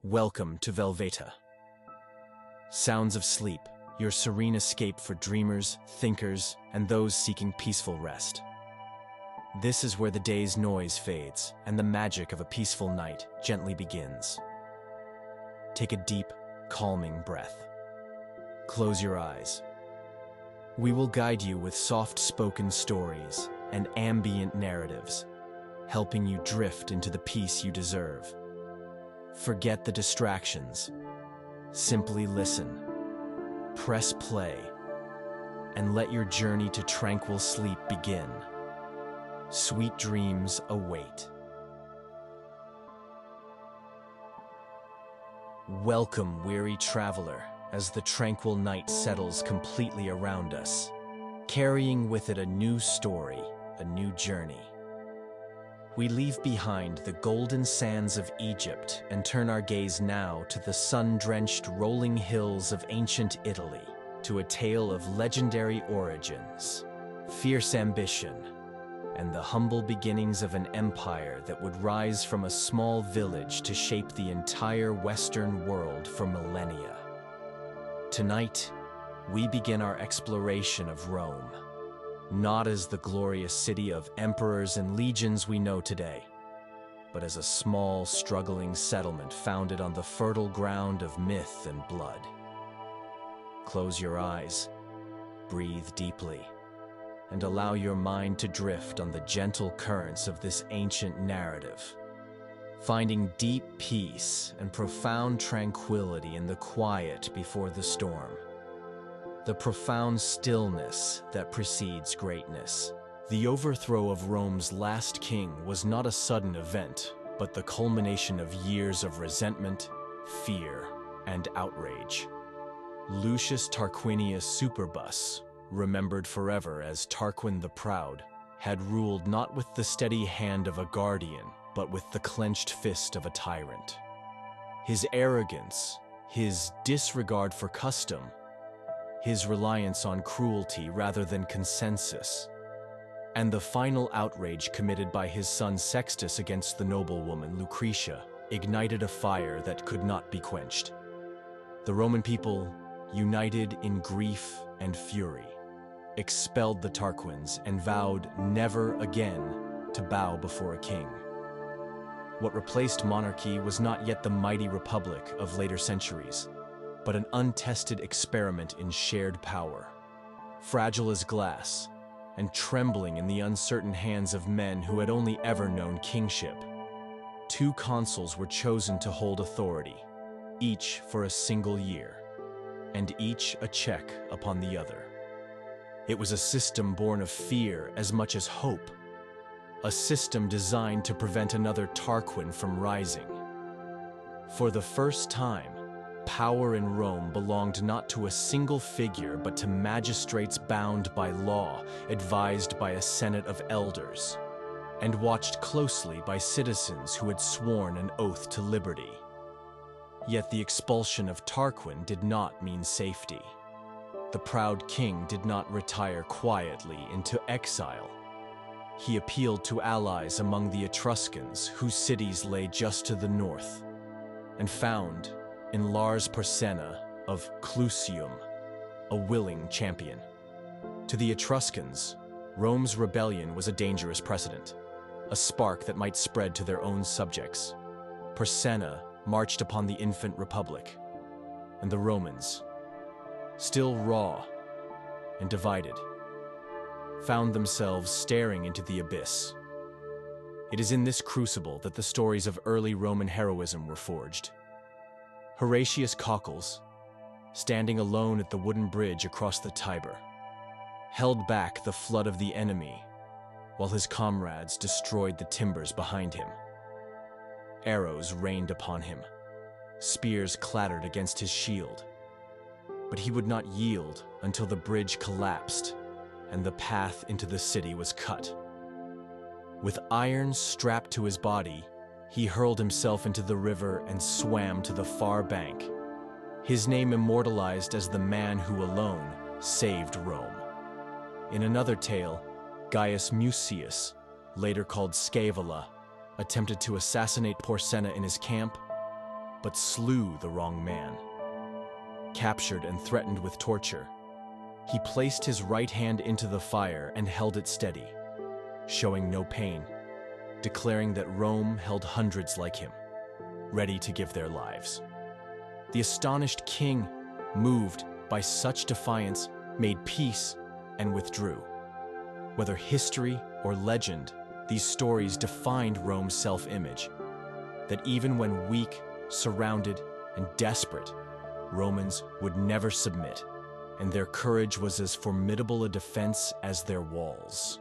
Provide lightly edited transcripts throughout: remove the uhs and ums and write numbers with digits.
Welcome to Velveta. Sounds of sleep, your serene escape for dreamers, thinkers, and those seeking peaceful rest. This is where the day's noise fades and the magic of a peaceful night gently begins. Take a deep, calming breath. Close your eyes. We will guide you with soft-spoken stories and ambient narratives, helping you drift into the peace you deserve. Forget the distractions. Simply listen. Press play, and let your journey to tranquil sleep begin. Sweet dreams await. Welcome, weary traveler, as the tranquil night settles completely around us, carrying with it a new story, a new journey. We leave behind the golden sands of Egypt and turn our gaze now to the sun-drenched rolling hills of ancient Italy, to a tale of legendary origins, fierce ambition, and the humble beginnings of an empire that would rise from a small village to shape the entire Western world for millennia. Tonight, we begin our exploration of Rome, not as the glorious city of emperors and legions we know today, but as a small, struggling settlement founded on the fertile ground of myth and blood. Close your eyes, breathe deeply, and allow your mind to drift on the gentle currents of this ancient narrative, finding deep peace and profound tranquility in the quiet before the storm. The profound stillness that precedes greatness. The overthrow of Rome's last king was not a sudden event, but the culmination of years of resentment, fear, and outrage. Lucius Tarquinius Superbus, remembered forever as Tarquin the Proud, had ruled not with the steady hand of a guardian, but with the clenched fist of a tyrant. His arrogance, his disregard for custom, his reliance on cruelty rather than consensus, and the final outrage committed by his son Sextus against the noblewoman Lucretia ignited a fire that could not be quenched. The Roman people, united in grief and fury, expelled the Tarquins and vowed never again to bow before a king. What replaced monarchy was not yet the mighty republic of later centuries, but an untested experiment in shared power, fragile as glass, and trembling in the uncertain hands of men who had only ever known kingship. Two consuls were chosen to hold authority, each for a single year, and each a check upon the other. It was a system born of fear as much as hope, a system designed to prevent another Tarquin from rising. For the first time, power in Rome belonged not to a single figure, but to magistrates bound by law, advised by a senate of elders, and watched closely by citizens who had sworn an oath to liberty. Yet the expulsion of Tarquin did not mean safety. The proud king did not retire quietly into exile. He appealed to allies among the Etruscans, whose cities lay just to the north, and found in Lars Porsena of Clusium a willing champion. To the Etruscans, Rome's rebellion was a dangerous precedent, a spark that might spread to their own subjects. Porsena marched upon the infant republic, and the Romans, still raw and divided, found themselves staring into the abyss. It is in this crucible that the stories of early Roman heroism were forged. Horatius Cockles, standing alone at the wooden bridge across the Tiber, held back the flood of the enemy while his comrades destroyed the timbers behind him. Arrows rained upon him, spears clattered against his shield, but he would not yield until the bridge collapsed and the path into the city was cut. With irons strapped to his body, he hurled himself into the river and swam to the far bank, his name immortalized as the man who alone saved Rome. In another tale, Gaius Mucius, later called Scaevola, attempted to assassinate Porsena in his camp, but slew the wrong man. Captured and threatened with torture, he placed his right hand into the fire and held it steady, showing no pain, declaring that Rome held hundreds like him, ready to give their lives. The astonished king, moved by such defiance, made peace and withdrew. Whether history or legend, these stories defined Rome's self-image, that even when weak, surrounded, and desperate, Romans would never submit, and their courage was as formidable a defense as their walls.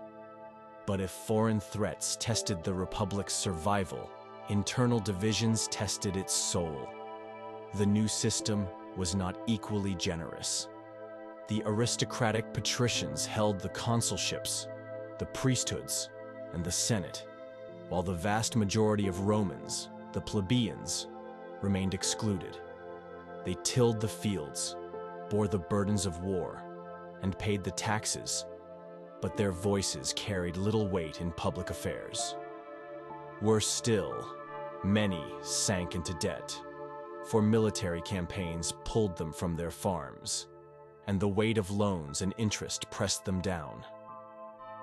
But if foreign threats tested the Republic's survival, internal divisions tested its soul. The new system was not equally generous. The aristocratic patricians held the consulships, the priesthoods, and the Senate, while the vast majority of Romans, the plebeians, remained excluded. They tilled the fields, bore the burdens of war, and paid the taxes, but their voices carried little weight in public affairs. Worse still, many sank into debt, for military campaigns pulled them from their farms, and the weight of loans and interest pressed them down.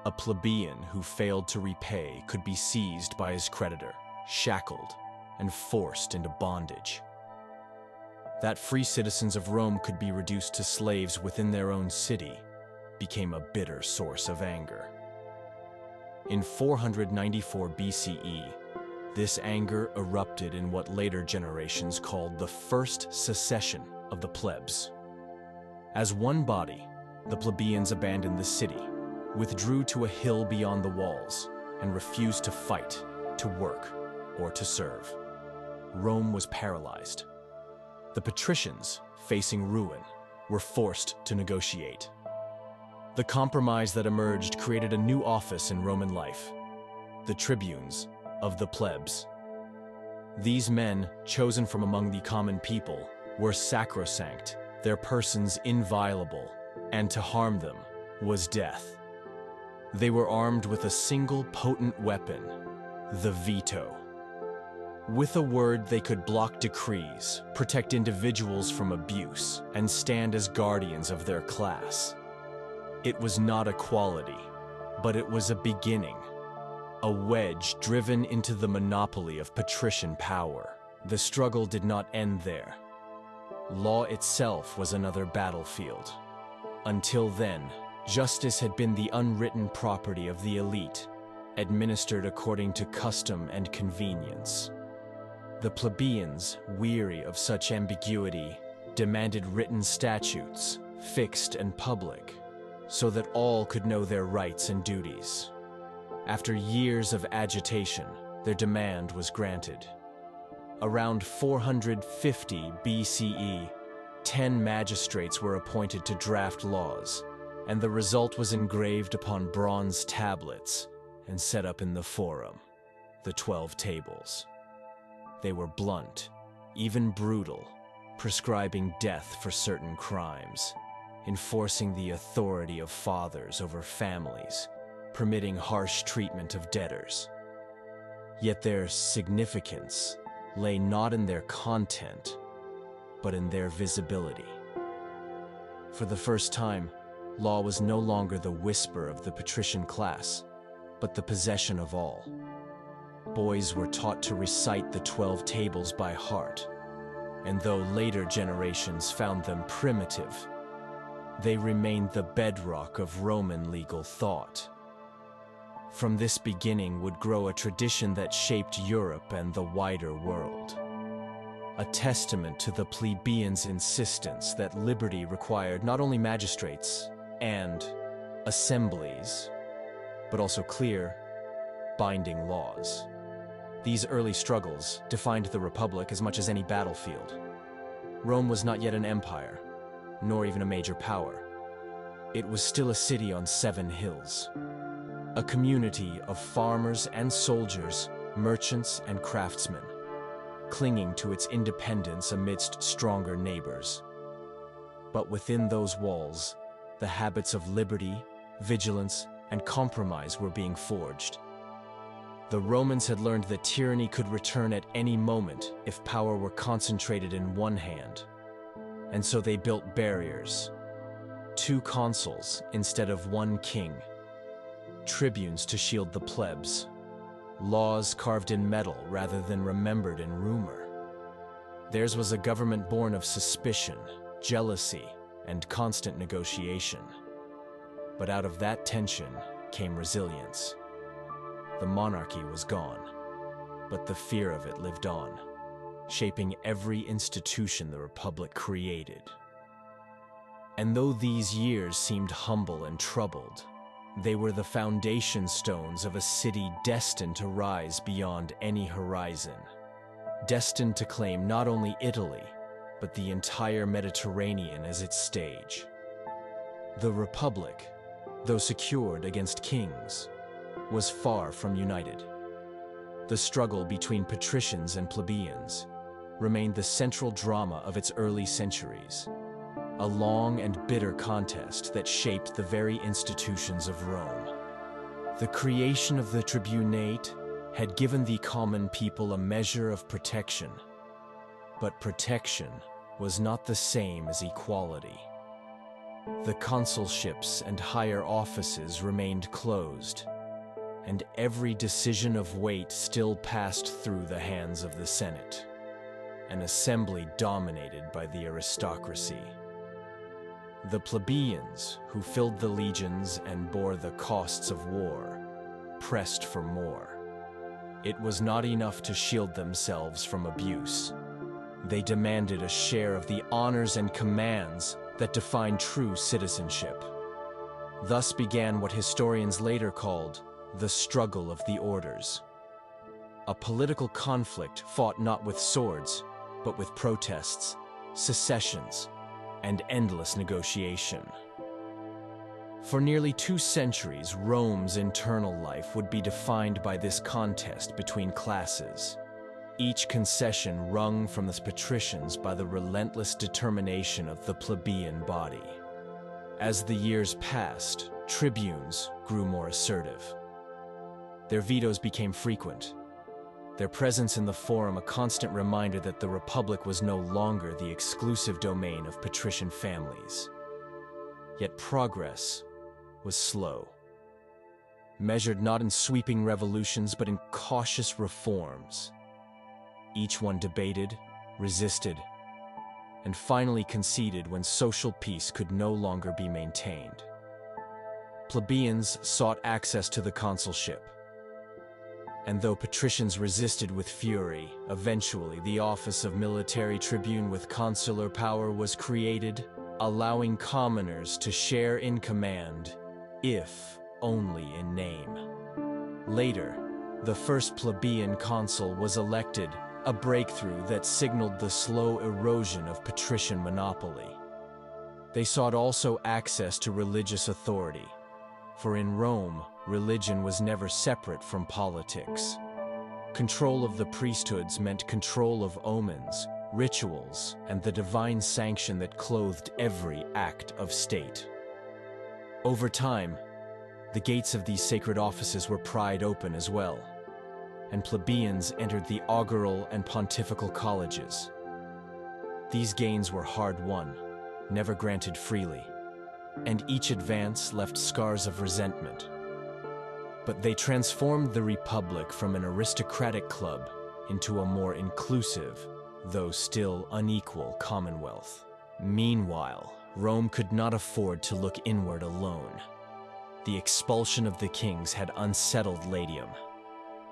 A plebeian who failed to repay could be seized by his creditor, shackled, and forced into bondage. That free citizens of Rome could be reduced to slaves within their own city became a bitter source of anger. In 494 BCE, this anger erupted in what later generations called the First Secession of the Plebs. As one body, the plebeians abandoned the city, withdrew to a hill beyond the walls, and refused to fight, to work, or to serve. Rome was paralyzed. The patricians, facing ruin, were forced to negotiate. The compromise that emerged created a new office in Roman life, the tribunes of the plebs. These men, chosen from among the common people, were sacrosanct, their persons inviolable, and to harm them was death. They were armed with a single potent weapon, the veto. With a word, they could block decrees, protect individuals from abuse, and stand as guardians of their class. It was not equality, but it was a beginning, a wedge driven into the monopoly of patrician power. The struggle did not end there. Law itself was another battlefield. Until then, justice had been the unwritten property of the elite, administered according to custom and convenience. The plebeians, weary of such ambiguity, demanded written statutes, fixed and public, so that all could know their rights and duties. After years of agitation, their demand was granted. Around 450 BCE, 10 magistrates were appointed to draft laws, and the result was engraved upon bronze tablets and set up in the Forum, the 12 tables. They were blunt, even brutal, prescribing death for certain crimes, enforcing the authority of fathers over families, permitting harsh treatment of debtors. Yet their significance lay not in their content, but in their visibility. For the first time, law was no longer the whisper of the patrician class, but the possession of all. Boys were taught to recite the 12 tables by heart, and though later generations found them primitive, they remained the bedrock of Roman legal thought. From this beginning would grow a tradition that shaped Europe and the wider world. A testament to the plebeians' insistence that liberty required not only magistrates and assemblies, but also clear, binding laws. These early struggles defined the Republic as much as any battlefield. Rome was not yet an empire, nor even a major power. It was still a city on 7 hills, a community of farmers and soldiers, merchants and craftsmen, clinging to its independence amidst stronger neighbors. But within those walls, the habits of liberty, vigilance, and compromise were being forged. The Romans had learned that tyranny could return at any moment if power were concentrated in one hand, and so they built barriers. 2 consuls instead of 1 king, tribunes to shield the plebs, laws carved in metal rather than remembered in rumor. Theirs was a government born of suspicion, jealousy, and constant negotiation. But out of that tension came resilience. The monarchy was gone, but the fear of it lived on, shaping every institution the Republic created. And though these years seemed humble and troubled, they were the foundation stones of a city destined to rise beyond any horizon, destined to claim not only Italy, but the entire Mediterranean as its stage. The Republic, though secured against kings, was far from united. The struggle between patricians and plebeians remained the central drama of its early centuries, a long and bitter contest that shaped the very institutions of Rome. The creation of the tribunate had given the common people a measure of protection, but protection was not the same as equality. The consulships and higher offices remained closed, and every decision of weight still passed through the hands of the Senate, an assembly dominated by the aristocracy. The plebeians, who filled the legions and bore the costs of war, pressed for more. It was not enough to shield themselves from abuse. They demanded a share of the honors and commands that define true citizenship. Thus began what historians later called the struggle of the orders. A political conflict fought not with swords, but with protests, secessions, and endless negotiation. For nearly 2 centuries, Rome's internal life would be defined by this contest between classes, each concession wrung from the patricians by the relentless determination of the plebeian body. As the years passed, tribunes grew more assertive. Their vetoes became frequent, their presence in the forum a constant reminder that the Republic was no longer the exclusive domain of patrician families. Yet progress was slow, measured not in sweeping revolutions but in cautious reforms. Each one debated, resisted, and finally conceded when social peace could no longer be maintained. Plebeians sought access to the consulship, and though patricians resisted with fury, eventually the office of military tribune with consular power was created, allowing commoners to share in command, if only in name. Later, the first plebeian consul was elected, a breakthrough that signaled the slow erosion of patrician monopoly. They sought also access to religious authority, for in Rome, religion was never separate from politics. Control of the priesthoods meant control of omens, rituals, and the divine sanction that clothed every act of state. Over time, the gates of these sacred offices were pried open as well, and plebeians entered the augural and pontifical colleges. These gains were hard-won, never granted freely, and each advance left scars of resentment. But they transformed the Republic from an aristocratic club into a more inclusive, though still unequal, commonwealth. Meanwhile, Rome could not afford to look inward alone. The expulsion of the kings had unsettled Latium,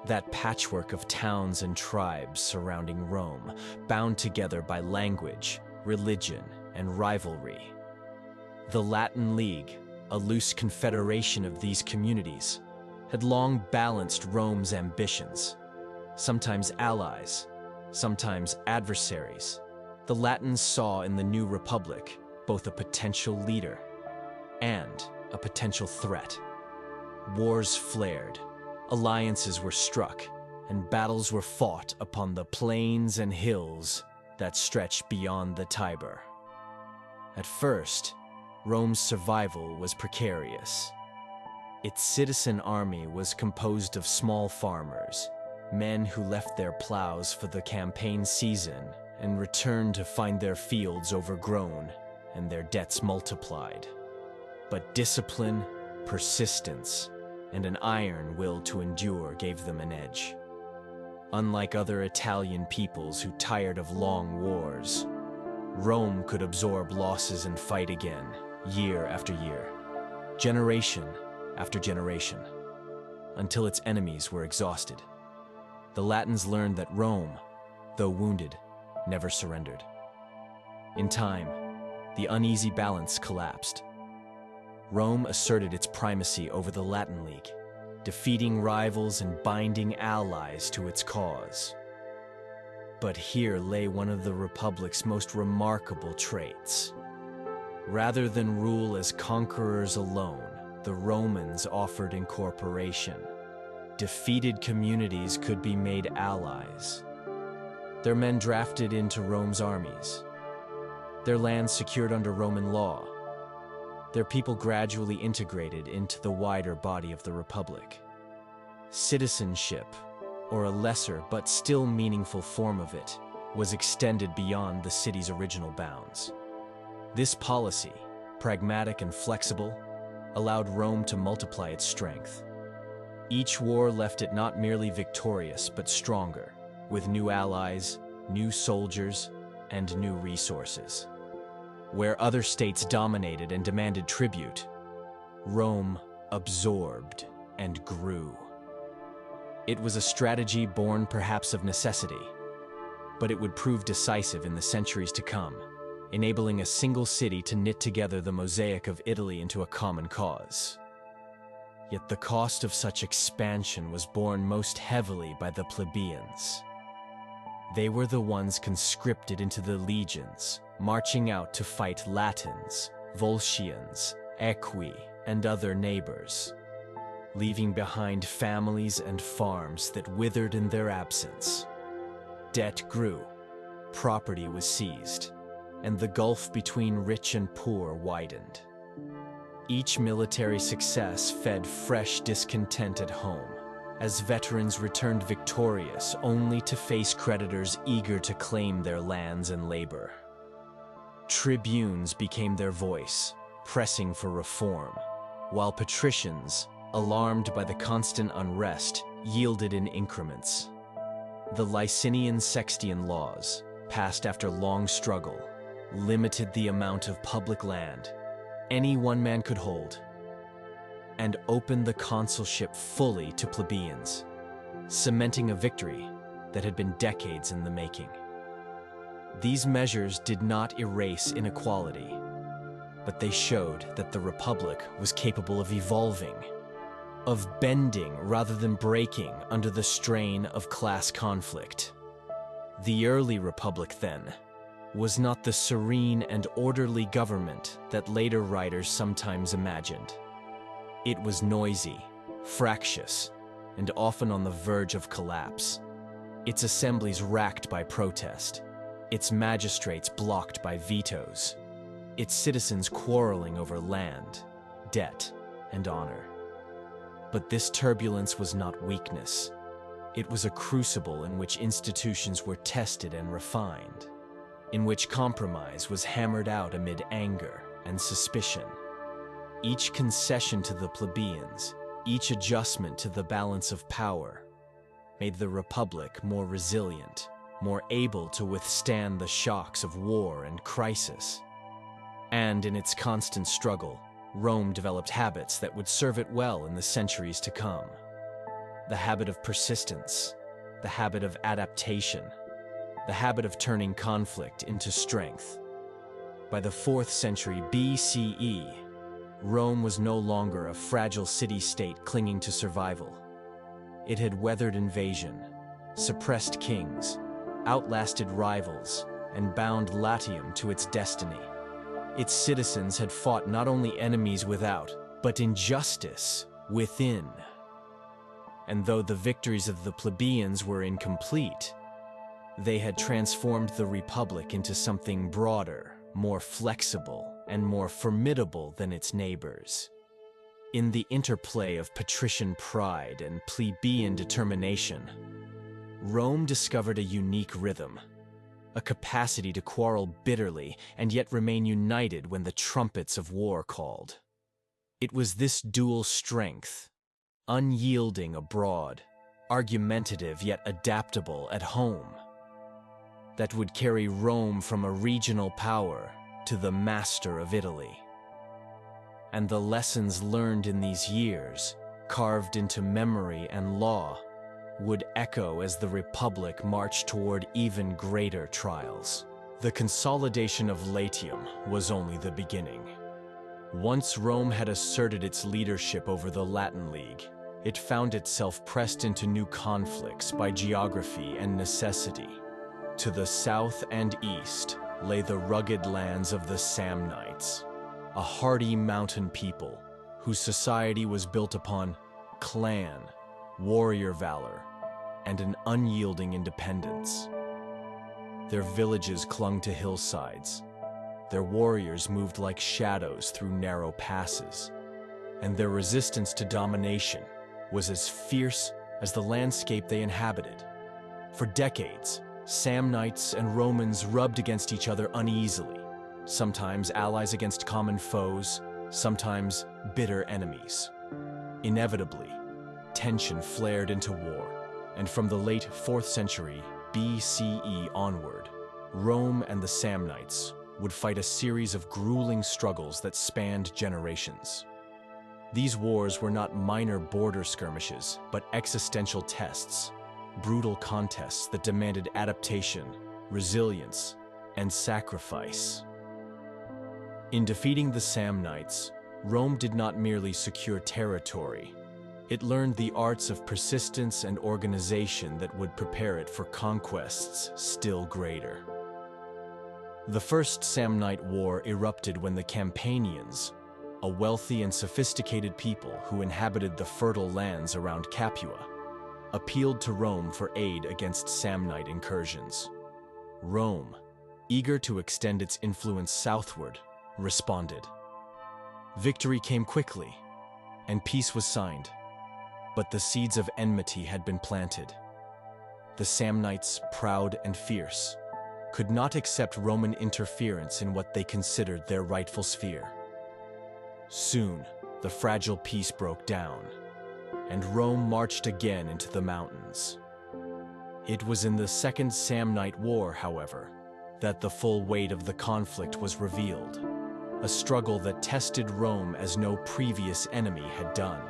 that patchwork of towns and tribes surrounding Rome, bound together by language, religion, and rivalry. The Latin League, a loose confederation of these communities, had long balanced Rome's ambitions, sometimes allies, sometimes adversaries. The Latins saw in the new republic both a potential leader and a potential threat. Wars flared, alliances were struck, and battles were fought upon the plains and hills that stretched beyond the Tiber. At first, Rome's survival was precarious. Its citizen army was composed of small farmers, men who left their plows for the campaign season and returned to find their fields overgrown and their debts multiplied. But discipline, persistence, and an iron will to endure gave them an edge. Unlike other Italian peoples who tired of long wars, Rome could absorb losses and fight again, year after year, generation after generation, until its enemies were exhausted. The Latins learned that Rome, though wounded, never surrendered. In time, the uneasy balance collapsed. Rome asserted its primacy over the Latin League, defeating rivals and binding allies to its cause. But here lay one of the Republic's most remarkable traits. Rather than rule as conquerors alone, the Romans offered incorporation. Defeated communities could be made allies. Their men drafted into Rome's armies. Their lands secured under Roman law. Their people gradually integrated into the wider body of the Republic. Citizenship, or a lesser but still meaningful form of it, was extended beyond the city's original bounds. This policy, pragmatic and flexible, allowed Rome to multiply its strength. Each war left it not merely victorious but stronger, with new allies, new soldiers, and new resources. Where other states dominated and demanded tribute, Rome absorbed and grew. It was a strategy born perhaps of necessity, but it would prove decisive in the centuries to come, enabling a single city to knit together the mosaic of Italy into a common cause. Yet the cost of such expansion was borne most heavily by the plebeians. They were the ones conscripted into the legions, marching out to fight Latins, Volscians, Equi, and other neighbors, leaving behind families and farms that withered in their absence. Debt grew, property was seized, and the gulf between rich and poor widened. Each military success fed fresh discontent at home, as veterans returned victorious only to face creditors eager to claim their lands and labor. Tribunes became their voice, pressing for reform, while patricians, alarmed by the constant unrest, yielded in increments. The Licinian Sextian laws, passed after long struggle, limited the amount of public land any one man could hold, and opened the consulship fully to plebeians, cementing a victory that had been decades in the making. These measures did not erase inequality, but they showed that the Republic was capable of evolving, of bending rather than breaking under the strain of class conflict. The early Republic, then, was not the serene and orderly government that later writers sometimes imagined. It was noisy, fractious, and often on the verge of collapse. Its assemblies racked by protest, its magistrates blocked by vetoes, its citizens quarreling over land, debt, and honor. But this turbulence was not weakness. It was a crucible in which institutions were tested and refined, in which compromise was hammered out amid anger and suspicion. Each concession to the plebeians, each adjustment to the balance of power, made the Republic more resilient, more able to withstand the shocks of war and crisis. And in its constant struggle, Rome developed habits that would serve it well in the centuries to come. The habit of persistence, the habit of adaptation, the habit of turning conflict into strength. By the 4th century BCE, Rome was no longer a fragile city-state clinging to survival. It had weathered invasion, suppressed kings, outlasted rivals, and bound Latium to its destiny. Its citizens had fought not only enemies without, but injustice within. And though the victories of the plebeians were incomplete, they had transformed the Republic into something broader, more flexible, and more formidable than its neighbors. In the interplay of patrician pride and plebeian determination, Rome discovered a unique rhythm, a capacity to quarrel bitterly and yet remain united when the trumpets of war called. It was this dual strength, unyielding abroad, argumentative yet adaptable at home, that would carry Rome from a regional power to the master of Italy. And the lessons learned in these years, carved into memory and law, would echo as the Republic marched toward even greater trials. The consolidation of Latium was only the beginning. Once Rome had asserted its leadership over the Latin League, it found itself pressed into new conflicts by geography and necessity. To the south and east lay the rugged lands of the Samnites, a hardy mountain people whose society was built upon clan, warrior valor, and an unyielding independence. Their villages clung to hillsides, their warriors moved like shadows through narrow passes, and their resistance to domination was as fierce as the landscape they inhabited. For decades, Samnites and Romans rubbed against each other uneasily, sometimes allies against common foes, sometimes bitter enemies. Inevitably, tension flared into war, and from the late 4th century BCE onward, Rome and the Samnites would fight a series of grueling struggles that spanned generations. These wars were not minor border skirmishes, but existential tests, brutal contests that demanded adaptation, resilience, and sacrifice. In defeating the Samnites, Rome did not merely secure territory. It learned the arts of persistence and organization that would prepare it for conquests still greater. The First Samnite War erupted when the Campanians, a wealthy and sophisticated people who inhabited the fertile lands around Capua, appealed to Rome for aid against Samnite incursions. Rome, eager to extend its influence southward, responded. Victory came quickly, and peace was signed, but the seeds of enmity had been planted. The Samnites, proud and fierce, could not accept Roman interference in what they considered their rightful sphere. Soon, the fragile peace broke down, and Rome marched again into the mountains. It was in the Second Samnite War, however, that the full weight of the conflict was revealed, a struggle that tested Rome as no previous enemy had done.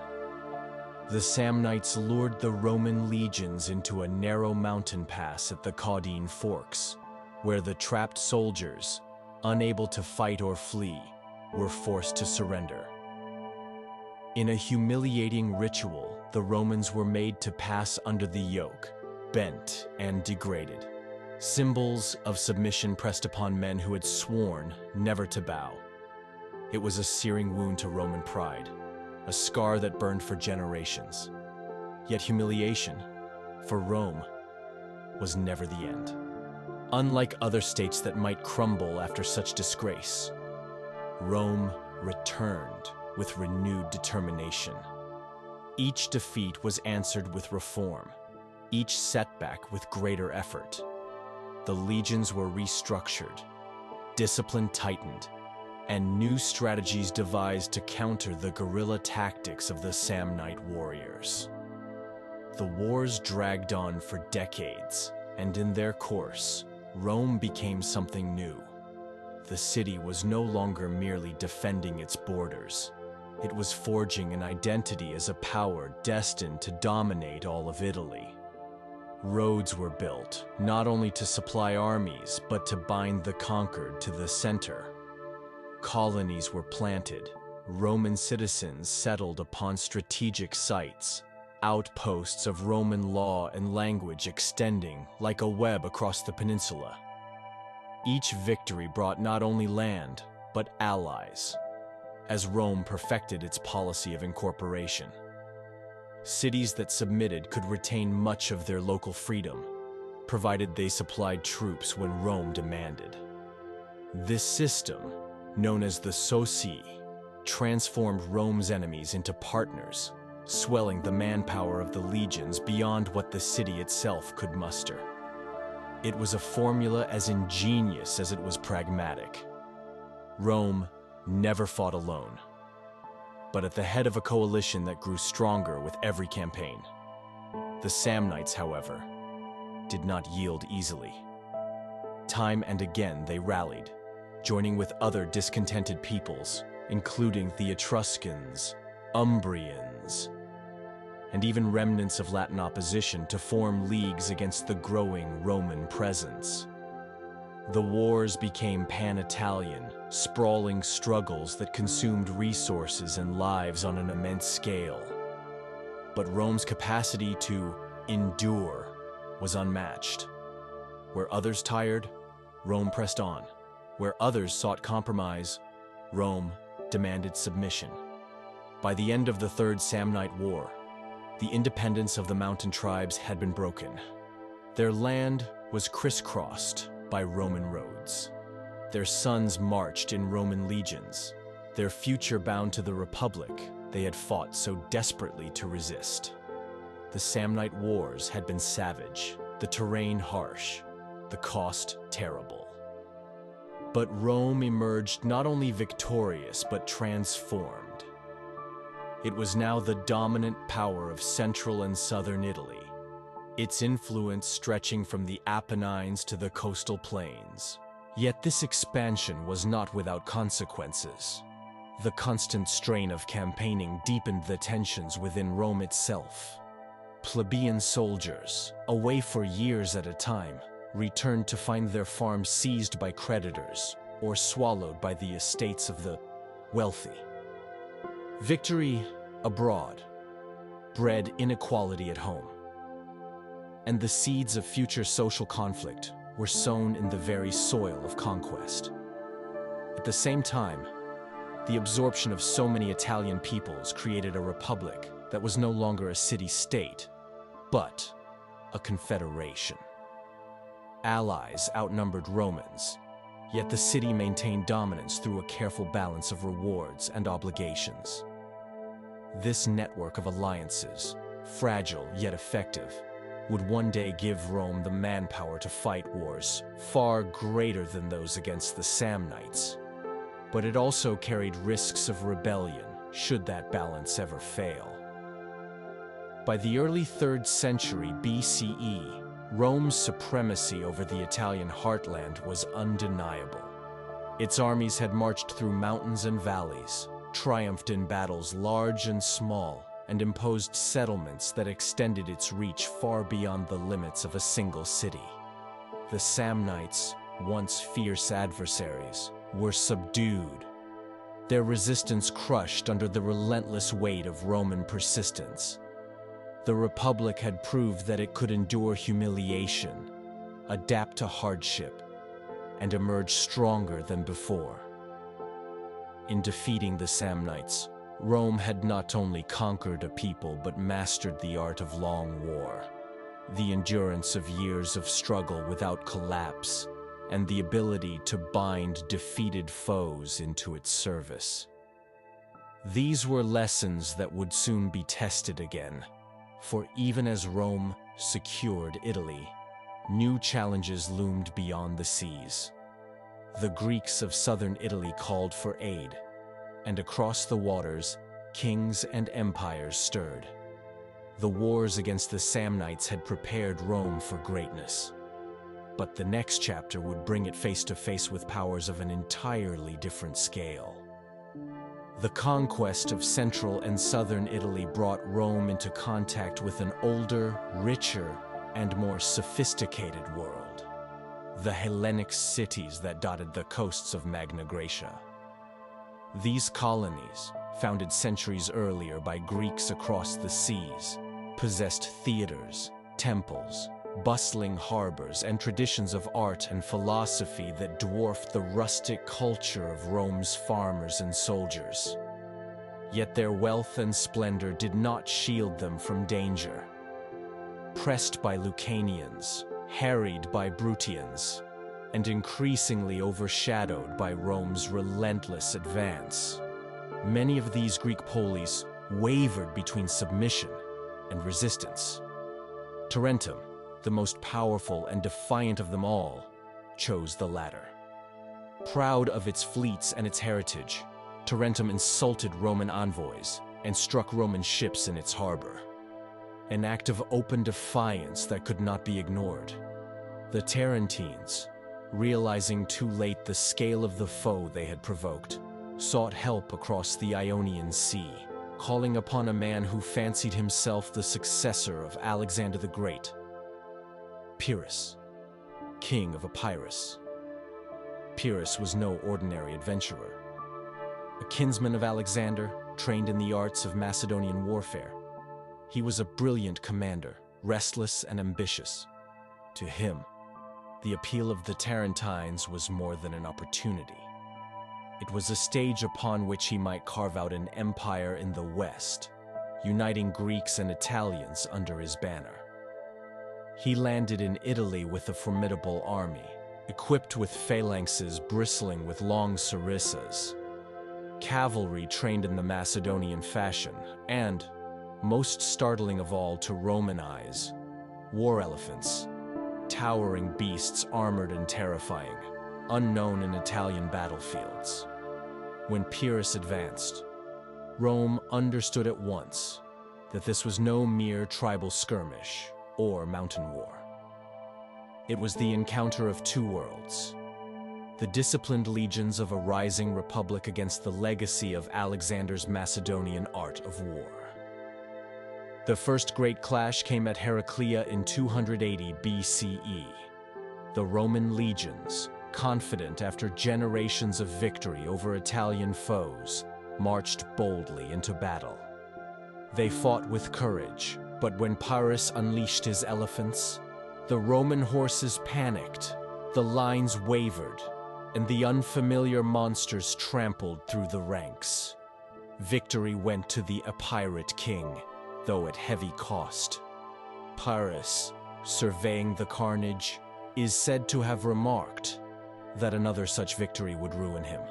The Samnites lured the Roman legions into a narrow mountain pass at the Caudine Forks, where the trapped soldiers, unable to fight or flee, were forced to surrender. In a humiliating ritual, the Romans were made to pass under the yoke, bent and degraded, symbols of submission pressed upon men who had sworn never to bow. It was a searing wound to Roman pride, a scar that burned for generations. Yet humiliation, for Rome, was never the end. Unlike other states that might crumble after such disgrace, Rome returned with renewed determination. Each defeat was answered with reform, each setback with greater effort. The legions were restructured, discipline tightened, and new strategies devised to counter the guerrilla tactics of the Samnite warriors. The wars dragged on for decades, and in their course, Rome became something new. The city was no longer merely defending its borders. It was forging an identity as a power destined to dominate all of Italy. Roads were built, not only to supply armies, but to bind the conquered to the center. Colonies were planted. Roman citizens settled upon strategic sites, outposts of Roman law and language extending like a web across the peninsula. Each victory brought not only land, but allies, as Rome perfected its policy of incorporation. Cities that submitted could retain much of their local freedom, provided they supplied troops when Rome demanded. This system, known as the socii, transformed Rome's enemies into partners, swelling the manpower of the legions beyond what the city itself could muster. It was a formula as ingenious as it was pragmatic. Rome never fought alone, but at the head of a coalition that grew stronger with every campaign. The Samnites, however, did not yield easily. Time and again they rallied, joining with other discontented peoples, including the Etruscans, Umbrians, and even remnants of Latin opposition to form leagues against the growing Roman presence. The wars became pan-Italian, sprawling struggles that consumed resources and lives on an immense scale. But Rome's capacity to endure was unmatched. Where others tired, Rome pressed on. Where others sought compromise, Rome demanded submission. By the end of the Third Samnite War, the independence of the mountain tribes had been broken. Their land was crisscrossed by Roman roads. Their sons marched in Roman legions, their future bound to the republic they had fought so desperately to resist. The Samnite Wars had been savage, the terrain harsh, the cost terrible. But Rome emerged not only victorious but transformed. It was now the dominant power of central and southern Italy, its influence stretching from the Apennines to the coastal plains. Yet this expansion was not without consequences. The constant strain of campaigning deepened the tensions within Rome itself. Plebeian soldiers, away for years at a time, returned to find their farms seized by creditors or swallowed by the estates of the wealthy. Victory abroad bred inequality at home, and the seeds of future social conflict were sown in the very soil of conquest. At the same time, the absorption of so many Italian peoples created a republic that was no longer a city-state, but a confederation. Allies outnumbered Romans, yet the city maintained dominance through a careful balance of rewards and obligations. This network of alliances, fragile yet effective, would one day give Rome the manpower to fight wars far greater than those against the Samnites. But it also carried risks of rebellion should that balance ever fail. By the early 3rd century BCE, Rome's supremacy over the Italian heartland was undeniable. Its armies had marched through mountains and valleys, triumphed in battles large and small, and imposed settlements that extended its reach far beyond the limits of a single city. The Samnites, once fierce adversaries, were subdued, their resistance crushed under the relentless weight of Roman persistence. The Republic had proved that it could endure humiliation, adapt to hardship, and emerge stronger than before. In defeating the Samnites, Rome had not only conquered a people but mastered the art of long war, the endurance of years of struggle without collapse, and the ability to bind defeated foes into its service. These were lessons that would soon be tested again, for even as Rome secured Italy, new challenges loomed beyond the seas. The Greeks of southern Italy called for aid, and across the waters, kings and empires stirred. The wars against the Samnites had prepared Rome for greatness. But the next chapter would bring it face to face with powers of an entirely different scale. The conquest of central and southern Italy brought Rome into contact with an older, richer, and more sophisticated world. The Hellenic cities that dotted the coasts of Magna Graecia. These colonies, founded centuries earlier by Greeks across the seas, possessed theaters, temples, bustling harbors, and traditions of art and philosophy that dwarfed the rustic culture of Rome's farmers and soldiers. Yet their wealth and splendor did not shield them from danger. Pressed by Lucanians, harried by Bruttians, and increasingly overshadowed by Rome's relentless advance, Many of these Greek polis wavered between submission and resistance. Tarentum, the most powerful and defiant of them all, chose the latter. Proud of its fleets and its heritage, Tarentum insulted Roman envoys and struck Roman ships in its harbor. An act of open defiance that could not be ignored. The Tarentines, realizing too late the scale of the foe they had provoked, sought help across the Ionian Sea, calling upon a man who fancied himself the successor of Alexander the Great, Pyrrhus, king of Epirus. Pyrrhus was no ordinary adventurer. A kinsman of Alexander, trained in the arts of Macedonian warfare, he was a brilliant commander, restless and ambitious. To him, the appeal of the Tarentines was more than an opportunity. It was a stage upon which he might carve out an empire in the West, uniting Greeks and Italians under his banner. He landed in Italy with a formidable army, equipped with phalanxes bristling with long sarissas, cavalry trained in the Macedonian fashion, and, most startling of all to Roman eyes, war elephants, towering beasts armored and terrifying, unknown in Italian battlefields. When Pyrrhus advanced, Rome understood at once that this was no mere tribal skirmish or mountain war. It was the encounter of two worlds, the disciplined legions of a rising republic against the legacy of Alexander's Macedonian art of war. The first great clash came at Heraclea in 280 BCE. The Roman legions, confident after generations of victory over Italian foes, marched boldly into battle. They fought with courage, but when Pyrrhus unleashed his elephants, the Roman horses panicked, the lines wavered, and the unfamiliar monsters trampled through the ranks. Victory went to the Epirate king, though at heavy cost. Pyrrhus, surveying the carnage, is said to have remarked that another such victory would ruin him.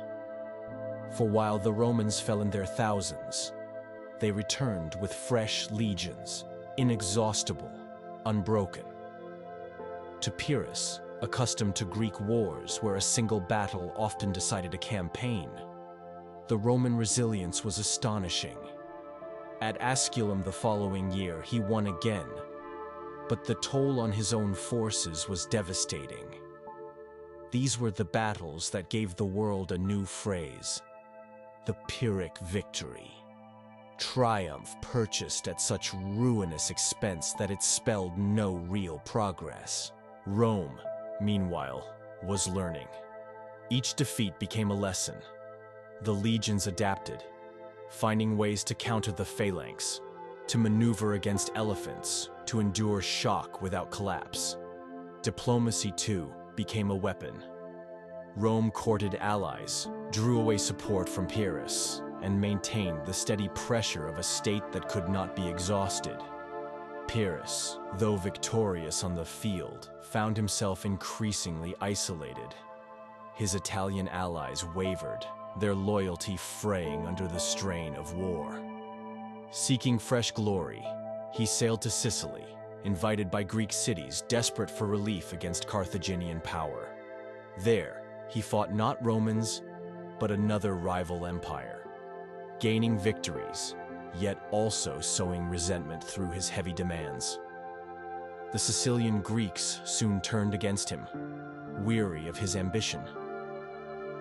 For while the Romans fell in their thousands, they returned with fresh legions, inexhaustible, unbroken. To Pyrrhus, accustomed to Greek wars where a single battle often decided a campaign, the Roman resilience was astonishing. At Asculum the following year, he won again, but the toll on his own forces was devastating. These were the battles that gave the world a new phrase, the Pyrrhic victory. Triumph purchased at such ruinous expense that it spelled no real progress. Rome, meanwhile, was learning. Each defeat became a lesson. The legions adapted, finding ways to counter the phalanx, to maneuver against elephants, to endure shock without collapse. Diplomacy, too, became a weapon. Rome courted allies, drew away support from Pyrrhus, and maintained the steady pressure of a state that could not be exhausted. Pyrrhus, though victorious on the field, found himself increasingly isolated. His Italian allies wavered, their loyalty fraying under the strain of war. Seeking fresh glory, he sailed to Sicily, invited by Greek cities desperate for relief against Carthaginian power. There, he fought not Romans, but another rival empire, gaining victories, yet also sowing resentment through his heavy demands. The Sicilian Greeks soon turned against him, weary of his ambition.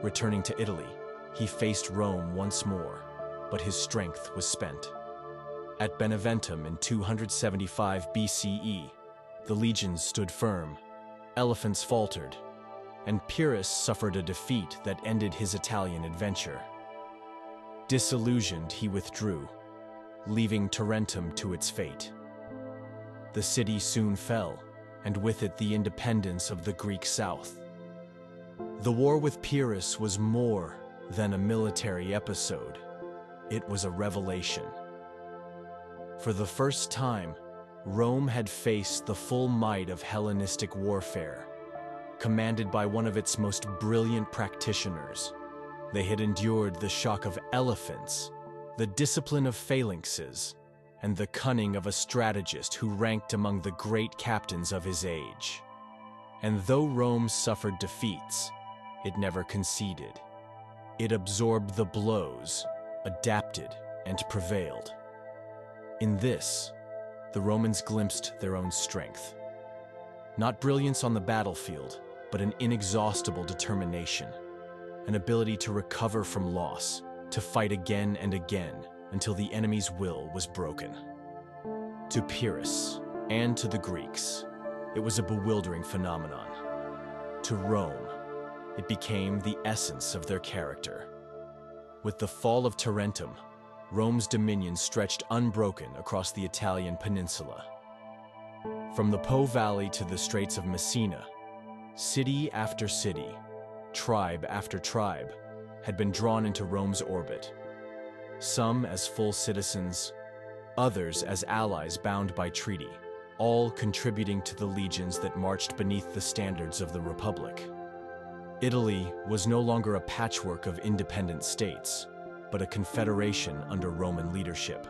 Returning to Italy, he faced Rome once more, but his strength was spent. At Beneventum in 275 BCE, the legions stood firm, elephants faltered, and Pyrrhus suffered a defeat that ended his Italian adventure. Disillusioned, he withdrew, leaving Tarentum to its fate. The city soon fell, and with it the independence of the Greek south. The war with Pyrrhus was more than a military episode. It was a revelation. For the first time, Rome had faced the full might of Hellenistic warfare, commanded by one of its most brilliant practitioners, They had endured the shock of elephants, the discipline of phalanxes, and the cunning of a strategist who ranked among the great captains of his age. And though Rome suffered defeats, it never conceded. It absorbed the blows, adapted, and prevailed. In this, the Romans glimpsed their own strength. Not brilliance on the battlefield, but an inexhaustible determination, an ability to recover from loss, to fight again and again until the enemy's will was broken. To Pyrrhus and to the Greeks, it was a bewildering phenomenon. To Rome, it became the essence of their character. With the fall of Tarentum, Rome's dominion stretched unbroken across the Italian peninsula. From the Po Valley to the Straits of Messina, city after city, tribe after tribe, had been drawn into Rome's orbit. Some as full citizens, others as allies bound by treaty, all contributing to the legions that marched beneath the standards of the Republic. Italy was no longer a patchwork of independent states, but a confederation under Roman leadership.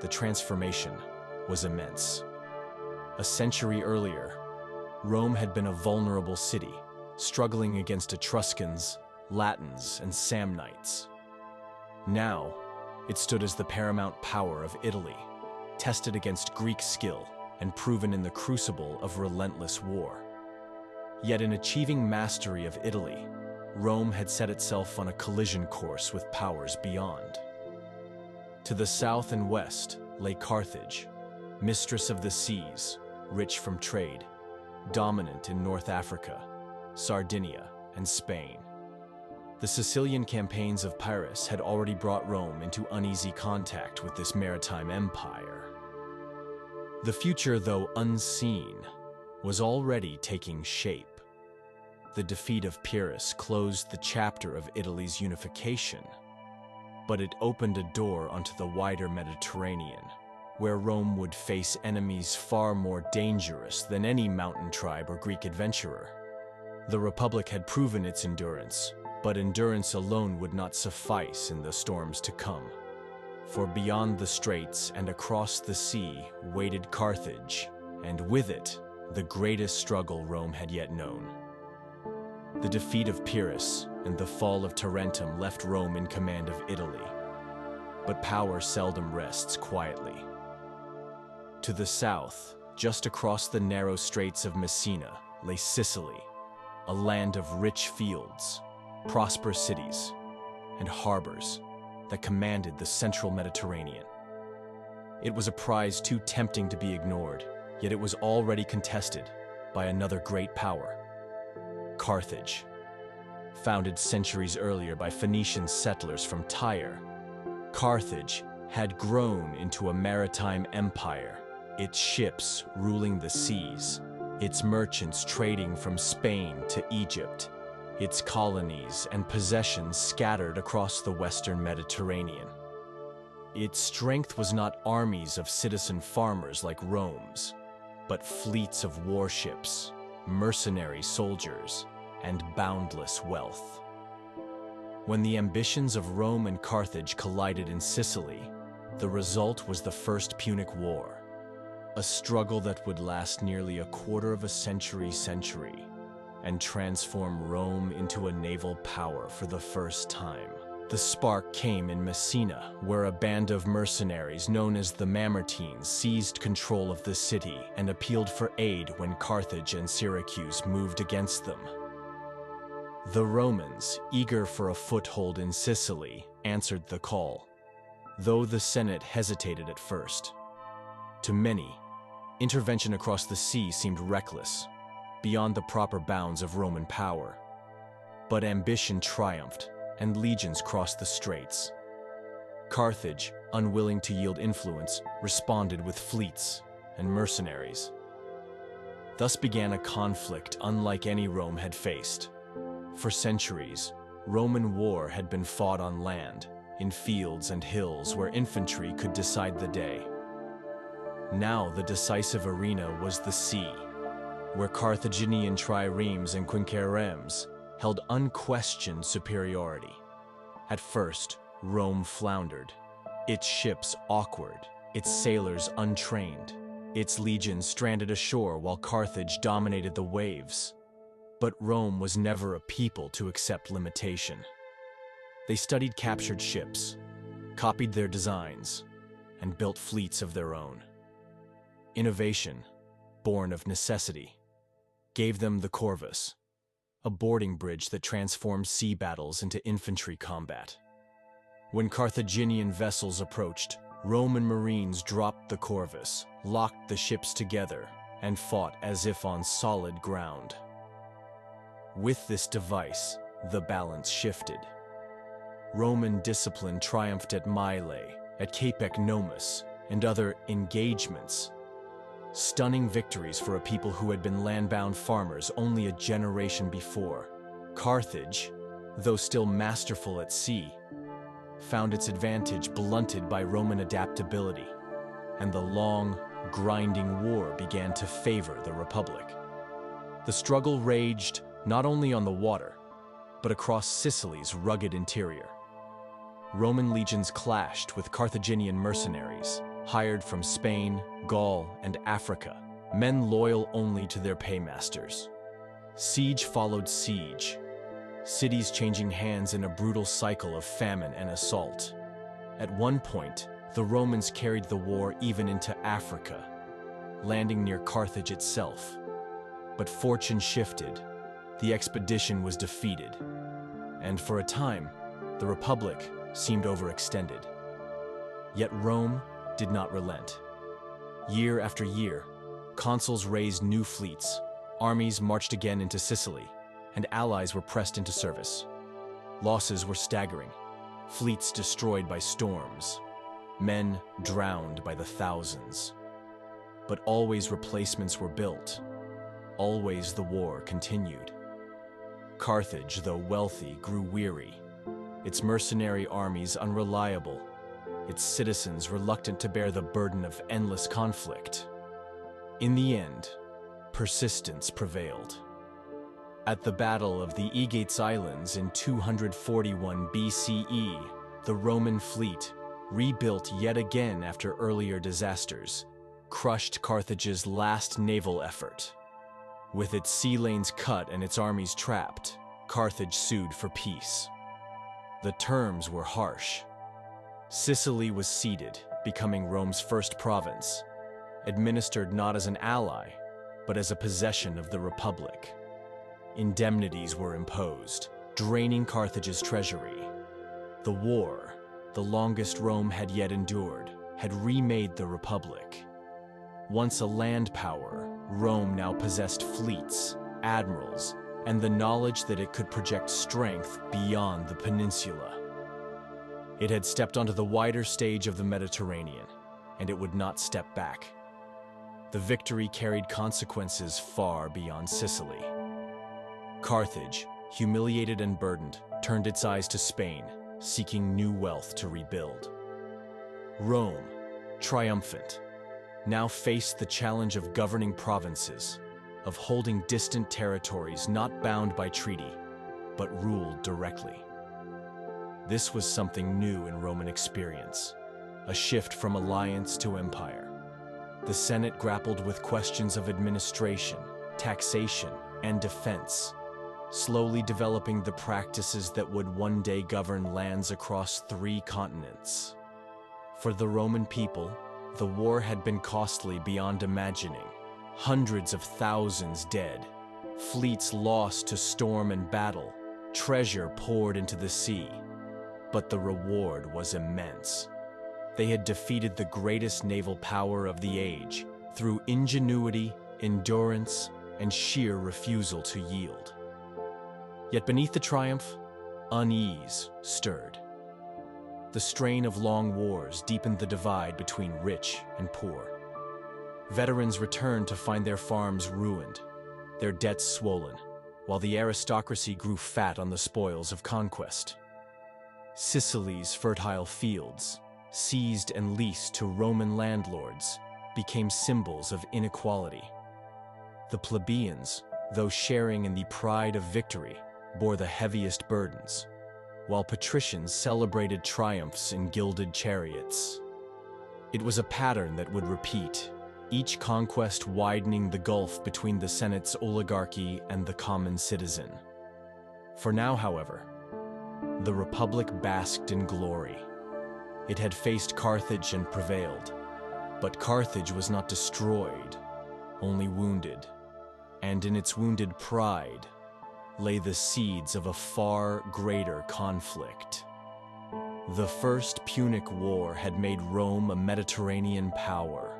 The transformation was immense. A century earlier, Rome had been a vulnerable city, struggling against Etruscans, Latins, and Samnites. Now, it stood as the paramount power of Italy, tested against Greek skill and proven in the crucible of relentless war. Yet in achieving mastery of Italy, Rome had set itself on a collision course with powers beyond. To the south and west lay Carthage, mistress of the seas, rich from trade, dominant in North Africa, Sardinia, and Spain. The Sicilian campaigns of Pyrrhus had already brought Rome into uneasy contact with this maritime empire. The future, though unseen, was already taking shape. The defeat of Pyrrhus closed the chapter of Italy's unification, but it opened a door onto the wider Mediterranean, where Rome would face enemies far more dangerous than any mountain tribe or Greek adventurer. The Republic had proven its endurance, but endurance alone would not suffice in the storms to come. For beyond the straits and across the sea waited Carthage, and with it, the greatest struggle Rome had yet known. The defeat of Pyrrhus and the fall of Tarentum left Rome in command of Italy, but power seldom rests quietly. To the south, just across the narrow straits of Messina, lay Sicily, a land of rich fields, prosperous cities, and harbors that commanded the central Mediterranean. It was a prize too tempting to be ignored, yet it was already contested by another great power, Carthage. Founded centuries earlier by Phoenician settlers from Tyre, Carthage had grown into a maritime empire, its ships ruling the seas, its merchants trading from Spain to Egypt, its colonies and possessions scattered across the western Mediterranean. Its strength was not armies of citizen farmers like Rome's, but fleets of warships, mercenary soldiers, and boundless wealth. When the ambitions of Rome and Carthage collided in Sicily, the result was the First Punic War, a struggle that would last nearly a quarter of a century and transform Rome into a naval power for the first time. The spark came in Messina, where a band of mercenaries known as the Mamertines seized control of the city and appealed for aid when Carthage and Syracuse moved against them. The Romans, eager for a foothold in Sicily, answered the call, though the Senate hesitated at first. To many, intervention across the sea seemed reckless, beyond the proper bounds of Roman power. But ambition triumphed, and legions crossed the straits. Carthage, unwilling to yield influence, responded with fleets and mercenaries. Thus began a conflict unlike any Rome had faced. For centuries, Roman war had been fought on land, in fields and hills where infantry could decide the day. Now the decisive arena was the sea, where Carthaginian triremes and quinqueremes held unquestioned superiority. At first, Rome floundered, its ships awkward, its sailors untrained, its legions stranded ashore while Carthage dominated the waves. But Rome was never a people to accept limitation. They studied captured ships, copied their designs, and built fleets of their own. Innovation, born of necessity, gave them the corvus, a boarding bridge that transformed sea battles into infantry combat. When Carthaginian vessels approached, Roman marines dropped the corvus, locked the ships together, and fought as if on solid ground. With this device, the balance shifted. Roman discipline triumphed at Mylae, at Cape Ecnomus, and other engagements. Stunning victories for a people who had been land-bound farmers only a generation before. Carthage, though still masterful at sea, found its advantage blunted by Roman adaptability, and the long, grinding war began to favor the Republic. The struggle raged not only on the water, but across Sicily's rugged interior. Roman legions clashed with Carthaginian mercenaries, hired from Spain, Gaul, and Africa, men loyal only to their paymasters. Siege followed siege, cities changing hands in a brutal cycle of famine and assault. At one point, the Romans carried the war even into Africa, landing near Carthage itself. But fortune shifted, the expedition was defeated, and for a time, the Republic seemed overextended. Yet Rome did not relent. Year after year, consuls raised new fleets, armies marched again into Sicily, and allies were pressed into service. Losses were staggering, fleets destroyed by storms, men drowned by the thousands. But always replacements were built, always the war continued. Carthage, though wealthy, grew weary, its mercenary armies unreliable, its citizens reluctant to bear the burden of endless conflict. In the end, persistence prevailed. At the Battle of the Aegates Islands in 241 BCE, the Roman fleet, rebuilt yet again after earlier disasters, crushed Carthage's last naval effort. With its sea lanes cut and its armies trapped, Carthage sued for peace. The terms were harsh. Sicily was ceded, becoming Rome's first province, administered not as an ally, but as a possession of the Republic. Indemnities were imposed, draining Carthage's treasury. The war, the longest Rome had yet endured, had remade the Republic. Once a land power, Rome now possessed fleets, admirals, and the knowledge that it could project strength beyond the peninsula. It had stepped onto the wider stage of the Mediterranean, and it would not step back. The victory carried consequences far beyond Sicily. Carthage, humiliated and burdened, turned its eyes to Spain, seeking new wealth to rebuild. Rome, triumphant, now faced the challenge of governing provinces, of holding distant territories not bound by treaty, but ruled directly. This was something new in Roman experience, a shift from alliance to empire. The Senate grappled with questions of administration, taxation, and defense, slowly developing the practices that would one day govern lands across 3 continents. For the Roman people, the war had been costly beyond imagining. Hundreds of thousands dead, fleets lost to storm and battle, treasure poured into the sea. But the reward was immense. They had defeated the greatest naval power of the age through ingenuity, endurance, and sheer refusal to yield. Yet beneath the triumph, unease stirred. The strain of long wars deepened the divide between rich and poor. Veterans returned to find their farms ruined, their debts swollen, while the aristocracy grew fat on the spoils of conquest. Sicily's fertile fields, seized and leased to Roman landlords, became symbols of inequality. The plebeians, though sharing in the pride of victory, bore the heaviest burdens, while patricians celebrated triumphs in gilded chariots. It was a pattern that would repeat, each conquest widening the gulf between the Senate's oligarchy and the common citizen. For now, however, the Republic basked in glory. It had faced Carthage and prevailed, but Carthage was not destroyed, only wounded, and in its wounded pride lay the seeds of a far greater conflict. The First Punic War had made Rome a Mediterranean power.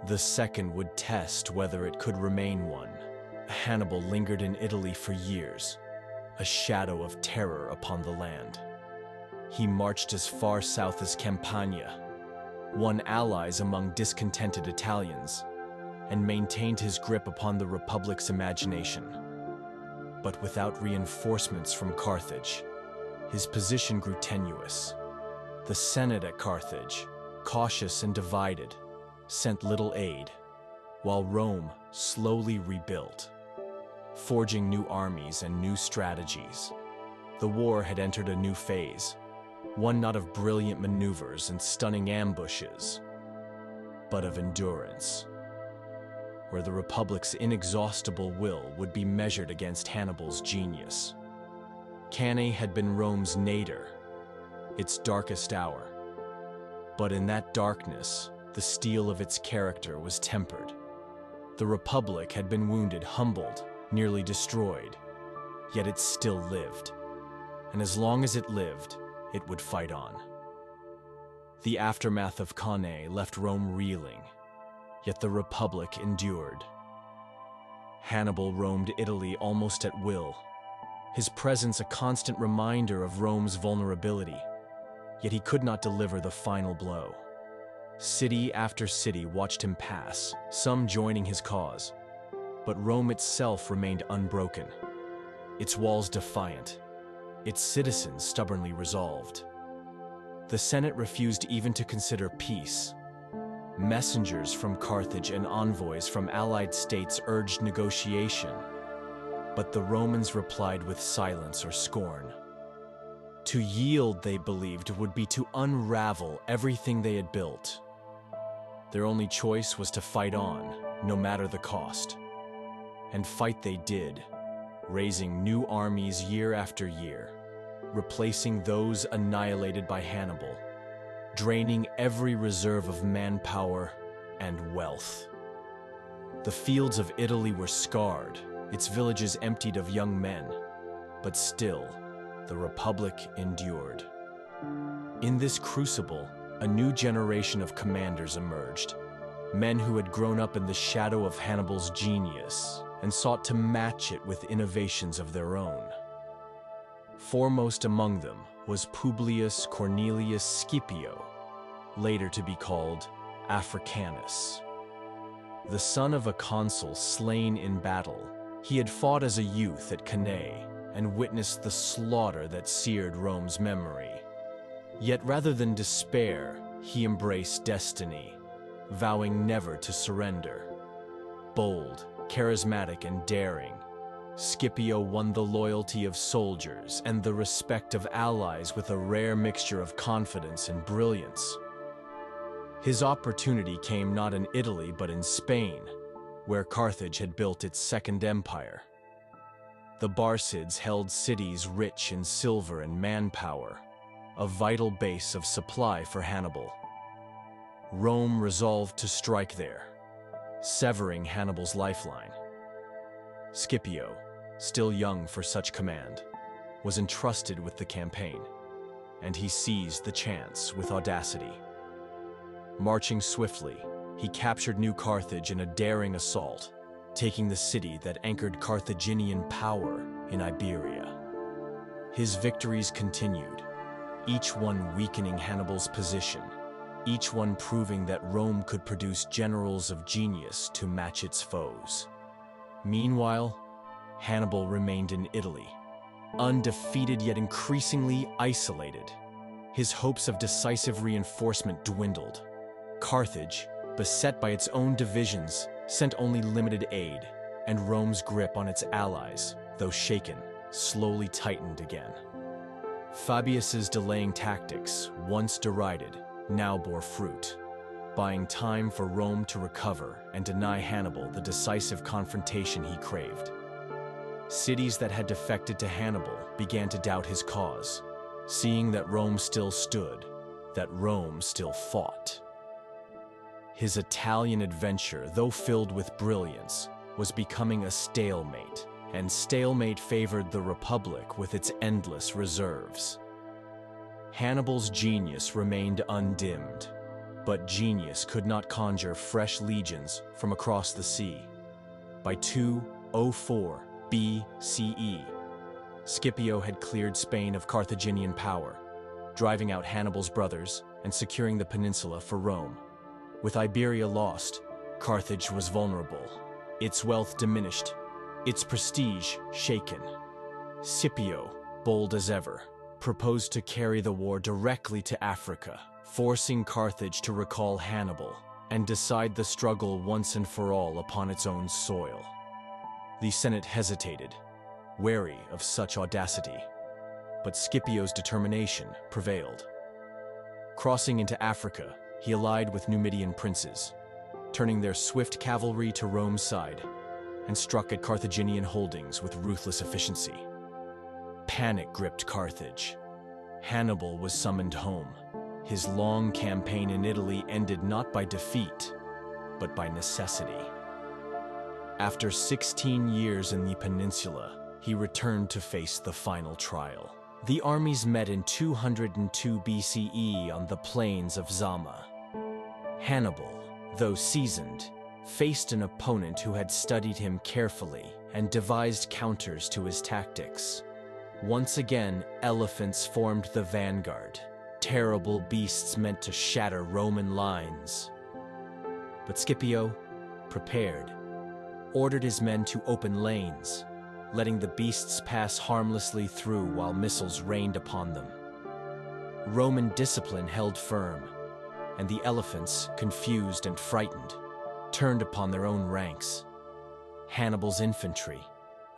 The second would test whether it could remain one. Hannibal lingered in Italy for years, a shadow of terror upon the land. He marched as far south as Campania, won allies among discontented Italians, and maintained his grip upon the Republic's imagination. But without reinforcements from Carthage, his position grew tenuous. The Senate at Carthage, cautious and divided, sent little aid, while Rome slowly rebuilt, forging new armies and new strategies. The war had entered a new phase, one not of brilliant maneuvers and stunning ambushes, but of endurance, where the Republic's inexhaustible will would be measured against Hannibal's genius. Cannae had been Rome's nadir, its darkest hour. But in that darkness, the steel of its character was tempered. The Republic had been wounded, humbled, nearly destroyed, yet it still lived. And as long as it lived, it would fight on. The aftermath of Cannae left Rome reeling, yet the Republic endured. Hannibal roamed Italy almost at will, his presence a constant reminder of Rome's vulnerability, yet he could not deliver the final blow. City after city watched him pass, some joining his cause, but Rome itself remained unbroken, its walls defiant, its citizens stubbornly resolved. The Senate refused even to consider peace. Messengers from Carthage and envoys from allied states urged negotiation, but the Romans replied with silence or scorn. To yield, they believed, would be to unravel everything they had built. Their only choice was to fight on, no matter the cost. And fight they did, raising new armies year after year, replacing those annihilated by Hannibal, draining every reserve of manpower and wealth. The fields of Italy were scarred, its villages emptied of young men, but still, the Republic endured. In this crucible, a new generation of commanders emerged, men who had grown up in the shadow of Hannibal's genius and sought to match it with innovations of their own. Foremost among them was Publius Cornelius Scipio, later to be called Africanus. The son of a consul slain in battle, he had fought as a youth at Cannae and witnessed the slaughter that seared Rome's memory. Yet rather than despair, he embraced destiny, vowing never to surrender. Bold, charismatic, and daring, Scipio won the loyalty of soldiers and the respect of allies with a rare mixture of confidence and brilliance. His opportunity came not in Italy but in Spain, where Carthage had built its second empire. The Barcids held cities rich in silver and manpower, a vital base of supply for Hannibal. Rome resolved to strike there, severing Hannibal's lifeline. Scipio, still young for such command, was entrusted with the campaign, and he seized the chance with audacity. Marching swiftly, he captured New Carthage in a daring assault, taking the city that anchored Carthaginian power in Iberia. His victories continued, each one weakening Hannibal's position, each one proving that Rome could produce generals of genius to match its foes. Meanwhile, Hannibal remained in Italy, undefeated yet increasingly isolated. His hopes of decisive reinforcement dwindled. Carthage, beset by its own divisions, sent only limited aid, and Rome's grip on its allies, though shaken, slowly tightened again. Fabius's delaying tactics, once derided, now bore fruit, buying time for Rome to recover and deny Hannibal the decisive confrontation he craved. Cities that had defected to Hannibal began to doubt his cause, seeing that Rome still stood, that Rome still fought. His Italian adventure, though filled with brilliance, was becoming a stalemate, and stalemate favored the Republic with its endless reserves. Hannibal's genius remained undimmed, but genius could not conjure fresh legions from across the sea. By 204 BCE, Scipio had cleared Spain of Carthaginian power, driving out Hannibal's brothers and securing the peninsula for Rome. With Iberia lost, Carthage was vulnerable, its wealth diminished, its prestige shaken. Scipio, bold as ever, proposed to carry the war directly to Africa, forcing Carthage to recall Hannibal and decide the struggle once and for all upon its own soil. The Senate hesitated, wary of such audacity, but Scipio's determination prevailed. Crossing into Africa, he allied with Numidian princes, turning their swift cavalry to Rome's side, and struck at Carthaginian holdings with ruthless efficiency. Panic gripped Carthage. Hannibal was summoned home. His long campaign in Italy ended not by defeat, but by necessity. After 16 years in the peninsula, he returned to face the final trial. The armies met in 202 BCE on the plains of Zama. Hannibal, though seasoned, faced an opponent who had studied him carefully and devised counters to his tactics. Once again, elephants formed the vanguard, terrible beasts meant to shatter Roman lines. But Scipio, prepared, ordered his men to open lanes, letting the beasts pass harmlessly through while missiles rained upon them. Roman discipline held firm, and the elephants, confused and frightened, turned upon their own ranks. Hannibal's infantry,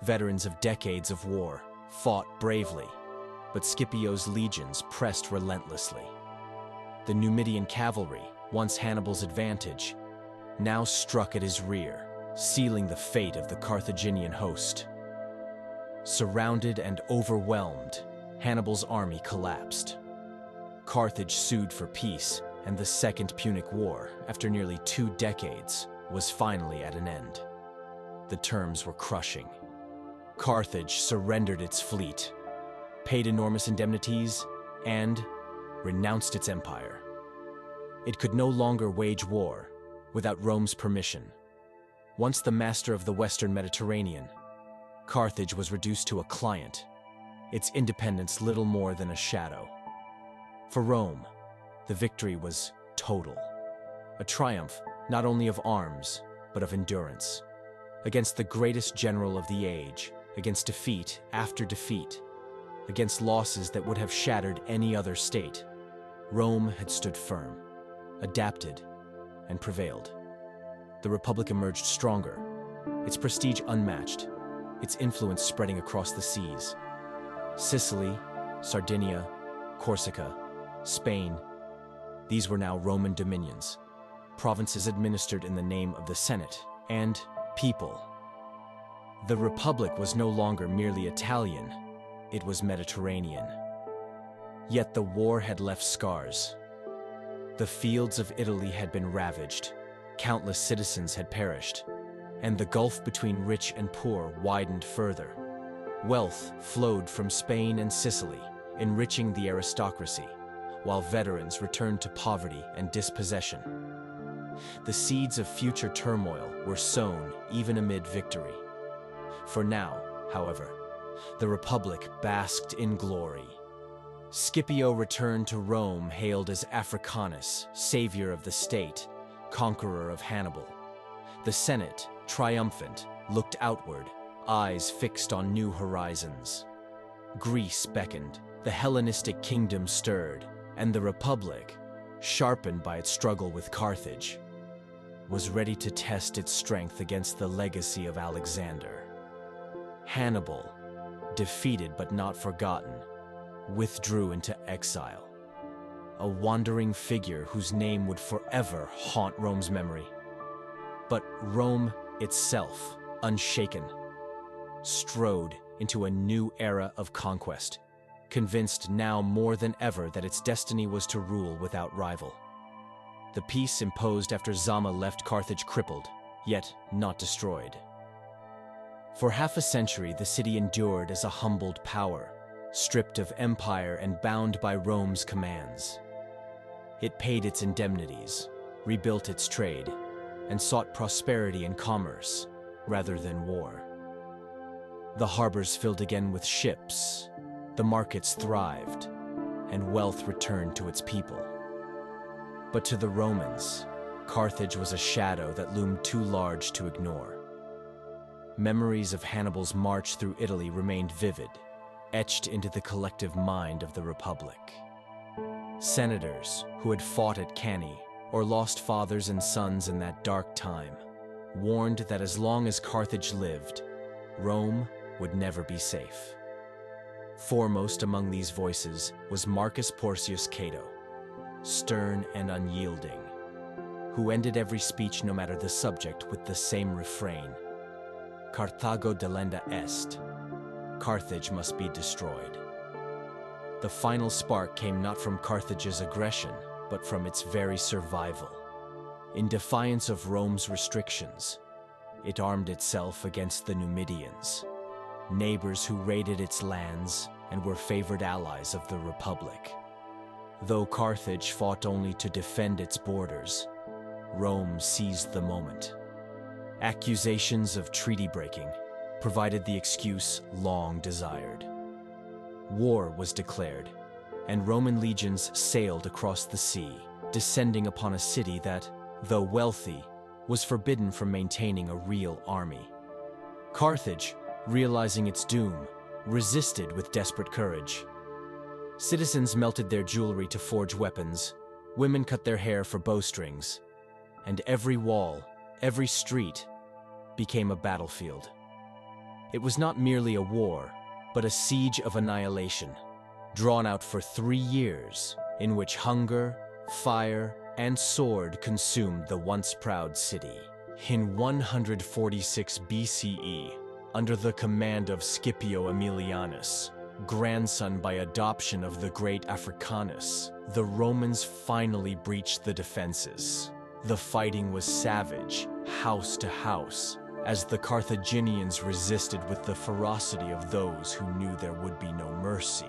veterans of decades of war, fought bravely, but Scipio's legions pressed relentlessly. The Numidian cavalry, once Hannibal's advantage, now struck at his rear, sealing the fate of the Carthaginian host. Surrounded and overwhelmed, Hannibal's army collapsed. Carthage sued for peace, and the Second Punic War, after nearly 2 decades, was finally at an end. The terms were crushing. Carthage surrendered its fleet, paid enormous indemnities, and renounced its empire. It could no longer wage war without Rome's permission. Once the master of the Western Mediterranean, Carthage was reduced to a client, its independence little more than a shadow. For Rome, the victory was total, a triumph not only of arms, but of endurance. Against the greatest general of the age, against defeat after defeat, against losses that would have shattered any other state, Rome had stood firm, adapted, and prevailed. The Republic emerged stronger, its prestige unmatched, its influence spreading across the seas. Sicily, Sardinia, Corsica, Spain, these were now Roman dominions, provinces administered in the name of the Senate and people. The Republic was no longer merely Italian, it was Mediterranean. Yet the war had left scars. The fields of Italy had been ravaged, countless citizens had perished, and the gulf between rich and poor widened further. Wealth flowed from Spain and Sicily, enriching the aristocracy, while veterans returned to poverty and dispossession. The seeds of future turmoil were sown even amid victory. For now, however, the Republic basked in glory. Scipio returned to Rome hailed as Africanus, savior of the state, conqueror of Hannibal. The Senate, triumphant, looked outward, eyes fixed on new horizons. Greece beckoned, the Hellenistic kingdom stirred, and the Republic, sharpened by its struggle with Carthage, was ready to test its strength against the legacy of Alexander. Hannibal, defeated but not forgotten, withdrew into exile, a wandering figure whose name would forever haunt Rome's memory. But Rome itself, unshaken, strode into a new era of conquest, convinced now more than ever that its destiny was to rule without rival. The peace imposed after Zama left Carthage crippled, yet not destroyed. For half a century, the city endured as a humbled power, stripped of empire and bound by Rome's commands. It paid its indemnities, rebuilt its trade, and sought prosperity and commerce rather than war. The harbors filled again with ships, the markets thrived, and wealth returned to its people. But to the Romans, Carthage was a shadow that loomed too large to ignore. Memories of Hannibal's march through Italy remained vivid, etched into the collective mind of the Republic. Senators who had fought at Cannae or lost fathers and sons in that dark time warned that as long as Carthage lived, Rome would never be safe. Foremost among these voices was Marcus Porcius Cato, stern and unyielding, who ended every speech, no matter the subject, with the same refrain: Carthago delenda est. Carthage must be destroyed. The final spark came not from Carthage's aggression, but from its very survival. In defiance of Rome's restrictions, it armed itself against the Numidians, neighbors who raided its lands and were favored allies of the Republic. Though Carthage fought only to defend its borders, Rome seized the moment. Accusations of treaty breaking provided the excuse long desired. War was declared, and Roman legions sailed across the sea, descending upon a city that, though wealthy, was forbidden from maintaining a real army. Carthage, realizing its doom, resisted with desperate courage. Citizens melted their jewelry to forge weapons, women cut their hair for bowstrings, and every wall, every street, became a battlefield. It was not merely a war, but a siege of annihilation, drawn out for 3 years, in which hunger, fire, and sword consumed the once proud city. In 146 BCE, under the command of Scipio Aemilianus, grandson by adoption of the great Africanus, the Romans finally breached the defenses. The fighting was savage, house to house, as the Carthaginians resisted with the ferocity of those who knew there would be no mercy.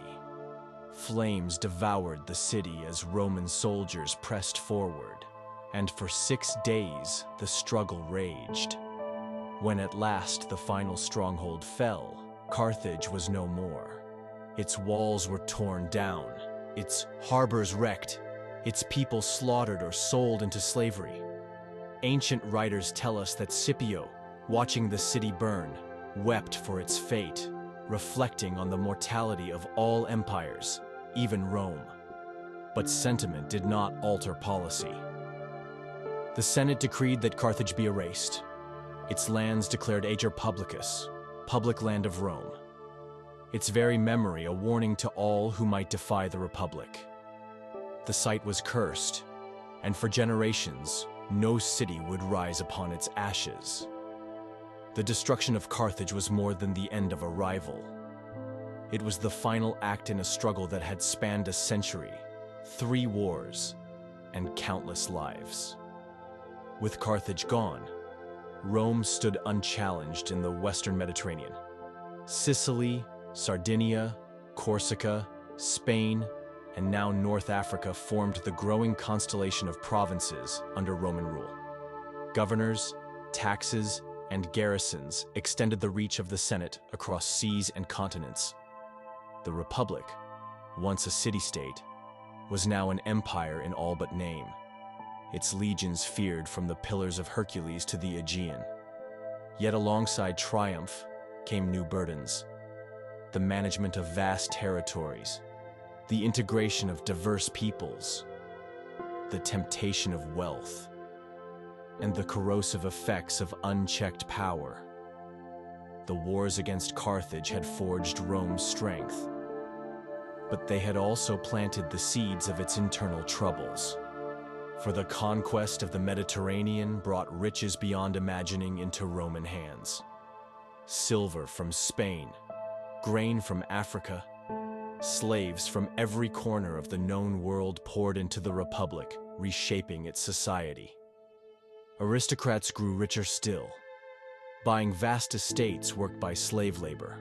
Flames devoured the city as Roman soldiers pressed forward, and for 6 days the struggle raged. When at last the final stronghold fell, Carthage was no more. Its walls were torn down, its harbors wrecked, its people slaughtered or sold into slavery. Ancient writers tell us that Scipio, watching the city burn, wept for its fate, reflecting on the mortality of all empires, even Rome. But sentiment did not alter policy. The Senate decreed that Carthage be erased, its lands declared Ager Publicus, public land of Rome, its very memory a warning to all who might defy the Republic. The site was cursed, and for generations, no city would rise upon its ashes. The destruction of Carthage was more than the end of a rival. It was the final act in a struggle that had spanned a century, 3 wars, and countless lives. With Carthage gone, Rome stood unchallenged in the Western Mediterranean. Sicily, Sardinia, Corsica, Spain, and now North Africa formed the growing constellation of provinces under Roman rule. Governors, taxes, and garrisons extended the reach of the Senate across seas and continents. The Republic, once a city-state, was now an empire in all but name. Its legions feared from the Pillars of Hercules to the Aegean. Yet alongside triumph came new burdens: the management of vast territories, the integration of diverse peoples, the temptation of wealth, and the corrosive effects of unchecked power. The wars against Carthage had forged Rome's strength, but they had also planted the seeds of its internal troubles. For the conquest of the Mediterranean brought riches beyond imagining into Roman hands. Silver from Spain, grain from Africa, slaves from every corner of the known world poured into the Republic, reshaping its society. Aristocrats grew richer still, buying vast estates worked by slave labor,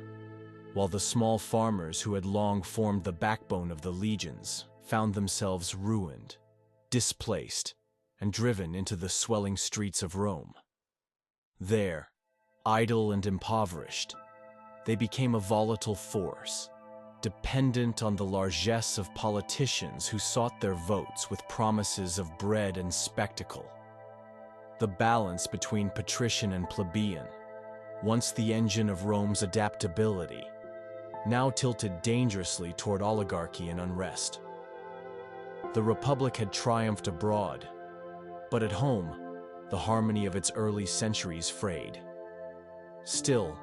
while the small farmers who had long formed the backbone of the legions found themselves ruined, displaced, and driven into the swelling streets of Rome. There, idle and impoverished, they became a volatile force, dependent on the largesse of politicians who sought their votes with promises of bread and spectacle. The balance between patrician and plebeian, once the engine of Rome's adaptability, now tilted dangerously toward oligarchy and unrest. The Republic had triumphed abroad, but at home, the harmony of its early centuries frayed. Still,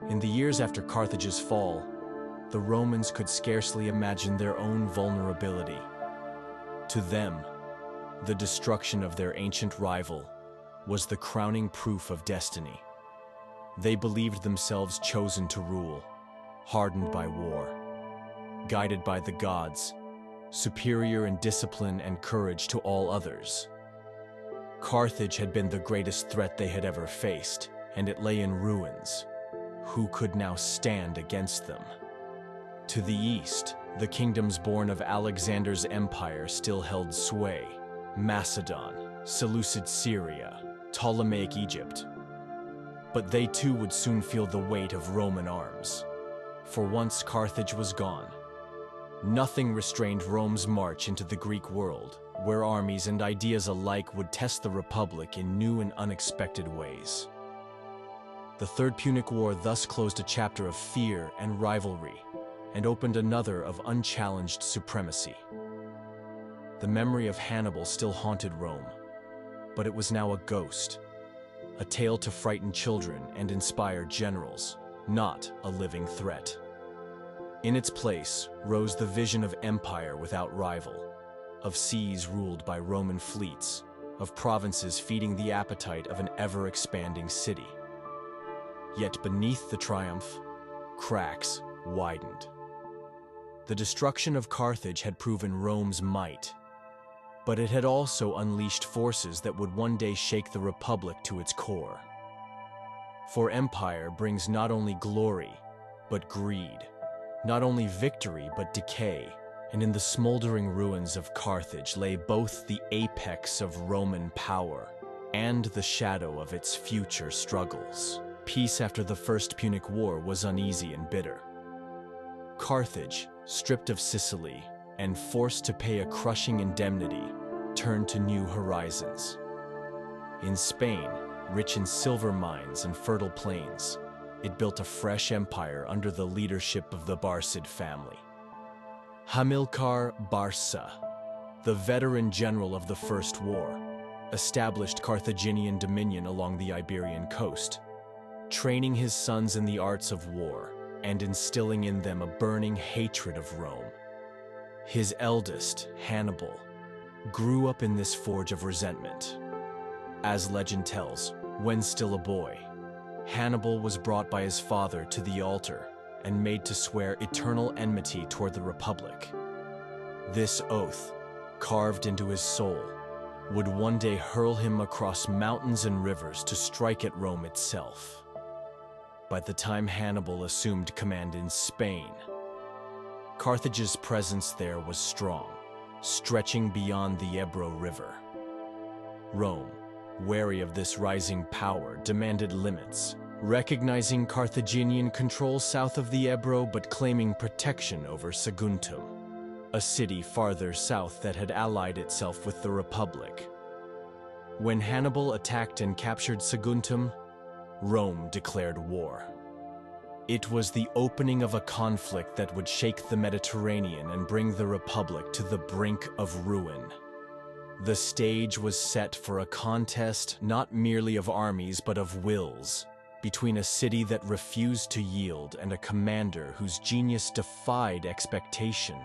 in the years after Carthage's fall, the Romans could scarcely imagine their own vulnerability. To them, the destruction of their ancient rival was the crowning proof of destiny. They believed themselves chosen to rule, hardened by war, guided by the gods, superior in discipline and courage to all others. Carthage had been the greatest threat they had ever faced, and it lay in ruins. Who could now stand against them? To the east, the kingdoms born of Alexander's empire still held sway: Macedon, Seleucid Syria, Ptolemaic Egypt. But they too would soon feel the weight of Roman arms. For once Carthage was gone, nothing restrained Rome's march into the Greek world, where armies and ideas alike would test the Republic in new and unexpected ways. The Third Punic War thus closed a chapter of fear and rivalry, and opened another of unchallenged supremacy. The memory of Hannibal still haunted Rome, but it was now a ghost, a tale to frighten children and inspire generals, not a living threat. In its place rose the vision of empire without rival, of seas ruled by Roman fleets, of provinces feeding the appetite of an ever-expanding city. Yet beneath the triumph, cracks widened. The destruction of Carthage had proven Rome's might, but it had also unleashed forces that would one day shake the Republic to its core. For empire brings not only glory, but greed, not only victory, but decay, and in the smoldering ruins of Carthage lay both the apex of Roman power and the shadow of its future struggles. Peace after the First Punic War was uneasy and bitter. Carthage, stripped of Sicily and forced to pay a crushing indemnity, turned to new horizons. In Spain, rich in silver mines and fertile plains, it built a fresh empire under the leadership of the Barcid family. Hamilcar Barca, the veteran general of the First War, established Carthaginian dominion along the Iberian coast, training his sons in the arts of war and instilling in them a burning hatred of Rome. His eldest, Hannibal, grew up in this forge of resentment. As legend tells, when still a boy, Hannibal was brought by his father to the altar and made to swear eternal enmity toward the Republic. This oath, carved into his soul, would one day hurl him across mountains and rivers to strike at Rome itself. By the time Hannibal assumed command in Spain, Carthage's presence there was strong, stretching beyond the Ebro River. Rome, wary of this rising power, demanded limits, recognizing Carthaginian control south of the Ebro but claiming protection over Saguntum, a city farther south that had allied itself with the Republic. When Hannibal attacked and captured Saguntum, Rome declared war. It was the opening of a conflict that would shake the Mediterranean and bring the Republic to the brink of ruin. The stage was set for a contest not merely of armies but of wills, between a city that refused to yield and a commander whose genius defied expectation.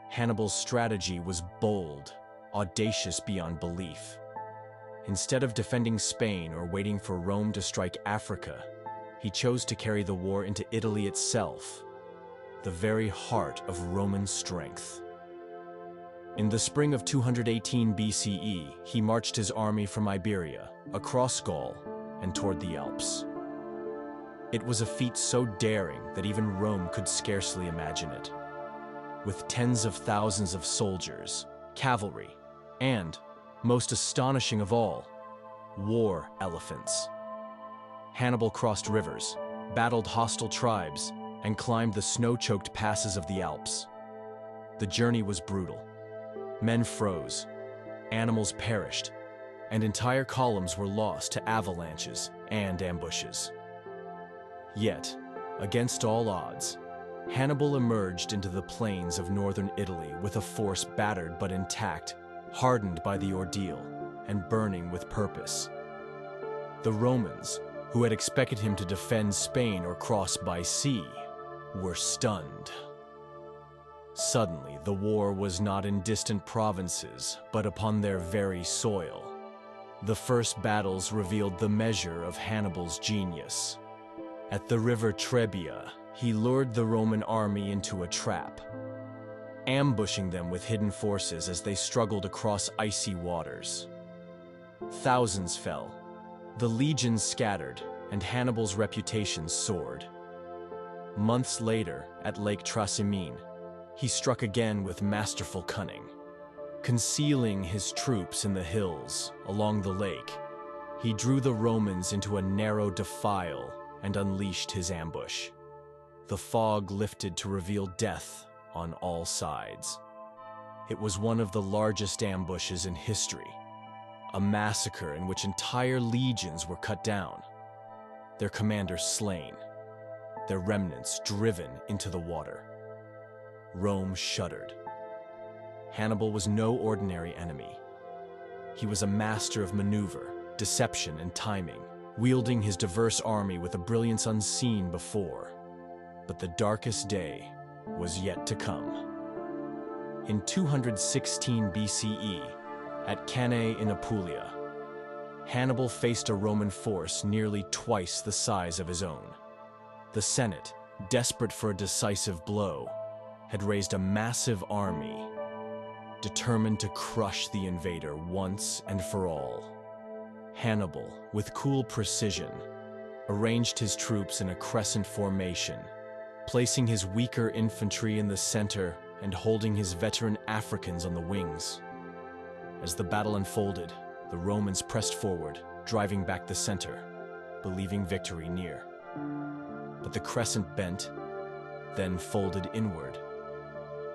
Hannibal's strategy was bold, audacious beyond belief. Instead of defending Spain or waiting for Rome to strike Africa, he chose to carry the war into Italy itself, the very heart of Roman strength. In the spring of 218 BCE, he marched his army from Iberia, across Gaul, and toward the Alps. It was a feat so daring that even Rome could scarcely imagine it. With tens of thousands of soldiers, cavalry, and, most astonishing of all, war elephants. Hannibal crossed rivers, battled hostile tribes, and climbed the snow-choked passes of the Alps. The journey was brutal. Men froze, animals perished, and entire columns were lost to avalanches and ambushes. Yet, against all odds, Hannibal emerged into the plains of northern Italy with a force battered but intact, hardened by the ordeal, and burning with purpose. The Romans, who had expected him to defend Spain or cross by sea, were stunned. Suddenly, the war was not in distant provinces, but upon their very soil. The first battles revealed the measure of Hannibal's genius. At the river Trebia, he lured the Roman army into a trap, ambushing them with hidden forces as they struggled across icy waters. Thousands fell, the legions scattered, and Hannibal's reputation soared. Months later, at Lake Trasimene, he struck again with masterful cunning. Concealing his troops in the hills along the lake, he drew the Romans into a narrow defile and unleashed his ambush. The fog lifted to reveal death on all sides. It was one of the largest ambushes in history, a massacre in which entire legions were cut down, their commanders slain, their remnants driven into the water. Rome shuddered. Hannibal was no ordinary enemy. He was a master of maneuver, deception, and timing, wielding his diverse army with a brilliance unseen before. But the darkest day was yet to come. In 216 BCE, at Cannae in Apulia, Hannibal faced a Roman force nearly twice the size of his own. The Senate, desperate for a decisive blow, had raised a massive army, determined to crush the invader once and for all. Hannibal, with cool precision, arranged his troops in a crescent formation, placing his weaker infantry in the center and holding his veteran Africans on the wings. As the battle unfolded, the Romans pressed forward, driving back the center, believing victory near. But the crescent bent, then folded inward,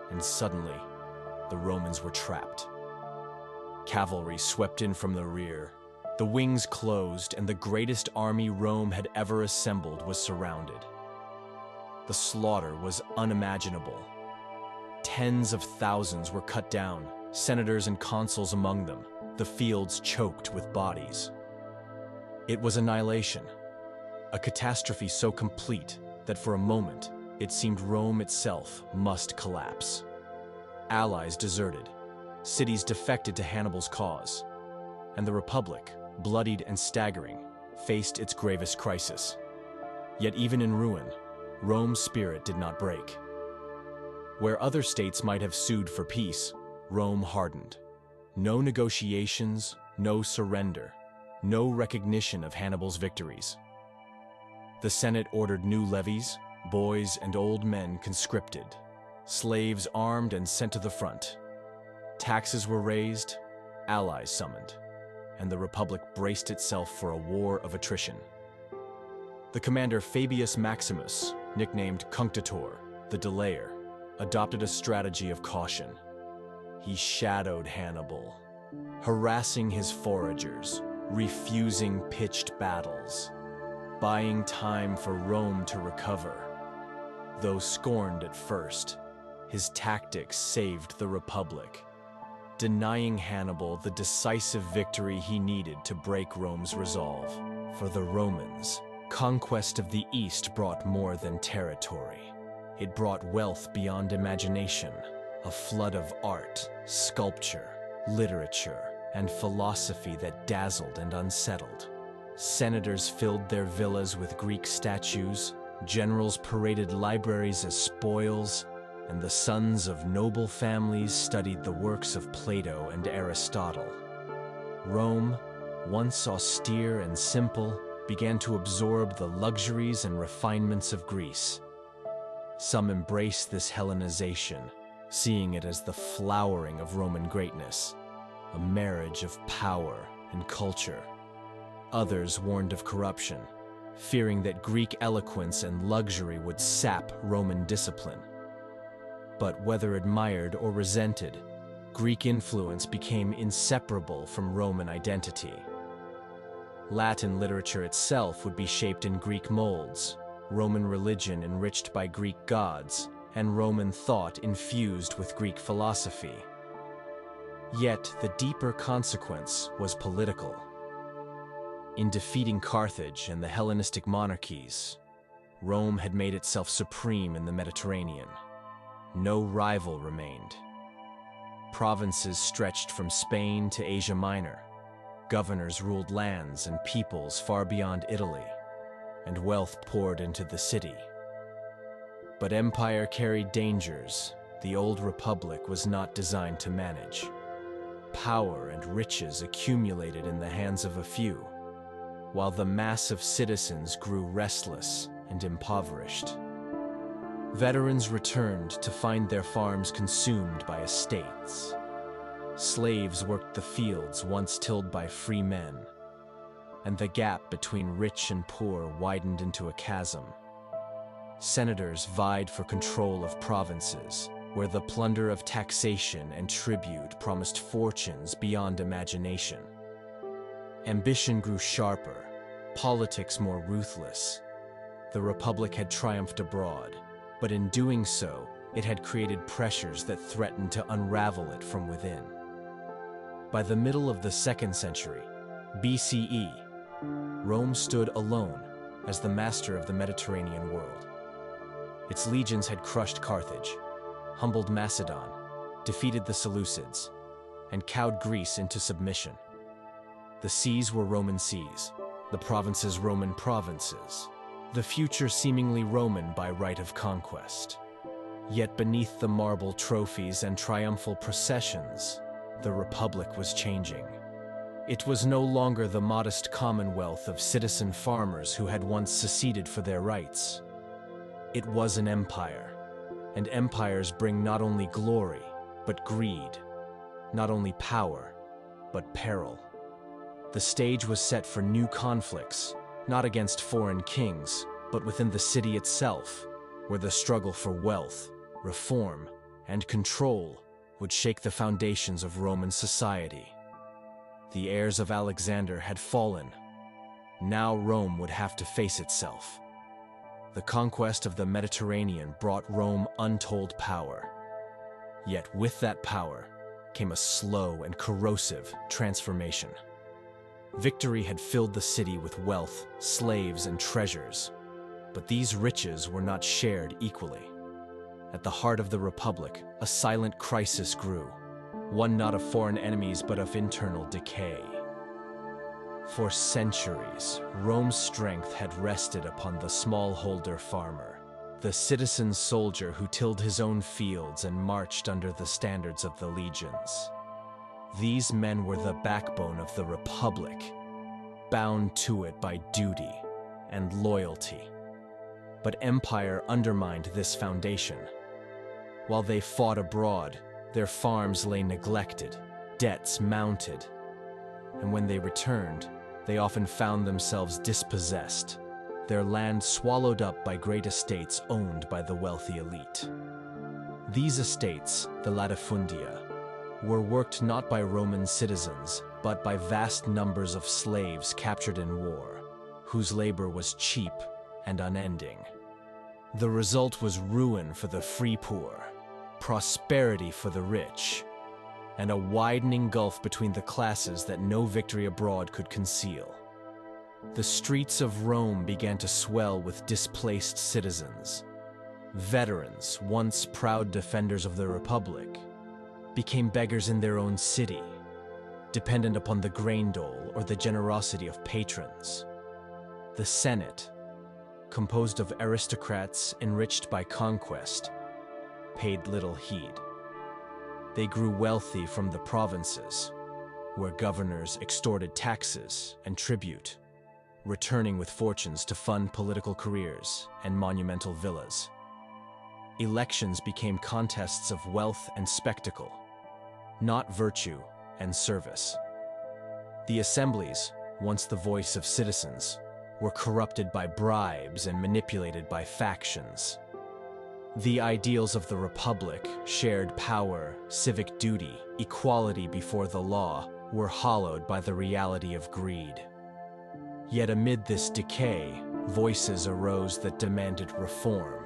and suddenly, the Romans were trapped. Cavalry swept in from the rear. The wings closed, and the greatest army Rome had ever assembled was surrounded. The slaughter was unimaginable. Tens of thousands were cut down, senators and consuls among them, the fields choked with bodies. It was annihilation, a catastrophe so complete that for a moment it seemed Rome itself must collapse. Allies deserted, cities defected to Hannibal's cause, and the Republic, bloodied and staggering, faced its gravest crisis. Yet even in ruin, Rome's spirit did not break. Where other states might have sued for peace, Rome hardened. No negotiations, no surrender, no recognition of Hannibal's victories. The Senate ordered new levies, boys and old men conscripted, slaves armed and sent to the front. Taxes were raised, allies summoned, and the Republic braced itself for a war of attrition. The commander Fabius Maximus, nicknamed Cunctator, the Delayer, adopted a strategy of caution. He shadowed Hannibal, harassing his foragers, refusing pitched battles, buying time for Rome to recover. Though scorned at first, his tactics saved the Republic, denying Hannibal the decisive victory he needed to break Rome's resolve. For the Romans, Conquest of the East brought more than territory. It brought wealth beyond imagination, a flood of art, sculpture, literature, and philosophy that dazzled and unsettled. Senators filled their villas with Greek statues, generals paraded libraries as spoils, and the sons of noble families studied the works of Plato and Aristotle. Rome, once austere and simple, began to absorb the luxuries and refinements of Greece. Some embraced this Hellenization, seeing it as the flowering of Roman greatness, a marriage of power and culture. Others warned of corruption, fearing that Greek eloquence and luxury would sap Roman discipline. But whether admired or resented, Greek influence became inseparable from Roman identity. Latin literature itself would be shaped in Greek molds, Roman religion enriched by Greek gods, and Roman thought infused with Greek philosophy. Yet the deeper consequence was political. In defeating Carthage and the Hellenistic monarchies, Rome had made itself supreme in the Mediterranean. No rival remained. Provinces stretched from Spain to Asia Minor. Governors ruled lands and peoples far beyond Italy, and wealth poured into the city. But empire carried dangers the old republic was not designed to manage. Power and riches accumulated in the hands of a few, while the mass of citizens grew restless and impoverished. Veterans returned to find their farms consumed by estates. Slaves worked the fields once tilled by free men, and the gap between rich and poor widened into a chasm. Senators vied for control of provinces, where the plunder of taxation and tribute promised fortunes beyond imagination. Ambition grew sharper, politics more ruthless. The Republic had triumphed abroad, but in doing so, it had created pressures that threatened to unravel it from within. By the middle of the 2nd century, BCE, Rome stood alone as the master of the Mediterranean world. Its legions had crushed Carthage, humbled Macedon, defeated the Seleucids, and cowed Greece into submission. The seas were Roman seas, the provinces Roman provinces, the future seemingly Roman by right of conquest. Yet beneath the marble trophies and triumphal processions, the Republic was changing. It was no longer the modest commonwealth of citizen farmers who had once seceded for their rights. It was an empire, and empires bring not only glory, but greed, not only power, but peril. The stage was set for new conflicts, not against foreign kings, but within the city itself, where the struggle for wealth, reform, and control would shake the foundations of Roman society. The heirs of Alexander had fallen. Now Rome would have to face itself. The conquest of the Mediterranean brought Rome untold power. Yet with that power came a slow and corrosive transformation. Victory had filled the city with wealth, slaves, and treasures, but these riches were not shared equally. At the heart of the Republic, a silent crisis grew, one not of foreign enemies but of internal decay. For centuries, Rome's strength had rested upon the smallholder farmer, the citizen soldier who tilled his own fields and marched under the standards of the legions. These men were the backbone of the Republic, bound to it by duty and loyalty. But empire undermined this foundation. While they fought abroad, their farms lay neglected, debts mounted, and when they returned, they often found themselves dispossessed, their land swallowed up by great estates owned by the wealthy elite. These estates, the latifundia, were worked not by Roman citizens, but by vast numbers of slaves captured in war, whose labor was cheap and unending. The result was ruin for the free poor, prosperity for the rich, and a widening gulf between the classes that no victory abroad could conceal. The streets of Rome began to swell with displaced citizens. Veterans, once proud defenders of the Republic, became beggars in their own city, dependent upon the grain dole or the generosity of patrons. The Senate, composed of aristocrats enriched by conquest, paid little heed. They grew wealthy from the provinces, where governors extorted taxes and tribute, returning with fortunes to fund political careers and monumental villas. Elections became contests of wealth and spectacle, not virtue and service. The assemblies, once the voice of citizens, were corrupted by bribes and manipulated by factions. The ideals of the Republic, shared power, civic duty, equality before the law, were hollowed by the reality of greed. Yet amid this decay, voices arose that demanded reform,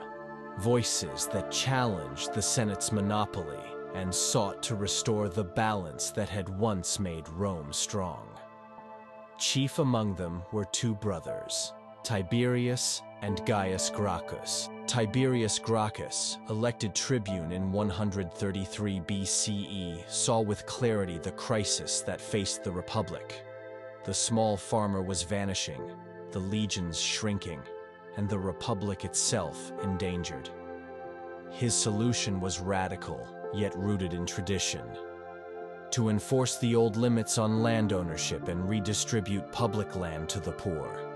voices that challenged the Senate's monopoly and sought to restore the balance that had once made Rome strong. Chief among them were two brothers, Tiberius and Gaius Gracchus. Tiberius Gracchus, elected tribune in 133 BCE, saw with clarity the crisis that faced the Republic. The small farmer was vanishing, the legions shrinking, and the Republic itself endangered. His solution was radical, yet rooted in tradition: to enforce the old limits on land ownership and redistribute public land to the poor.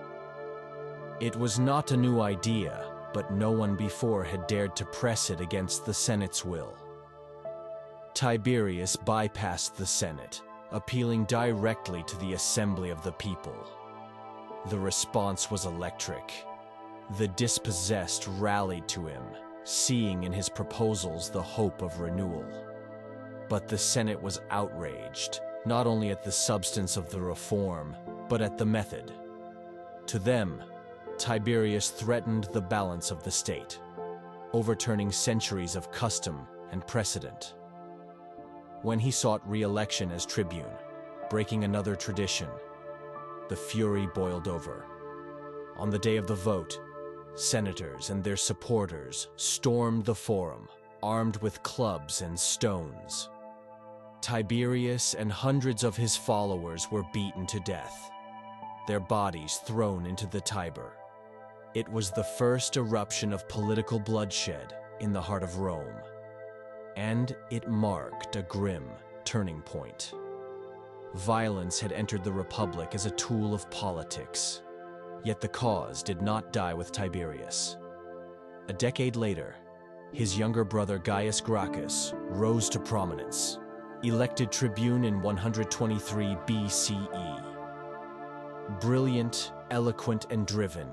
It was not a new idea, but no one before had dared to press it against the Senate's will. Tiberius bypassed the Senate, appealing directly to the assembly of the people. The response was electric. The dispossessed rallied to him, seeing in his proposals the hope of renewal. But the Senate was outraged, not only at the substance of the reform, but at the method. To them, Tiberius threatened the balance of the state, overturning centuries of custom and precedent. When he sought re-election as tribune, breaking another tradition, the fury boiled over. On the day of the vote, senators and their supporters stormed the forum, armed with clubs and stones. Tiberius and hundreds of his followers were beaten to death, their bodies thrown into the Tiber. It was the first eruption of political bloodshed in the heart of Rome, and it marked a grim turning point. Violence had entered the Republic as a tool of politics, yet the cause did not die with Tiberius. A decade later, his younger brother Gaius Gracchus rose to prominence, elected tribune in 123 BCE. Brilliant, eloquent, and driven,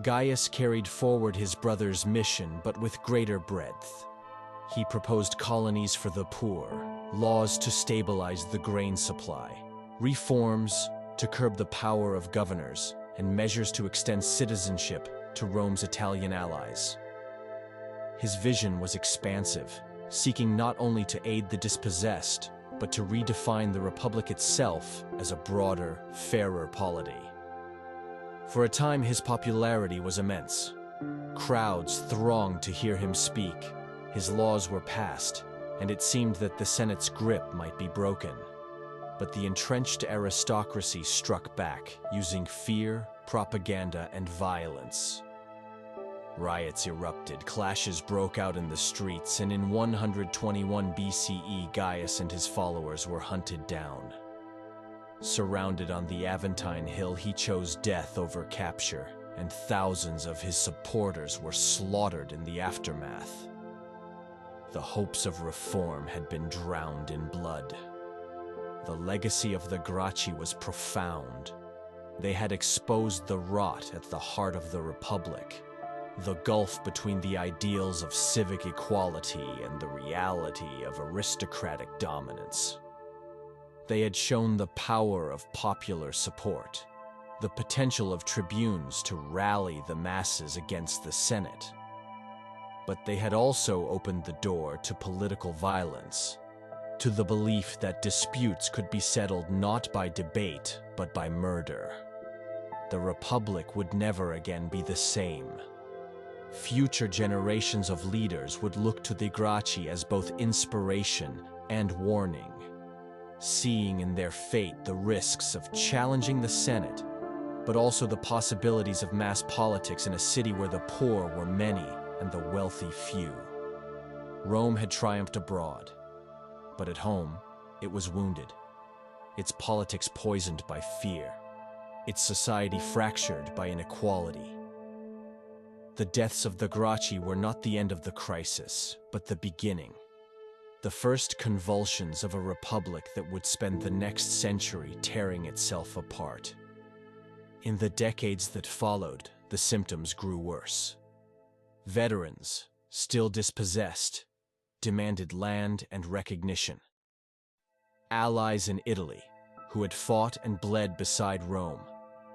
Gaius carried forward his brother's mission, but with greater breadth. He proposed colonies for the poor, laws to stabilize the grain supply, reforms to curb the power of governors, and measures to extend citizenship to Rome's Italian allies. His vision was expansive, seeking not only to aid the dispossessed, but to redefine the Republic itself as a broader, fairer polity. For a time, his popularity was immense. Crowds thronged to hear him speak. His laws were passed, and it seemed that the Senate's grip might be broken. But the entrenched aristocracy struck back, using fear, propaganda, and violence. Riots erupted, clashes broke out in the streets, and in 121 BCE, Gaius and his followers were hunted down. Surrounded on the Aventine Hill, he chose death over capture, and thousands of his supporters were slaughtered in the aftermath. The hopes of reform had been drowned in blood. The legacy of the Gracchi was profound. They had exposed the rot at the heart of the Republic, the gulf between the ideals of civic equality and the reality of aristocratic dominance. They had shown the power of popular support, the potential of tribunes to rally the masses against the Senate. But they had also opened the door to political violence, to the belief that disputes could be settled not by debate, but by murder. the Republic would never again be the same. Future generations of leaders would look to the Gracchi as both inspiration and warning, seeing in their fate the risks of challenging the Senate, but also the possibilities of mass politics in a city where the poor were many and the wealthy few. Rome had triumphed abroad, but at home, it was wounded, its politics poisoned by fear, its society fractured by inequality. The deaths of the Gracchi were not the end of the crisis, but the beginning. The first convulsions of a republic that would spend the next century tearing itself apart. In the decades that followed, the symptoms grew worse. Veterans, still dispossessed, demanded land and recognition. Allies in Italy, who had fought and bled beside Rome,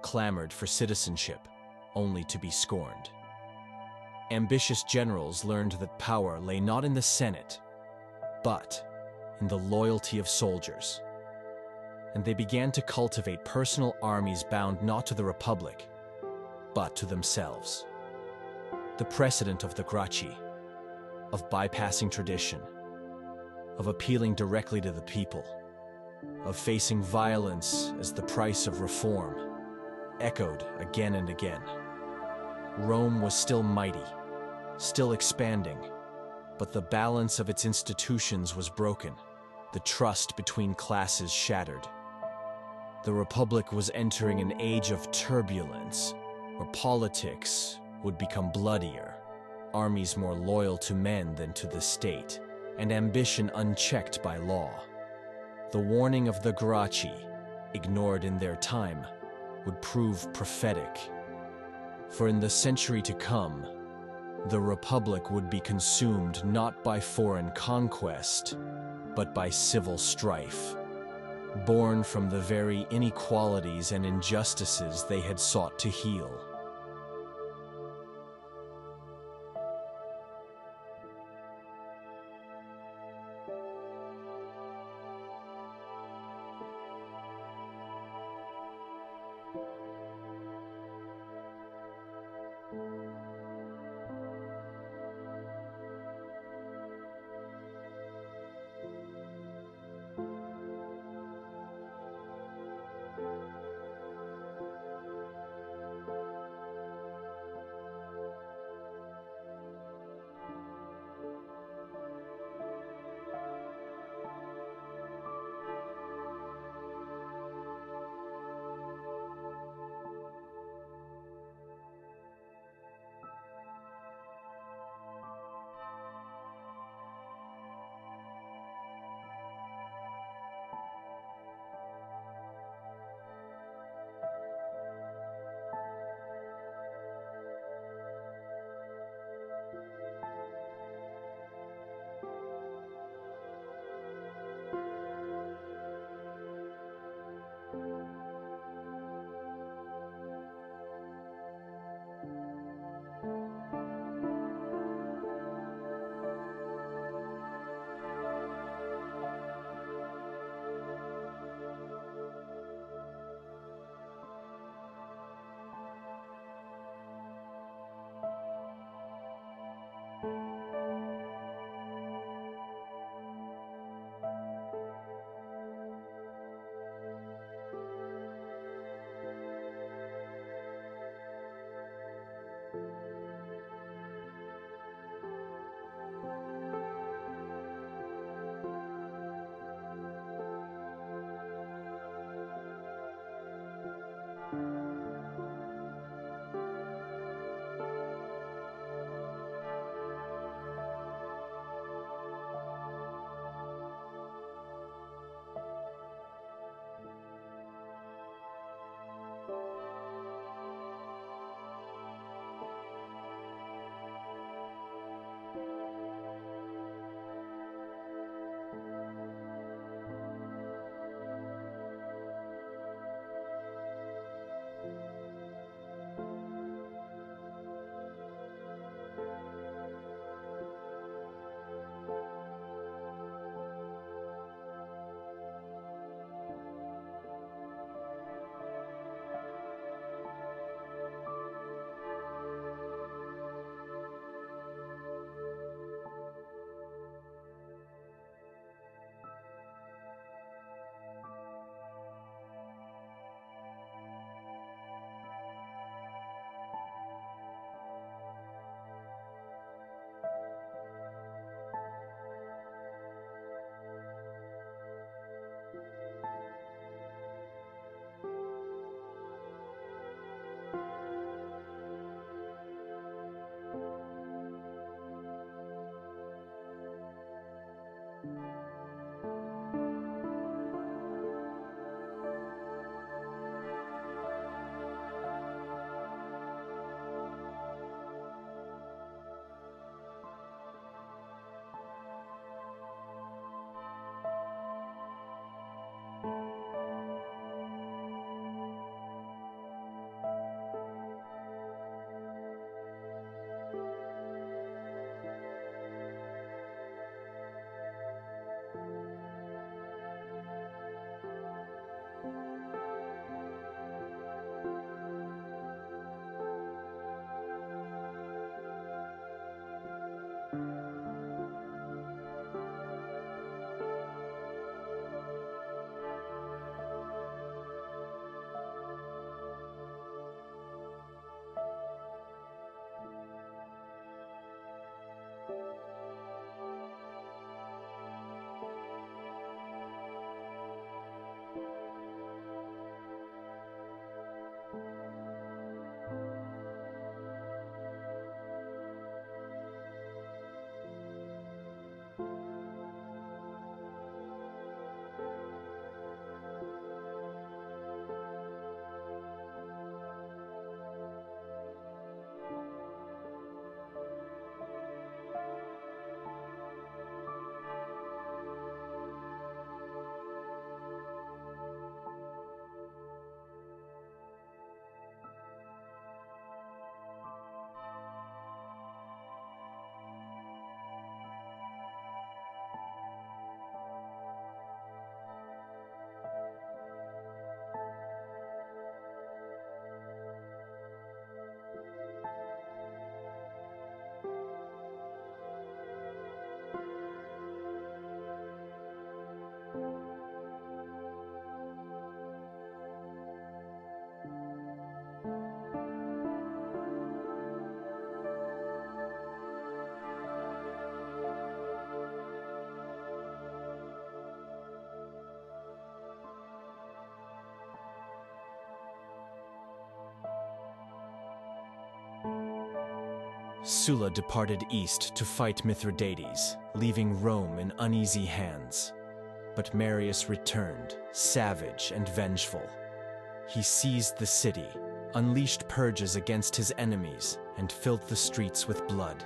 clamored for citizenship, only to be scorned. Ambitious generals learned that power lay not in the Senate, but in the loyalty of soldiers. And they began to cultivate personal armies bound not to the Republic, but to themselves. The precedent of the Gracchi, of bypassing tradition, of appealing directly to the people, of facing violence as the price of reform, echoed again and again. Rome was still mighty, still expanding, but the balance of its institutions was broken, the trust between classes shattered. The Republic was entering an age of turbulence, where politics would become bloodier, armies more loyal to men than to the state, and ambition unchecked by law. The warning of the Gracchi, ignored in their time, would prove prophetic. For in the century to come, the Republic would be consumed not by foreign conquest, but by civil strife, born from the very inequalities and injustices they had sought to heal. Sulla departed east to fight Mithridates, leaving Rome in uneasy hands. But Marius returned, savage and vengeful. He seized the city, unleashed purges against his enemies, and filled the streets with blood.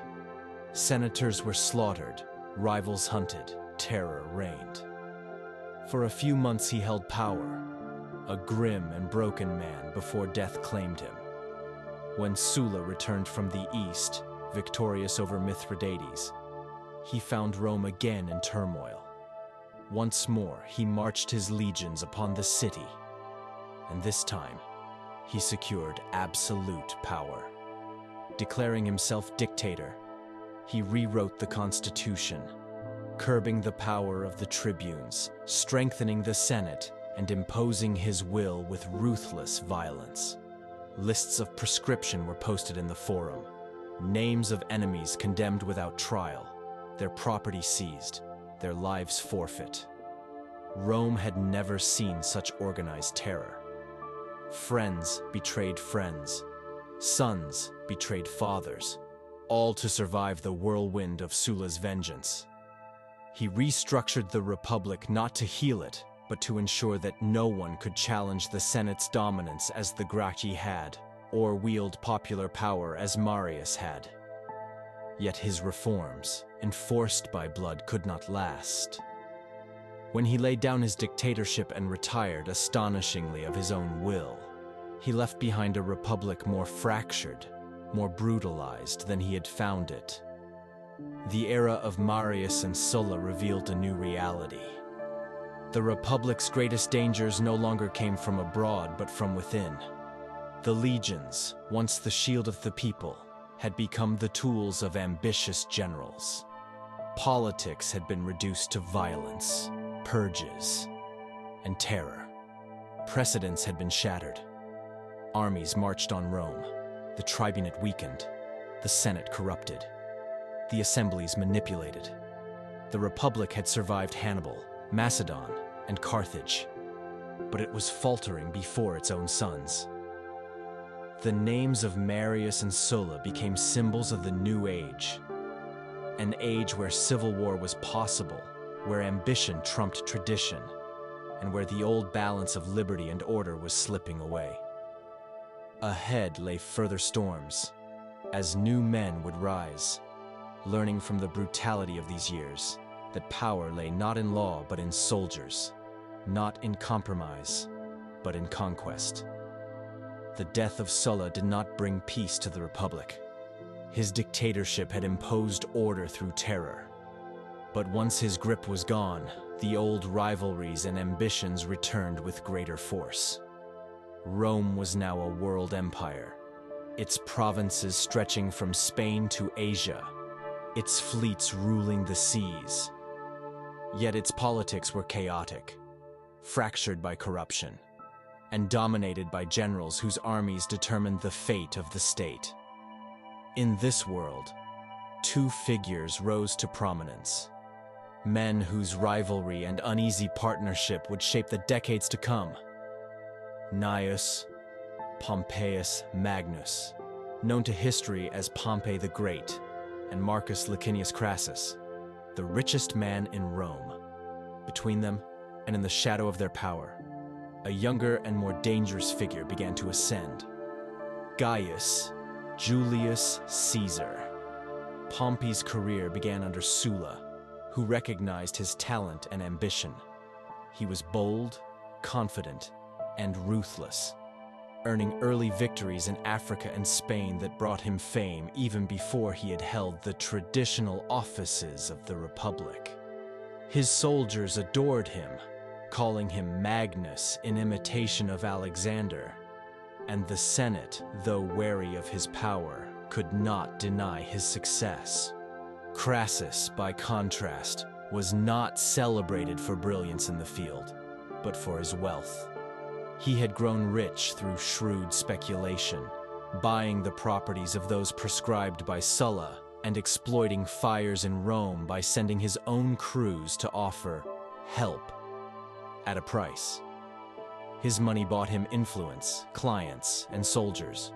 Senators were slaughtered, rivals hunted, terror reigned. For a few months he held power, a grim and broken man before death claimed him. When Sulla returned from the east, victorious over Mithridates, he found Rome again in turmoil. Once more he marched his legions upon the city, and this time he secured absolute power. Declaring himself dictator, he rewrote the constitution, curbing the power of the tribunes, strengthening the Senate, and imposing his will with ruthless violence. Lists of prescription were posted in the forum, names of enemies condemned without trial, their property seized, their lives forfeit. Rome had never seen such organized terror. Friends betrayed friends, sons betrayed fathers, all to survive the whirlwind of Sulla's vengeance. He restructured the Republic not to heal it, but to ensure that no one could challenge the Senate's dominance as the Gracchi had, or wield popular power as Marius had. Yet his reforms, enforced by blood, could not last. When he laid down his dictatorship and retired astonishingly of his own will, he left behind a republic more fractured, more brutalized than he had found it. The era of Marius and Sulla revealed a new reality. The Republic's greatest dangers no longer came from abroad, but from within. The legions, once the shield of the people, had become the tools of ambitious generals. Politics had been reduced to violence, purges, and terror. Precedents had been shattered. Armies marched on Rome, the tribunate weakened, the Senate corrupted, the assemblies manipulated. The Republic had survived Hannibal, Macedon, and Carthage, but it was faltering before its own sons. The names of Marius and Sulla became symbols of the new age, an age where civil war was possible, where ambition trumped tradition, and where the old balance of liberty and order was slipping away. Ahead lay further storms, as new men would rise, learning from the brutality of these years that power lay not in law but in soldiers, not in compromise, but in conquest. The death of Sulla did not bring peace to the Republic. His dictatorship had imposed order through terror. But once his grip was gone, the old rivalries and ambitions returned with greater force. Rome was now a world empire, its provinces stretching from Spain to Asia, its fleets ruling the seas. Yet its politics were chaotic, fractured by corruption, and dominated by generals whose armies determined the fate of the state. In this world, two figures rose to prominence, men whose rivalry and uneasy partnership would shape the decades to come. Gnaeus Pompeius Magnus, known to history as Pompey the Great, and Marcus Licinius Crassus, the richest man in Rome. Between them, and in the shadow of their power, a younger and more dangerous figure began to ascend. Gaius Julius Caesar. Pompey's career began under Sulla, who recognized his talent and ambition. He was bold, confident, and ruthless, earning early victories in Africa and Spain that brought him fame even before he had held the traditional offices of the Republic. His soldiers adored him, calling him Magnus in imitation of Alexander, and the Senate, though wary of his power, could not deny his success. Crassus, by contrast, was not celebrated for brilliance in the field, but for his wealth. He had grown rich through shrewd speculation, buying the properties of those prescribed by Sulla and exploiting fires in Rome by sending his own crews to offer help at a price. His money bought him influence, clients, and soldiers.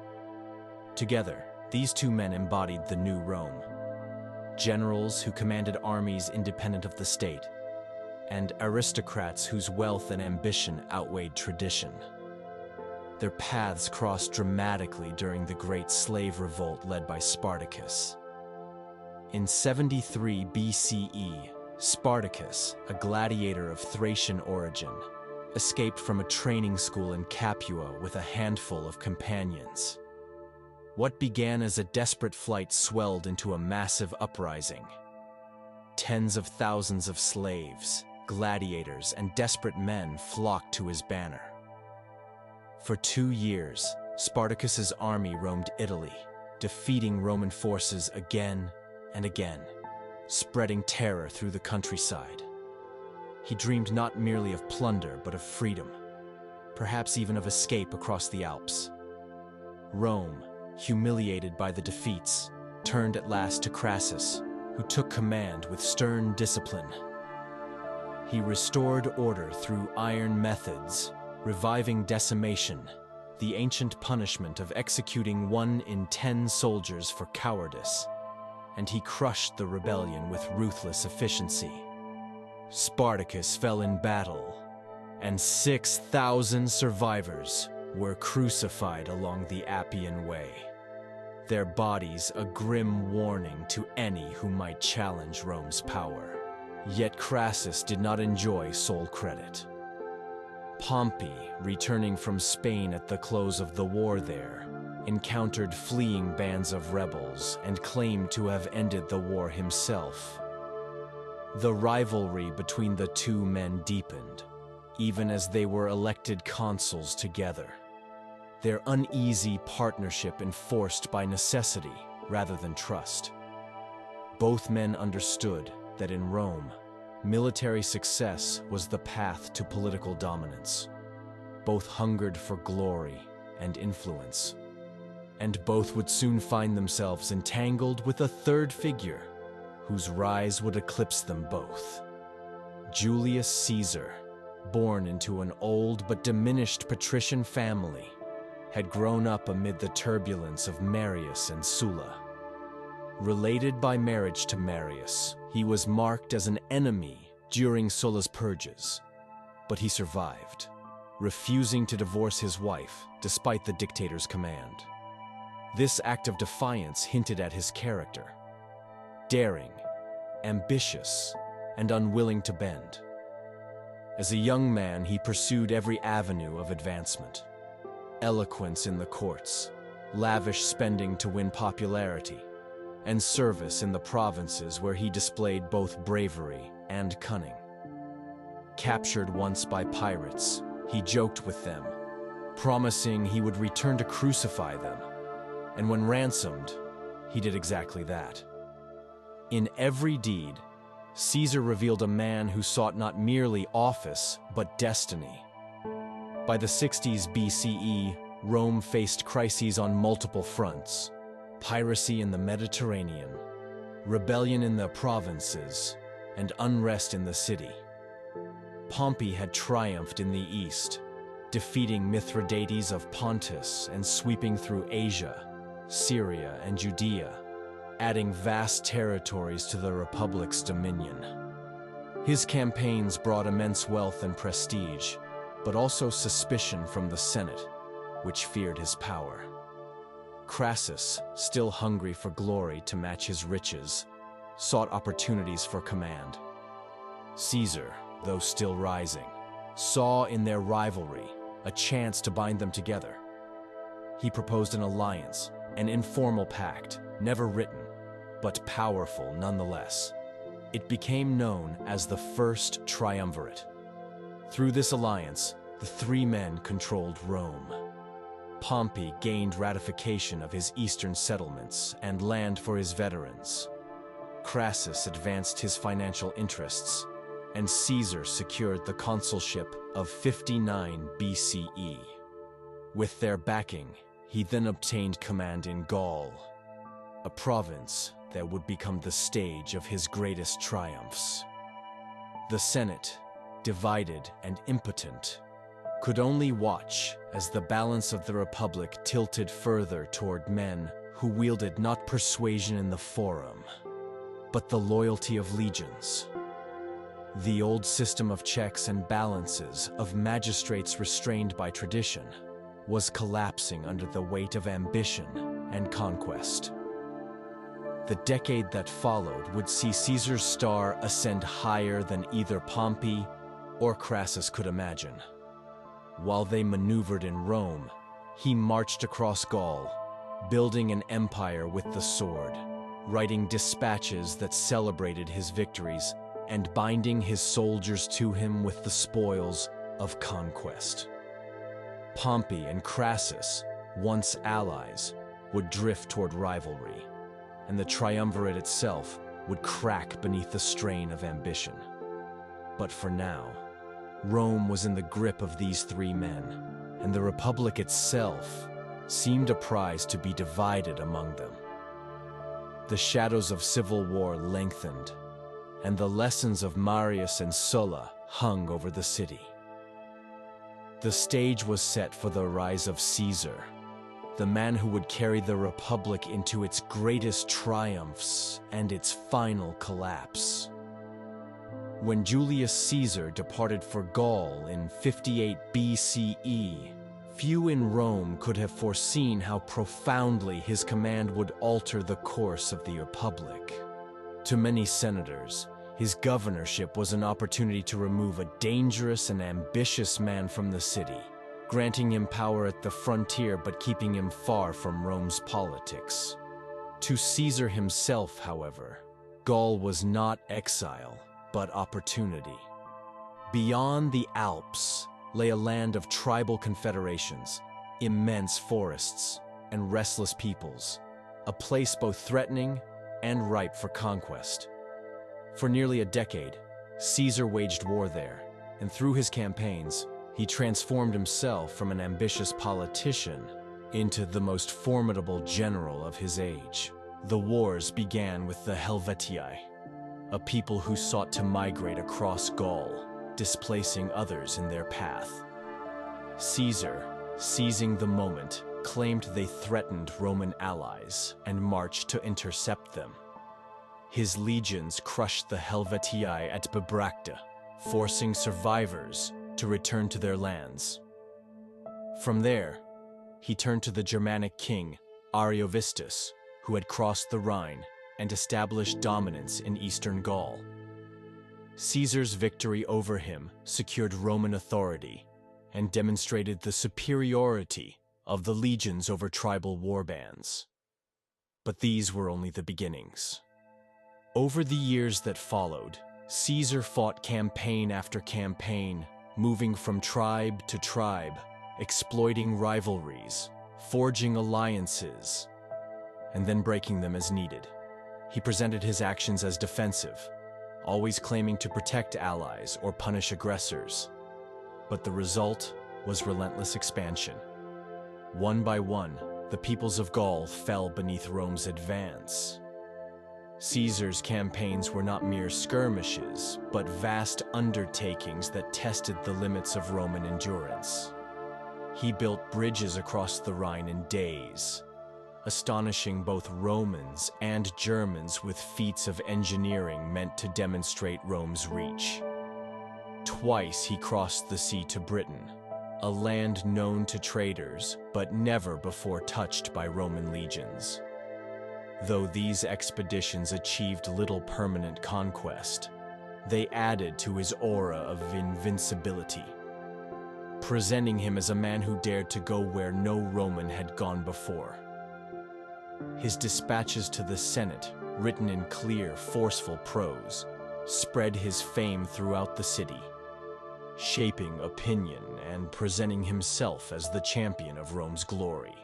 Together, These two men embodied the new Rome. Generals who commanded armies independent of the state, and aristocrats whose wealth and ambition outweighed tradition. Their paths crossed dramatically during the Great Slave Revolt led by Spartacus. In 73 BCE, Spartacus, a gladiator of Thracian origin, escaped from a training school in Capua with a handful of companions. What began as a desperate flight swelled into a massive uprising. Tens of thousands of slaves, gladiators, and desperate men flocked to his banner. For 2 years, Spartacus's army roamed Italy, defeating Roman forces again and again, spreading terror through the countryside. He dreamed not merely of plunder, but of freedom, perhaps even of escape across the Alps. Rome, humiliated by the defeats, turned at last to Crassus, who took command with stern discipline. He restored order through iron methods, reviving decimation, the ancient punishment of executing 1 in 10 soldiers for cowardice, and he crushed the rebellion with ruthless efficiency. Spartacus fell in battle, and 6,000 survivors were crucified along the Appian Way, their bodies a grim warning to any who might challenge Rome's power. Yet Crassus did not enjoy sole credit. Pompey, returning from Spain at the close of the war there, encountered fleeing bands of rebels and claimed to have ended the war himself. The rivalry between the two men deepened, even as they were elected consuls together, their uneasy partnership enforced by necessity rather than trust. Both men understood that in Rome, military success was the path to political dominance. Both hungered for glory and influence, and both would soon find themselves entangled with a third figure whose rise would eclipse them both. Julius Caesar, born into an old but diminished patrician family, had grown up amid the turbulence of Marius and Sulla. Related by marriage to Marius, he was marked as an enemy during Sulla's purges, but he survived, refusing to divorce his wife despite the dictator's command. This act of defiance hinted at his character: daring, ambitious, and unwilling to bend. As a young man, he pursued every avenue of advancement: eloquence in the courts, lavish spending to win popularity, and service in the provinces where he displayed both bravery and cunning. Captured once by pirates, he joked with them, promising he would return to crucify them, and when ransomed, he did exactly that. In every deed, Caesar revealed a man who sought not merely office, but destiny. By the 60s BCE, Rome faced crises on multiple fronts: piracy in the Mediterranean, rebellion in the provinces, and unrest in the city. Pompey had triumphed in the east, defeating Mithridates of Pontus and sweeping through Asia, Syria, and Judea, adding vast territories to the Republic's dominion. His campaigns brought immense wealth and prestige, but also suspicion from the Senate, which feared his power. Crassus, still hungry for glory to match his riches, sought opportunities for command. Caesar, though still rising, saw in their rivalry a chance to bind them together. He proposed an alliance, an informal pact, never written, but powerful nonetheless. It became known as the First Triumvirate. Through this alliance, the three men controlled Rome. Pompey gained ratification of his eastern settlements and land for his veterans. Crassus advanced his financial interests, and Caesar secured the consulship of 59 BCE. With their backing, he then obtained command in Gaul, a province that would become the stage of his greatest triumphs. The Senate, divided and impotent, could only watch as the balance of the Republic tilted further toward men who wielded not persuasion in the forum, but the loyalty of legions. The old system of checks and balances, of magistrates restrained by tradition, was collapsing under the weight of ambition and conquest. The decade that followed would see Caesar's star ascend higher than either Pompey or Crassus could imagine. While they maneuvered in Rome, he marched across Gaul, building an empire with the sword, writing dispatches that celebrated his victories and binding his soldiers to him with the spoils of conquest. Pompey and Crassus, once allies, would drift toward rivalry, and the triumvirate itself would crack beneath the strain of ambition. But for now, Rome was in the grip of these three men, and the Republic itself seemed a prize to be divided among them. The shadows of civil war lengthened, and the lessons of Marius and Sulla hung over the city. The stage was set for the rise of Caesar, the man who would carry the Republic into its greatest triumphs and its final collapse. When Julius Caesar departed for Gaul in 58 BCE, few in Rome could have foreseen how profoundly his command would alter the course of the Republic. To many senators, his governorship was an opportunity to remove a dangerous and ambitious man from the city, granting him power at the frontier but keeping him far from Rome's politics. To Caesar himself, however, Gaul was not exile, but opportunity. Beyond the Alps lay a land of tribal confederations, immense forests, and restless peoples, a place both threatening and ripe for conquest. For nearly a decade, Caesar waged war there, and through his campaigns, he transformed himself from an ambitious politician into the most formidable general of his age. The wars began with the Helvetii, a people who sought to migrate across Gaul, displacing others in their path. Caesar, seizing the moment, claimed they threatened Roman allies and marched to intercept them. His legions crushed the Helvetii at Bibracte, forcing survivors to return to their lands. From there, he turned to the Germanic king, Ariovistus, who had crossed the Rhine and established dominance in eastern Gaul. Caesar's victory over him secured Roman authority and demonstrated the superiority of the legions over tribal warbands. But these were only the beginnings. Over the years that followed, Caesar fought campaign after campaign, moving from tribe to tribe, exploiting rivalries, forging alliances, and then breaking them as needed. He presented his actions as defensive, always claiming to protect allies or punish aggressors. But the result was relentless expansion. One by one, the peoples of Gaul fell beneath Rome's advance. Caesar's campaigns were not mere skirmishes, but vast undertakings that tested the limits of Roman endurance. He built bridges across the Rhine in days, astonishing both Romans and Germans with feats of engineering meant to demonstrate Rome's reach. Twice he crossed the sea to Britain, a land known to traders, but never before touched by Roman legions. Though these expeditions achieved little permanent conquest, they added to his aura of invincibility, presenting him as a man who dared to go where no Roman had gone before. His dispatches to the Senate, written in clear, forceful prose, spread his fame throughout the city, shaping opinion and presenting himself as the champion of Rome's glory.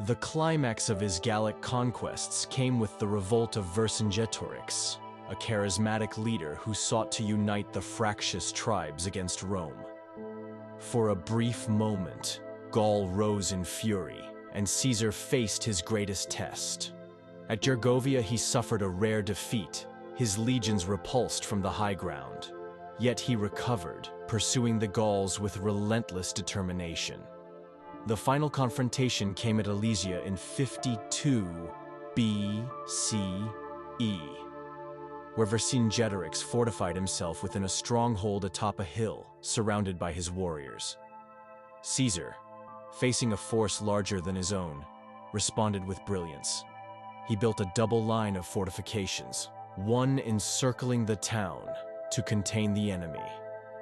The climax of his Gallic conquests came with the revolt of Vercingetorix, a charismatic leader who sought to unite the fractious tribes against Rome. For a brief moment, Gaul rose in fury, and Caesar faced his greatest test. At Gergovia, he suffered a rare defeat, his legions repulsed from the high ground. Yet he recovered, pursuing the Gauls with relentless determination. The final confrontation came at Alesia in 52 BCE, where Vercingetorix fortified himself within a stronghold atop a hill, surrounded by his warriors. Caesar, facing a force larger than his own, responded with brilliance. He built a double line of fortifications, one encircling the town to contain the enemy,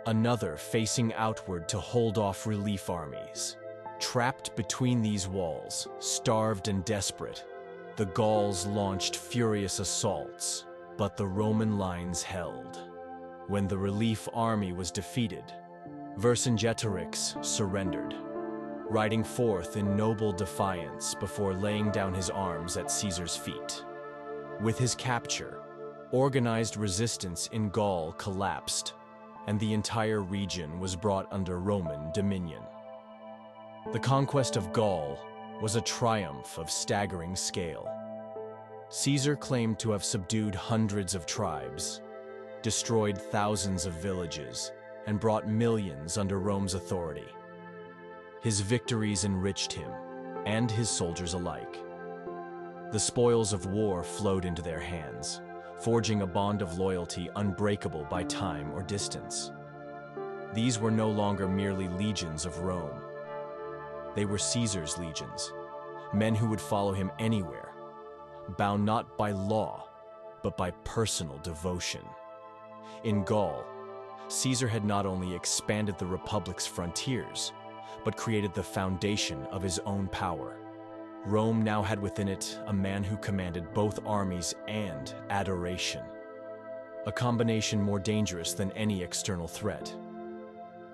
another facing outward to hold off relief armies. Trapped between these walls, starved and desperate, the Gauls launched furious assaults, but the Roman lines held. When the relief army was defeated, Vercingetorix surrendered, riding forth in noble defiance before laying down his arms at Caesar's feet. With his capture, organized resistance in Gaul collapsed, and the entire region was brought under Roman dominion. The conquest of Gaul was a triumph of staggering scale. Caesar claimed to have subdued hundreds of tribes, destroyed thousands of villages, and brought millions under Rome's authority. His victories enriched him and his soldiers alike. The spoils of war flowed into their hands, forging a bond of loyalty unbreakable by time or distance. These were no longer merely legions of Rome. They were Caesar's legions, men who would follow him anywhere, bound not by law, but by personal devotion. In Gaul, Caesar had not only expanded the Republic's frontiers, but created the foundation of his own power. Rome now had within it a man who commanded both armies and adoration, a combination more dangerous than any external threat.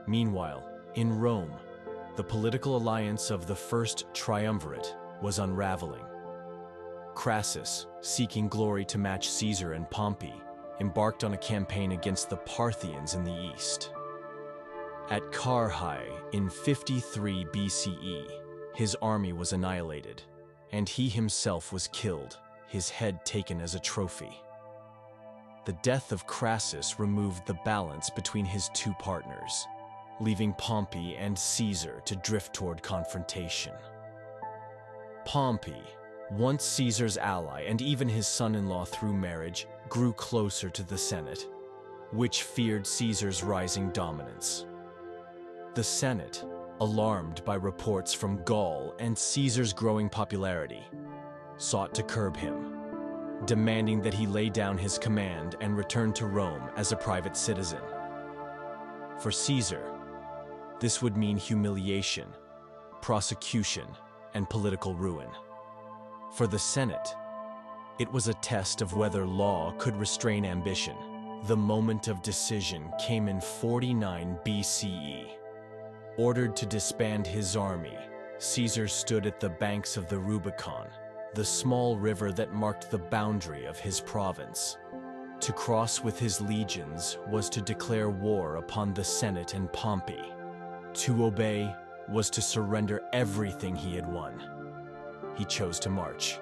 Meanwhile, in Rome, the political alliance of the First Triumvirate was unraveling. Crassus, seeking glory to match Caesar and Pompey, embarked on a campaign against the Parthians in the east. At Carrhae in 53 BCE, his army was annihilated, and he himself was killed, his head taken as a trophy. The death of Crassus removed the balance between his two partners, leaving Pompey and Caesar to drift toward confrontation. Pompey, once Caesar's ally and even his son-in-law through marriage, grew closer to the Senate, which feared Caesar's rising dominance. The Senate, alarmed by reports from Gaul and Caesar's growing popularity, sought to curb him, demanding that he lay down his command and return to Rome as a private citizen. For Caesar, this would mean humiliation, prosecution, and political ruin. For the Senate, it was a test of whether law could restrain ambition. The moment of decision came in 49 BCE. Ordered to disband his army, Caesar stood at the banks of the Rubicon, the small river that marked the boundary of his province. To cross with his legions was to declare war upon the Senate and Pompey. To obey was to surrender everything he had won. He chose to march.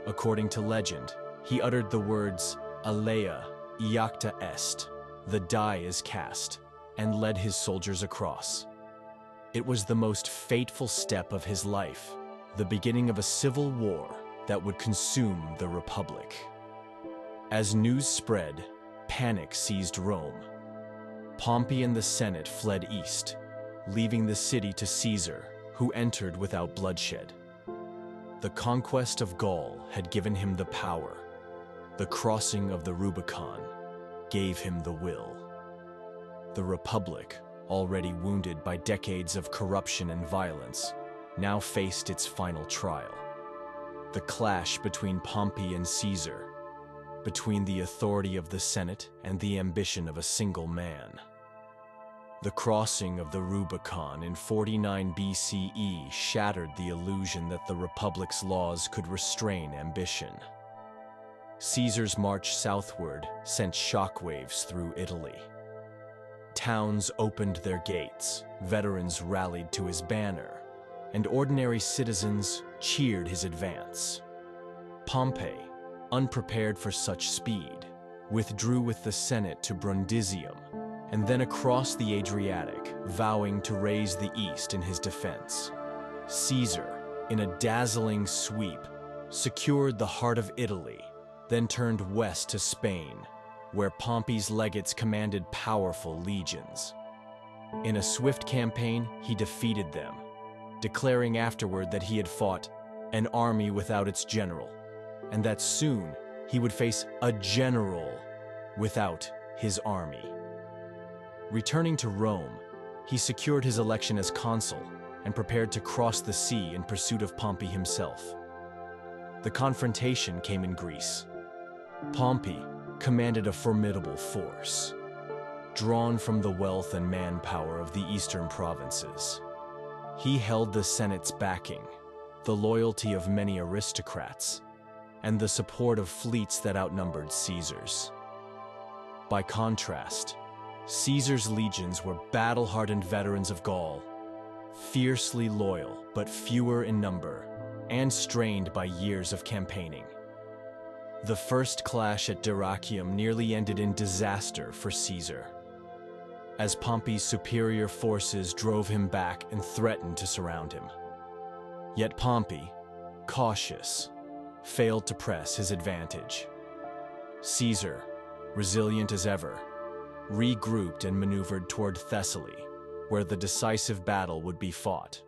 According to legend, he uttered the words, "Alea iacta est," the die is cast, and led his soldiers across. It was the most fateful step of his life, the beginning of a civil war that would consume the Republic. As news spread, panic seized Rome. Pompey and the Senate fled east, leaving the city to Caesar, who entered without bloodshed. The conquest of Gaul had given him the power. The crossing of the Rubicon gave him the will. The Republic, already wounded by decades of corruption and violence, now faced its final trial. The clash between Pompey and Caesar, between the authority of the Senate and the ambition of a single man. The crossing of the Rubicon in 49 BCE shattered the illusion that the Republic's laws could restrain ambition. Caesar's march southward sent shockwaves through Italy. Towns opened their gates, veterans rallied to his banner, and ordinary citizens cheered his advance. Pompey, unprepared for such speed, withdrew with the Senate to Brundisium, and then across the Adriatic, vowing to raise the East in his defense. Caesar, in a dazzling sweep, secured the heart of Italy, then turned west to Spain, where Pompey's legates commanded powerful legions. In a swift campaign, he defeated them, declaring afterward that he had fought an army without its general, and that soon he would face a general without his army. Returning to Rome, he secured his election as consul and prepared to cross the sea in pursuit of Pompey himself. The confrontation came in Greece. Pompey commanded a formidable force, drawn from the wealth and manpower of the eastern provinces. He held the Senate's backing, the loyalty of many aristocrats, and the support of fleets that outnumbered Caesar's. By contrast, Caesar's legions were battle-hardened veterans of Gaul, fiercely loyal but fewer in number, and strained by years of campaigning. The first clash at Dyrrhachium nearly ended in disaster for Caesar, as Pompey's superior forces drove him back and threatened to surround him. Yet Pompey, cautious, failed to press his advantage. Caesar, resilient as ever, regrouped and maneuvered toward Thessaly, where the decisive battle would be fought.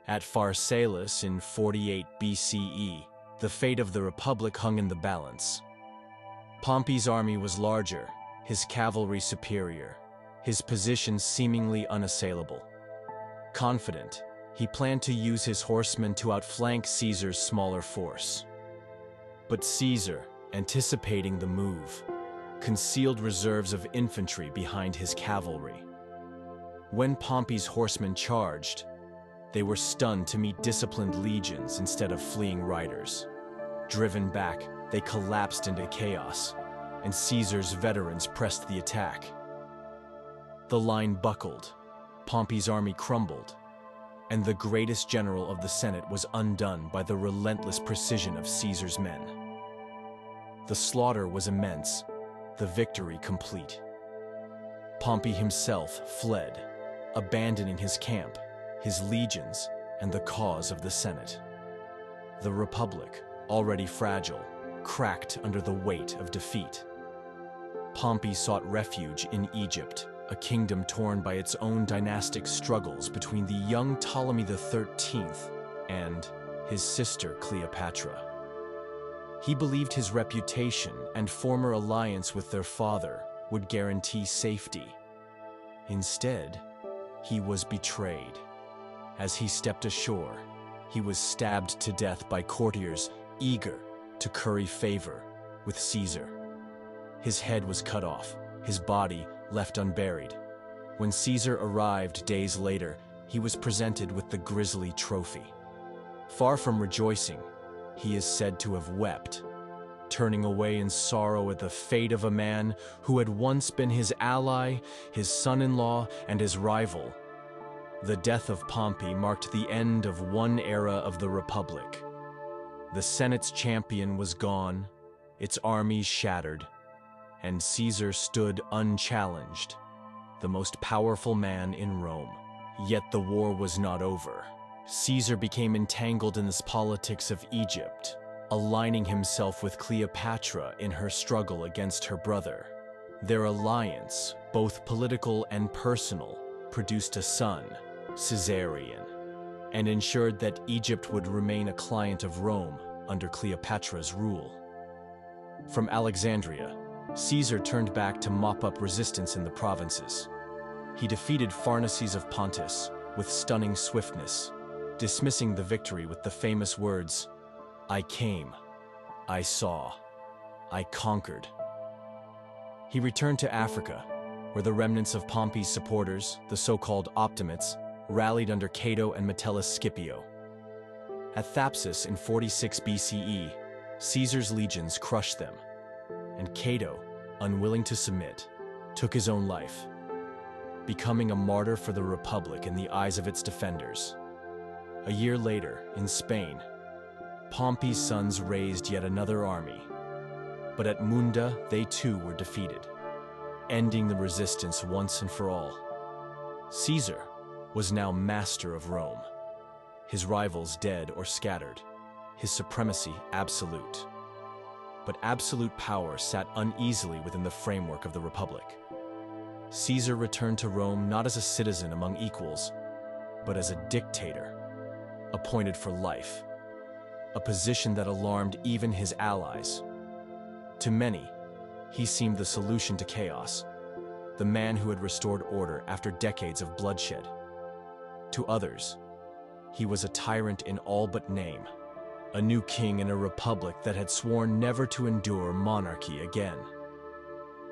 At Pharsalus in 48 BCE, the fate of the Republic hung in the balance. Pompey's army was larger, his cavalry superior, his position seemingly unassailable. Confident, he planned to use his horsemen to outflank Caesar's smaller force. But Caesar, anticipating the move, concealed reserves of infantry behind his cavalry. When Pompey's horsemen charged, they were stunned to meet disciplined legions instead of fleeing riders. Driven back, they collapsed into chaos, and Caesar's veterans pressed the attack. The line buckled, Pompey's army crumbled, and the greatest general of the Senate was undone by the relentless precision of Caesar's men. The slaughter was immense, the victory complete. Pompey himself fled, abandoning his camp, his legions, and the cause of the Senate. The Republic, already fragile, cracked under the weight of defeat. Pompey sought refuge in Egypt, a kingdom torn by its own dynastic struggles between the young Ptolemy XIII and his sister Cleopatra. He believed his reputation and former alliance with their father would guarantee safety. Instead, he was betrayed. As he stepped ashore, he was stabbed to death by courtiers eager to curry favor with Caesar. His head was cut off, his body left unburied. When Caesar arrived days later, he was presented with the grisly trophy. Far from rejoicing, he is said to have wept, turning away in sorrow at the fate of a man who had once been his ally, his son-in-law, and his rival. The death of Pompey marked the end of one era of the Republic. The Senate's champion was gone, its armies shattered, and Caesar stood unchallenged, the most powerful man in Rome. Yet the war was not over. Caesar became entangled in the politics of Egypt, aligning himself with Cleopatra in her struggle against her brother. Their alliance, both political and personal, produced a son, Caesarion, and ensured that Egypt would remain a client of Rome under Cleopatra's rule. From Alexandria, Caesar turned back to mop up resistance in the provinces. He defeated Pharnaces of Pontus with stunning swiftness, dismissing the victory with the famous words, "I came, I saw, I conquered." He returned to Africa, where the remnants of Pompey's supporters, the so-called Optimates, rallied under Cato and Metellus Scipio. At Thapsus in 46 BCE, Caesar's legions crushed them, and Cato, unwilling to submit, took his own life, becoming a martyr for the Republic in the eyes of its defenders. A year later, in Spain, Pompey's sons raised yet another army, but at Munda they too were defeated, ending the resistance once and for all. Caesar was now master of Rome. his rivals dead or scattered, his supremacy absolute. But absolute power sat uneasily within the framework of the Republic. Caesar returned to Rome not as a citizen among equals, but as a dictator, appointed for life, a position that alarmed even his allies. To many, he seemed the solution to chaos, the man who had restored order after decades of bloodshed. To others, he was a tyrant in all but name, a new king in a republic that had sworn never to endure monarchy again.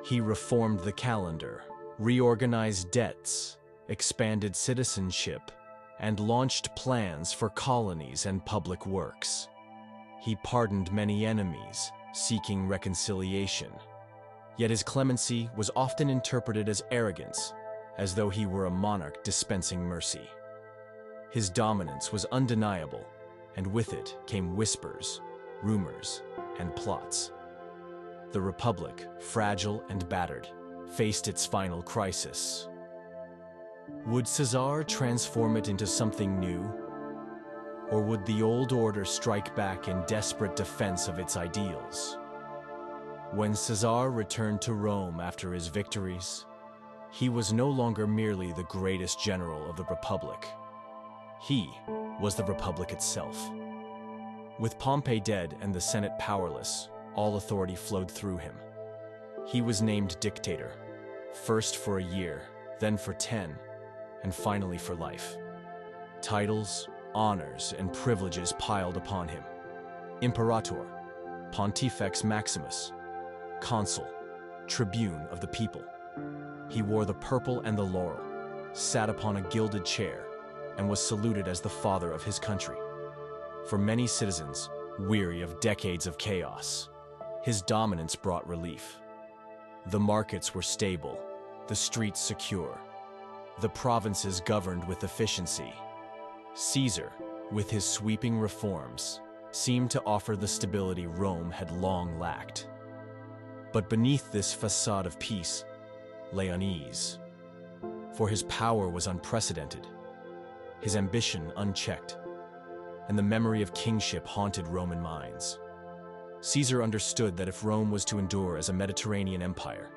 He reformed the calendar, reorganized debts, expanded citizenship, and launched plans for colonies and public works. He pardoned many enemies, seeking reconciliation. Yet his clemency was often interpreted as arrogance, as though he were a monarch dispensing mercy. His dominance was undeniable, and with it came whispers, rumors, and plots. The Republic, fragile and battered, faced its final crisis. Would Caesar transform it into something new? Or would the old order strike back in desperate defense of its ideals? When Caesar returned to Rome after his victories, he was no longer merely the greatest general of the Republic. He was the Republic itself. With Pompey dead and the Senate powerless, all authority flowed through him. He was named dictator, first for a year, then for 10, and finally for life. Titles, honors, and privileges piled upon him. Imperator, Pontifex Maximus, consul, tribune of the people. He wore the purple and the laurel, sat upon a gilded chair, and was saluted as the father of his country. For many citizens, weary of decades of chaos, his dominance brought relief. The markets were stable, the streets secure, the provinces governed with efficiency. Caesar, with his sweeping reforms, seemed to offer the stability Rome had long lacked. But beneath this facade of peace lay unease. For his power was unprecedented, his ambition unchecked, and the memory of kingship haunted Roman minds. Caesar understood that if Rome was to endure as a Mediterranean empire,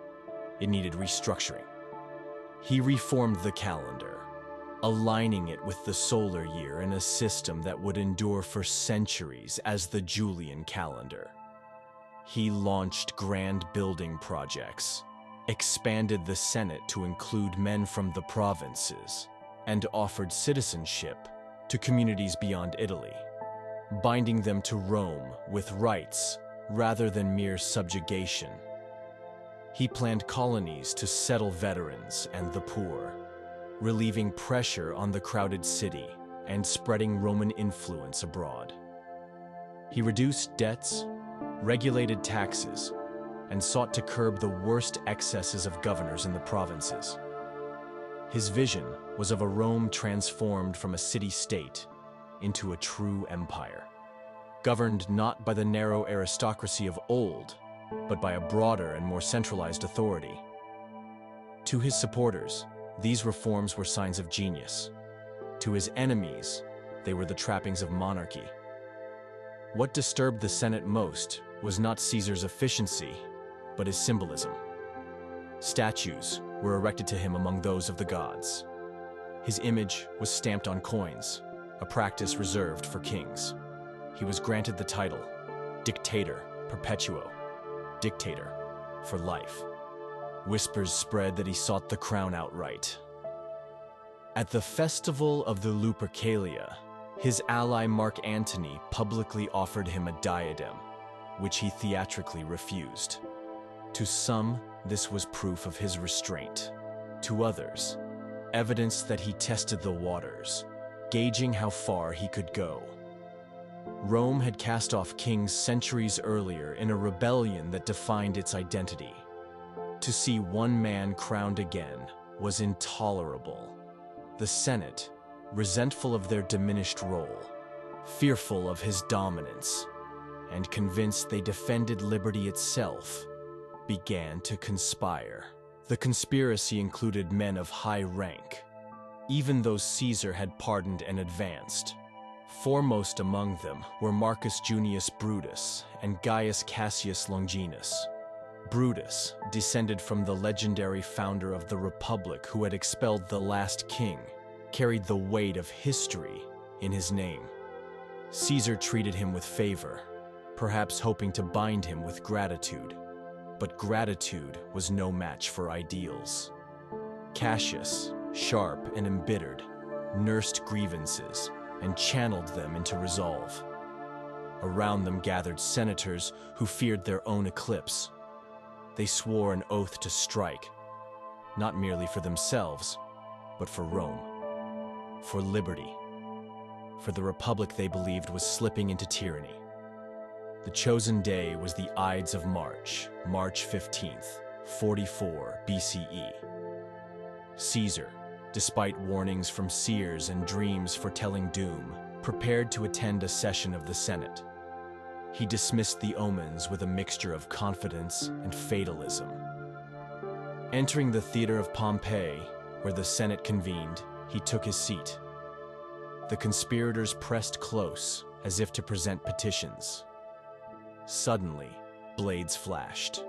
it needed restructuring. He reformed the calendar, aligning it with the solar year in a system that would endure for centuries as the Julian calendar. He launched grand building projects, expanded the Senate to include men from the provinces, and offered citizenship to communities beyond Italy, binding them to Rome with rights rather than mere subjugation. He planned colonies to settle veterans and the poor, relieving pressure on the crowded city and spreading Roman influence abroad. He reduced debts, regulated taxes, and sought to curb the worst excesses of governors in the provinces. His vision was of a Rome transformed from a city-state into a true empire, governed not by the narrow aristocracy of old, but by a broader and more centralized authority. To his supporters, these reforms were signs of genius. To his enemies, they were the trappings of monarchy. What disturbed the Senate most was not Caesar's efficiency, but his symbolism. Statues were erected to him among those of the gods. His image was stamped on coins, a practice reserved for kings. He was granted the title, Dictator Perpetuo, dictator for life. Whispers spread that he sought the crown outright. At the festival of the Lupercalia, his ally Mark Antony publicly offered him a diadem, which he theatrically refused. To some, this was proof of his restraint. To others, evidence that he tested the waters, gauging how far he could go. Rome had cast off kings centuries earlier in a rebellion that defined its identity. To see one man crowned again was intolerable. The Senate, resentful of their diminished role, fearful of his dominance, and convinced they defended liberty itself, began to conspire. The conspiracy included men of high rank, even those Caesar had pardoned and advanced. Foremost among them were Marcus Junius Brutus and Gaius Cassius Longinus. Brutus, descended from the legendary founder of the Republic who had expelled the last king, carried the weight of history in his name. Caesar treated him with favor, perhaps hoping to bind him with gratitude. But gratitude was no match for ideals. Cassius, sharp and embittered, nursed grievances and channeled them into resolve. Around them gathered senators who feared their own eclipse. They swore an oath to strike, not merely for themselves, but for Rome, for liberty, for the Republic they believed was slipping into tyranny. The chosen day was the Ides of March, March 15th, 44 BCE. Caesar, despite warnings from seers and dreams foretelling doom, prepared to attend a session of the Senate. He dismissed the omens with a mixture of confidence and fatalism. Entering the theater of Pompeii, where the Senate convened, he took his seat. The conspirators pressed close, as if to present petitions. Suddenly, blades flashed.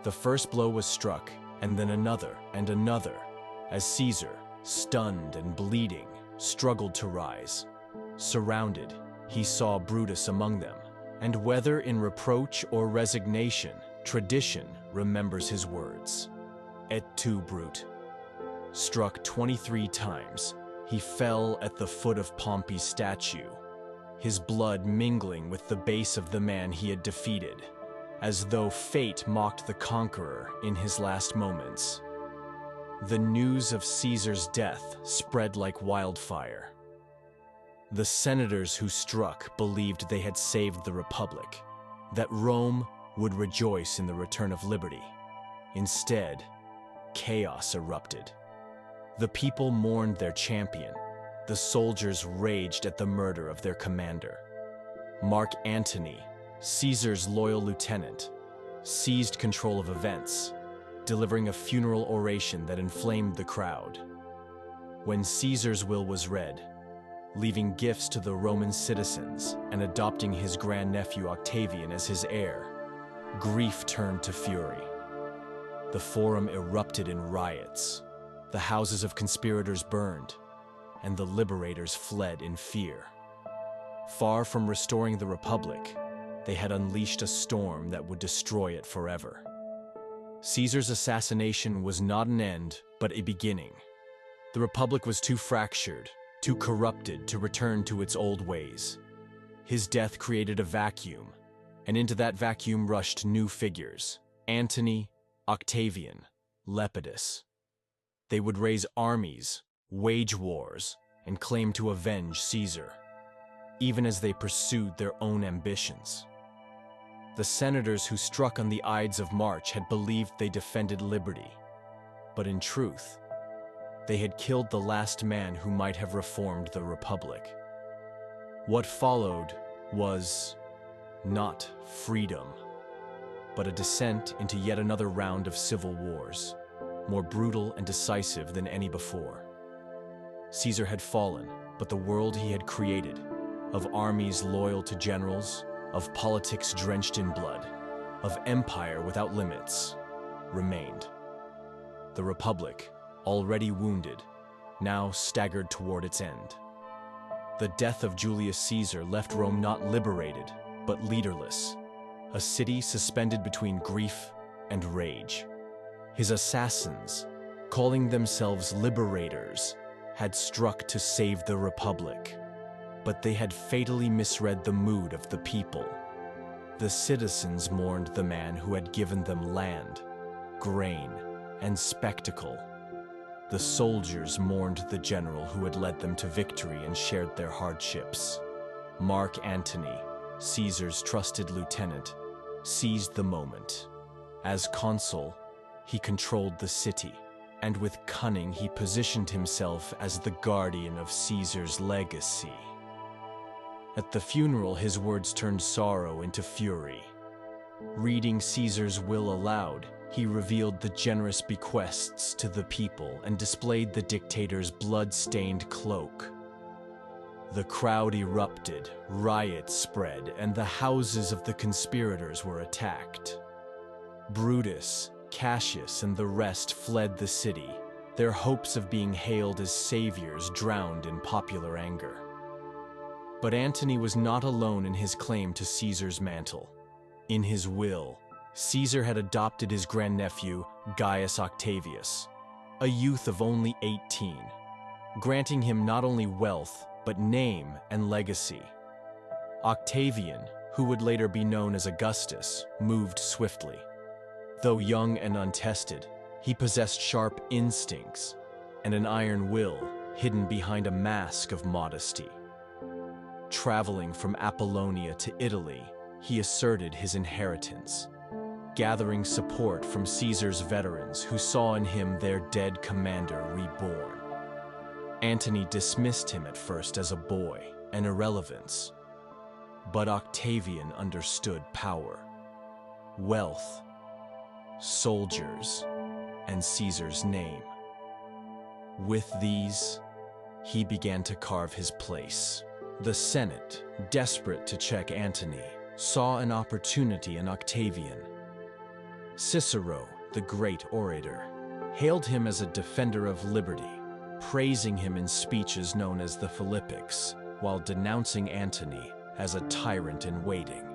The first blow was struck, and then another and another, as Caesar, stunned and bleeding, struggled to rise. Surrounded, he saw Brutus among them, and whether in reproach or resignation, tradition remembers his words. Et tu, Brute. Struck 23 times, he fell at the foot of Pompey's statue, his blood mingling with the base of the man he had defeated, as though fate mocked the conqueror in his last moments. The news of Caesar's death spread like wildfire. The senators who struck believed they had saved the Republic, that Rome would rejoice in the return of liberty. Instead, chaos erupted. The people mourned their champion. The soldiers raged at the murder of their commander. Mark Antony, Caesar's loyal lieutenant, seized control of events, delivering a funeral oration that inflamed the crowd. When Caesar's will was read, leaving gifts to the Roman citizens and adopting his grandnephew Octavian as his heir, grief turned to fury. The forum erupted in riots. The houses of conspirators burned, and the liberators fled in fear. Far from restoring the Republic, they had unleashed a storm that would destroy it forever. Caesar's assassination was not an end, but a beginning. The Republic was too fractured, too corrupted to return to its old ways. His death created a vacuum, and into that vacuum rushed new figures: Antony, Octavian, Lepidus. They would raise armies, wage wars, and claim to avenge Caesar, even as they pursued their own ambitions. The senators who struck on the Ides of March had believed they defended liberty, but in truth, they had killed the last man who might have reformed the Republic. What followed was not freedom, but a descent into yet another round of civil wars, more brutal and decisive than any before. Caesar had fallen, but the world he had created, of armies loyal to generals, of politics drenched in blood, of empire without limits, remained. The Republic, already wounded, now staggered toward its end. The death of Julius Caesar left Rome not liberated, but leaderless, a city suspended between grief and rage. His assassins, calling themselves liberators, had struck to save the Republic, but they had fatally misread the mood of the people. The citizens mourned the man who had given them land, grain, and spectacle. The soldiers mourned the general who had led them to victory and shared their hardships. Mark Antony, Caesar's trusted lieutenant, seized the moment. As consul, he controlled the city, and with cunning he positioned himself as the guardian of Caesar's legacy. At the funeral, his words turned sorrow into fury. Reading Caesar's will aloud, he revealed the generous bequests to the people and displayed the dictator's blood-stained cloak. The crowd erupted, riots spread, and the houses of the conspirators were attacked. Brutus, Cassius, and the rest fled the city, their hopes of being hailed as saviors drowned in popular anger. But Antony was not alone in his claim to Caesar's mantle. In his will, Caesar had adopted his grandnephew, Gaius Octavius, a youth of only 18, granting him not only wealth, but name and legacy. Octavian, who would later be known as Augustus, moved swiftly. Though young and untested, he possessed sharp instincts and an iron will hidden behind a mask of modesty. Traveling from Apollonia to Italy, he asserted his inheritance, gathering support from Caesar's veterans who saw in him their dead commander reborn. Antony dismissed him at first as a boy, an irrelevance. But Octavian understood power, wealth, soldiers, and Caesar's name. With these, he began to carve his place. The Senate, desperate to check Antony, saw an opportunity in Octavian. Cicero, the great orator, hailed him as a defender of liberty, praising him in speeches known as the Philippics, while denouncing Antony as a tyrant in waiting.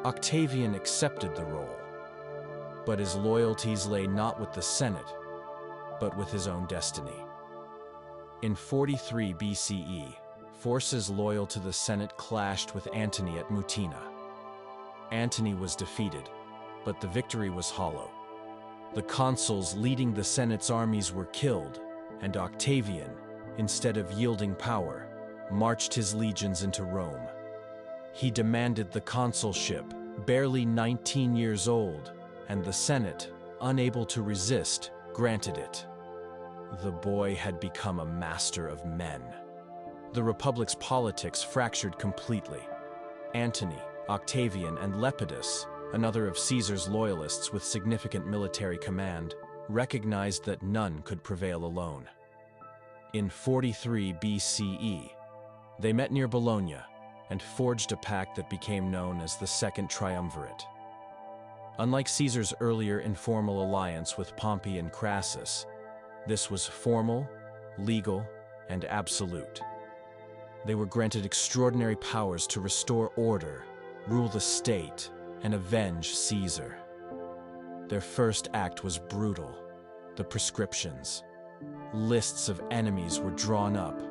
Octavian accepted the role, but his loyalties lay not with the Senate, but with his own destiny. In 43 BCE, forces loyal to the Senate clashed with Antony at Mutina. Antony was defeated, but the victory was hollow. The consuls leading the Senate's armies were killed, and Octavian, instead of yielding power, marched his legions into Rome. He demanded the consulship, barely 19 years old, and the Senate, unable to resist, granted it. The boy had become a master of men. The Republic's politics fractured completely. Antony, Octavian, and Lepidus, another of Caesar's loyalists with significant military command, recognized that none could prevail alone. In 43 BCE, they met near Bologna and forged a pact that became known as the Second Triumvirate. Unlike Caesar's earlier informal alliance with Pompey and Crassus, this was formal, legal, and absolute. They were granted extraordinary powers to restore order, rule the state, and avenge Caesar. Their first act was brutal: the proscriptions. Lists of enemies were drawn up,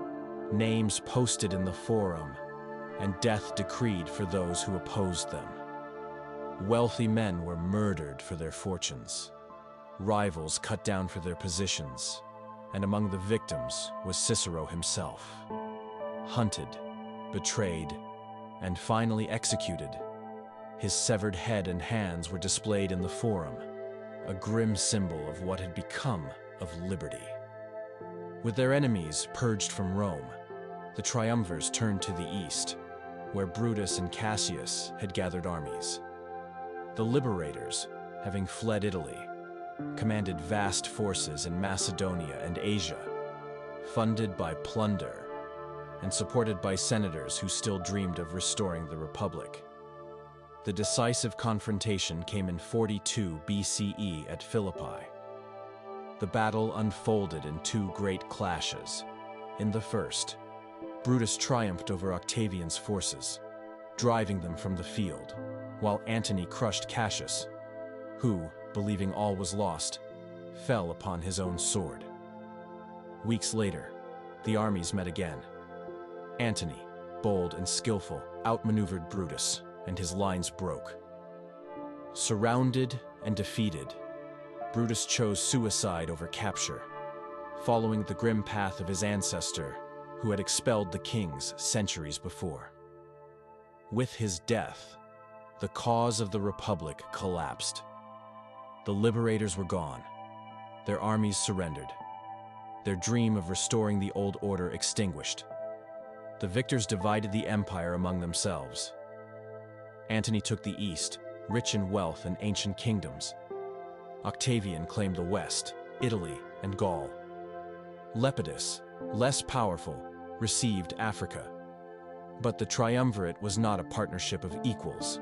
names posted in the forum, and death decreed for those who opposed them. Wealthy men were murdered for their fortunes, rivals cut down for their positions, and among the victims was Cicero himself. Hunted, betrayed, and finally executed, his severed head and hands were displayed in the forum, a grim symbol of what had become of liberty. With their enemies purged from Rome, the triumvirs turned to the east, where Brutus and Cassius had gathered armies. The liberators, having fled Italy, commanded vast forces in Macedonia and Asia, funded by plunder and supported by senators who still dreamed of restoring the Republic. The decisive confrontation came in 42 BCE at Philippi. The battle unfolded in two great clashes. In the first, Brutus triumphed over Octavian's forces, driving them from the field, while Antony crushed Cassius, who, believing all was lost, fell upon his own sword. Weeks later, the armies met again. Antony, bold and skillful, outmaneuvered Brutus, and his lines broke. Surrounded and defeated, Brutus chose suicide over capture, following the grim path of his ancestor, who had expelled the kings centuries before. With his death, the cause of the Republic collapsed. The liberators were gone, their armies surrendered, their dream of restoring the old order extinguished. The victors divided the empire among themselves. Antony took the east, rich in wealth and ancient kingdoms. Octavian claimed the west, Italy, and Gaul. Lepidus, less powerful, received Africa. But the triumvirate was not a partnership of equals.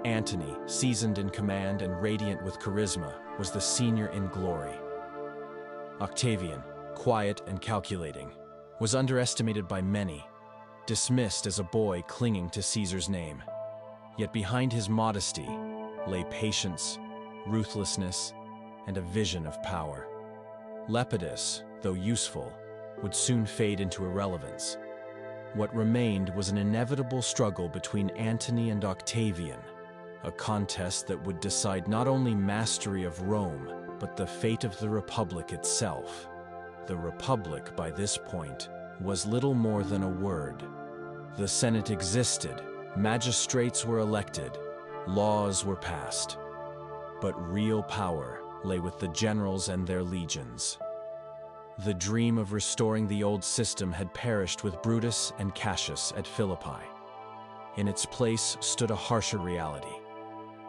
Antony, seasoned in command and radiant with charisma, was the senior in glory. Octavian, quiet and calculating, was underestimated by many, dismissed as a boy clinging to Caesar's name. Yet behind his modesty lay patience, ruthlessness, and a vision of power. Lepidus, though useful, would soon fade into irrelevance. What remained was an inevitable struggle between Antony and Octavian, a contest that would decide not only mastery of Rome, but the fate of the Republic itself. The Republic, by this point, was little more than a word. The Senate existed, magistrates were elected, laws were passed. But real power lay with the generals and their legions. The dream of restoring the old system had perished with Brutus and Cassius at Philippi. In its place stood a harsher reality.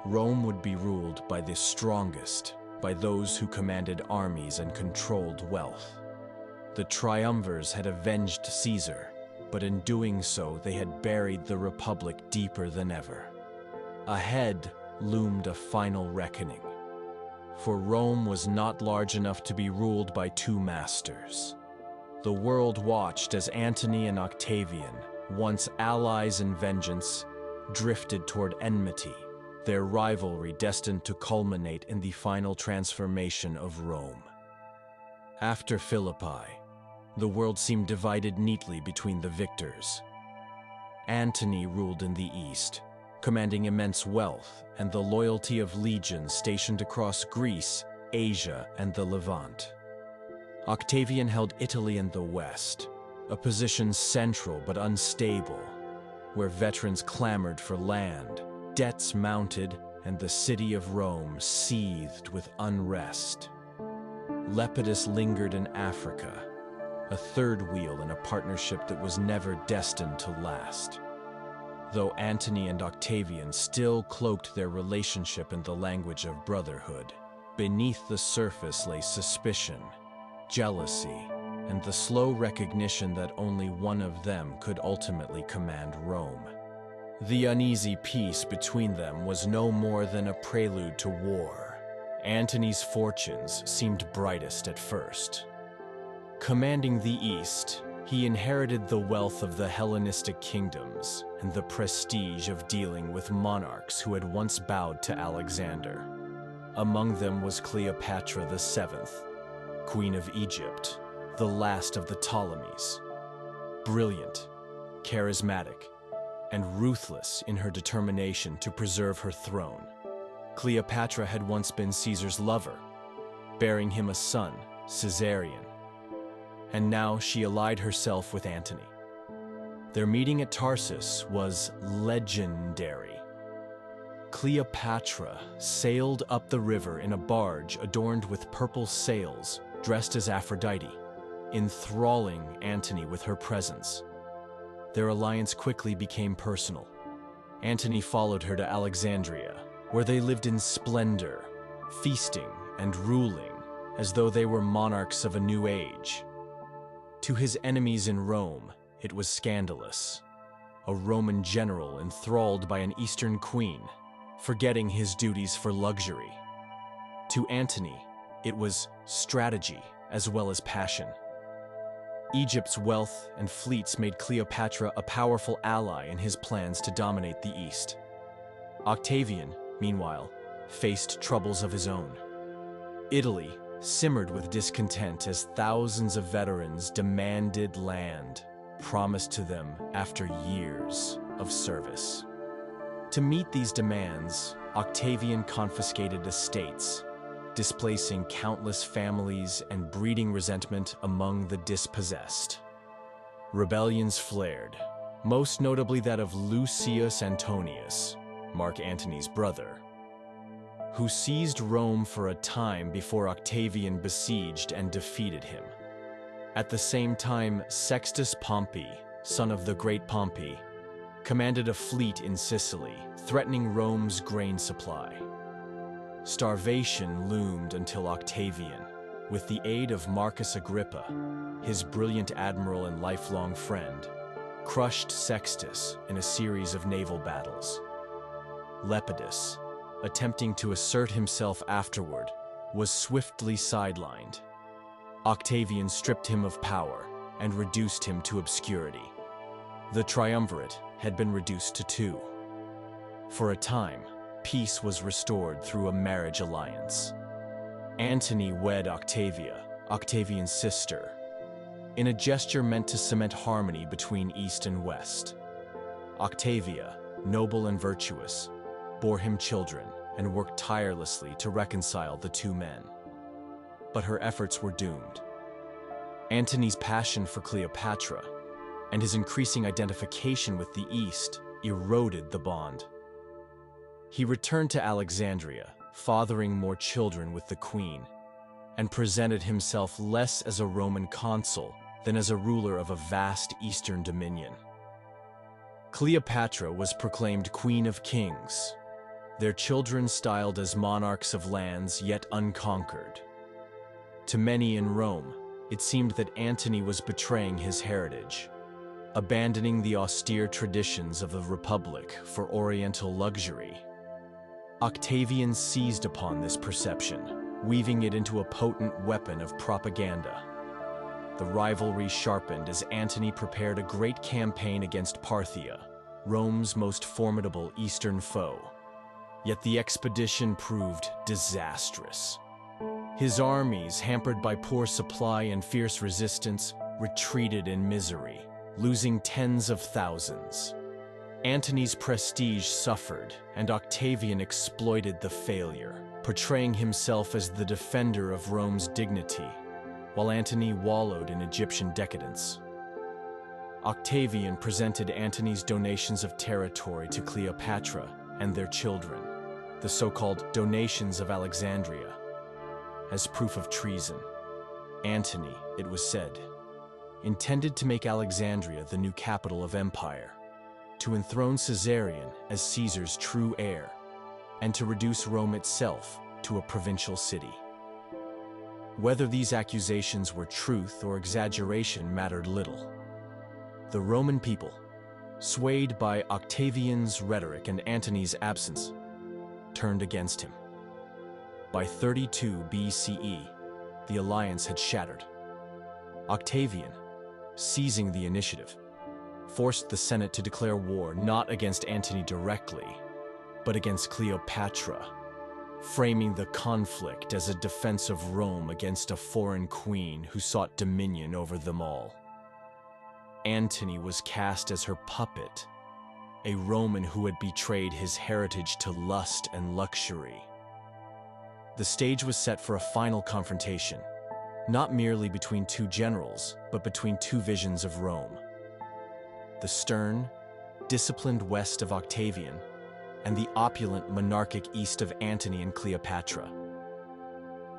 Rome would be ruled by the strongest, by those who commanded armies and controlled wealth. The triumvirs had avenged Caesar, but in doing so they had buried the Republic deeper than ever. Ahead loomed a final reckoning. For Rome was not large enough to be ruled by two masters. The world watched as Antony and Octavian, once allies in vengeance, drifted toward enmity, their rivalry destined to culminate in the final transformation of Rome. After Philippi, the world seemed divided neatly between the victors. Antony ruled in the east, commanding immense wealth and the loyalty of legions stationed across Greece, Asia, and the Levant. Octavian held Italy in the west, a position central but unstable, where veterans clamored for land, debts mounted, and the city of Rome seethed with unrest. Lepidus lingered in Africa, a third wheel in a partnership that was never destined to last. Though Antony and Octavian still cloaked their relationship in the language of brotherhood, beneath the surface lay suspicion, jealousy, and the slow recognition that only one of them could ultimately command Rome. The uneasy peace between them was no more than a prelude to war. Antony's fortunes seemed brightest at first. Commanding the East, he inherited the wealth of the Hellenistic kingdoms and the prestige of dealing with monarchs who had once bowed to Alexander. Among them was Cleopatra VII, Queen of Egypt, the last of the Ptolemies. Brilliant, charismatic, and ruthless in her determination to preserve her throne, Cleopatra had once been Caesar's lover, bearing him a son, Caesarion. And now she allied herself with Antony. Their meeting at Tarsus was legendary. Cleopatra sailed up the river in a barge adorned with purple sails, dressed as Aphrodite, enthralling Antony with her presence. Their alliance quickly became personal. Antony followed her to Alexandria, where they lived in splendor, feasting and ruling as though they were monarchs of a new age. To his enemies in Rome, it was scandalous. A Roman general enthralled by an Eastern queen, forgetting his duties for luxury. To Antony, it was strategy as well as passion. Egypt's wealth and fleets made Cleopatra a powerful ally in his plans to dominate the East. Octavian, meanwhile, faced troubles of his own. Italy simmered with discontent as thousands of veterans demanded land, promised to them after years of service. To meet these demands, Octavian confiscated estates, displacing countless families and breeding resentment among the dispossessed. Rebellions flared, most notably that of Lucius Antonius, Mark Antony's brother, who seized Rome for a time before Octavian besieged and defeated him. At the same time, Sextus Pompey, son of the great Pompey, commanded a fleet in Sicily, threatening Rome's grain supply. Starvation loomed until Octavian, with the aid of Marcus Agrippa, his brilliant admiral and lifelong friend, crushed Sextus in a series of naval battles. Lepidus, attempting to assert himself afterward, was swiftly sidelined. Octavian stripped him of power and reduced him to obscurity. The triumvirate had been reduced to two. For a time, peace was restored through a marriage alliance. Antony wed Octavia, Octavian's sister, in a gesture meant to cement harmony between East and West. Octavia, noble and virtuous, bore him children and worked tirelessly to reconcile the two men. But her efforts were doomed. Antony's passion for Cleopatra and his increasing identification with the East eroded the bond. He returned to Alexandria, fathering more children with the queen, and presented himself less as a Roman consul than as a ruler of a vast eastern dominion. Cleopatra was proclaimed Queen of Kings, their children styled as monarchs of lands yet unconquered. To many in Rome, it seemed that Antony was betraying his heritage, abandoning the austere traditions of the Republic for Oriental luxury. Octavian seized upon this perception, weaving it into a potent weapon of propaganda. The rivalry sharpened as Antony prepared a great campaign against Parthia, Rome's most formidable eastern foe. Yet the expedition proved disastrous. His armies, hampered by poor supply and fierce resistance, retreated in misery, losing tens of thousands. Antony's prestige suffered, and Octavian exploited the failure, portraying himself as the defender of Rome's dignity, while Antony wallowed in Egyptian decadence. Octavian presented Antony's donations of territory to Cleopatra and their children, the so-called donations of Alexandria, as proof of treason. Antony, it was said, intended to make Alexandria the new capital of empire, to enthrone Caesarion as Caesar's true heir, and to reduce Rome itself to a provincial city. Whether these accusations were truth or exaggeration mattered little. The Roman people, swayed by Octavian's rhetoric and Antony's absence, turned against him. By 32 BCE, the alliance had shattered. Octavian, seizing the initiative, forced the Senate to declare war not against Antony directly, but against Cleopatra, framing the conflict as a defense of Rome against a foreign queen who sought dominion over them all. Antony was cast as her puppet, a Roman who had betrayed his heritage to lust and luxury. The stage was set for a final confrontation, not merely between two generals, but between two visions of Rome: the stern, disciplined west of Octavian, and the opulent monarchic east of Antony and Cleopatra.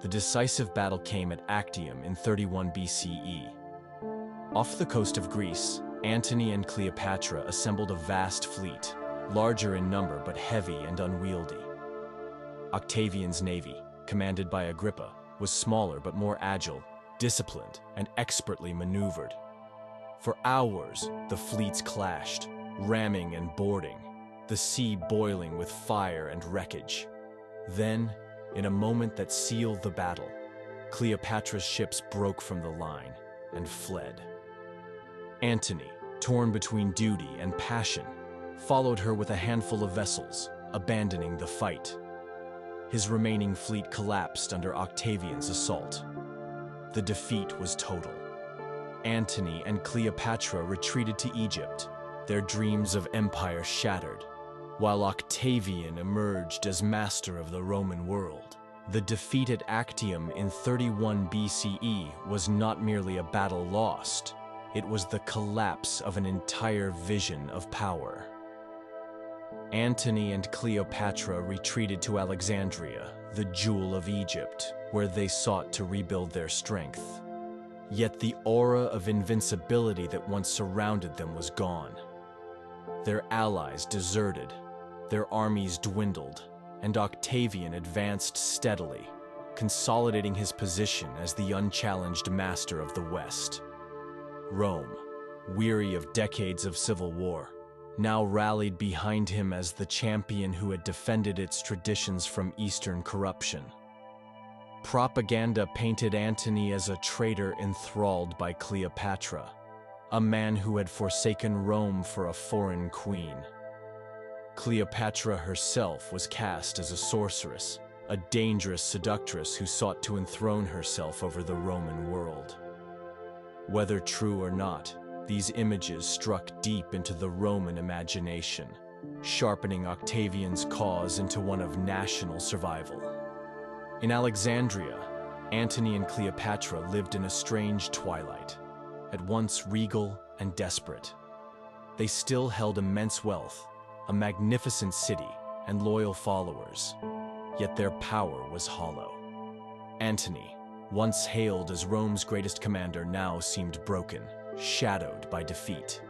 The decisive battle came at Actium in 31 BCE. Off the coast of Greece, Antony and Cleopatra assembled a vast fleet, larger in number but heavy and unwieldy. Octavian's navy, commanded by Agrippa, was smaller but more agile, disciplined, and expertly maneuvered. For hours, the fleets clashed, ramming and boarding, the sea boiling with fire and wreckage. Then, in a moment that sealed the battle, Cleopatra's ships broke from the line and fled. Antony, torn between duty and passion, followed her with a handful of vessels, abandoning the fight. His remaining fleet collapsed under Octavian's assault. The defeat was total. Antony and Cleopatra retreated to Egypt, their dreams of empire shattered, while Octavian emerged as master of the Roman world. The defeat at Actium in 31 BCE was not merely a battle lost, it was the collapse of an entire vision of power. Antony and Cleopatra retreated to Alexandria, the jewel of Egypt, where they sought to rebuild their strength. Yet the aura of invincibility that once surrounded them was gone. Their allies deserted, their armies dwindled, and Octavian advanced steadily, consolidating his position as the unchallenged master of the West. Rome, weary of decades of civil war, now rallied behind him as the champion who had defended its traditions from Eastern corruption. Propaganda painted Antony as a traitor enthralled by Cleopatra, a man who had forsaken Rome for a foreign queen. Cleopatra herself was cast as a sorceress, a dangerous seductress who sought to enthrone herself over the Roman world. Whether true or not, these images struck deep into the Roman imagination, sharpening Octavian's cause into one of national survival. In Alexandria, Antony and Cleopatra lived in a strange twilight, at once regal and desperate. They still held immense wealth, a magnificent city, and loyal followers, yet their power was hollow. Antony, once hailed as Rome's greatest commander, now seemed broken, shadowed by defeat.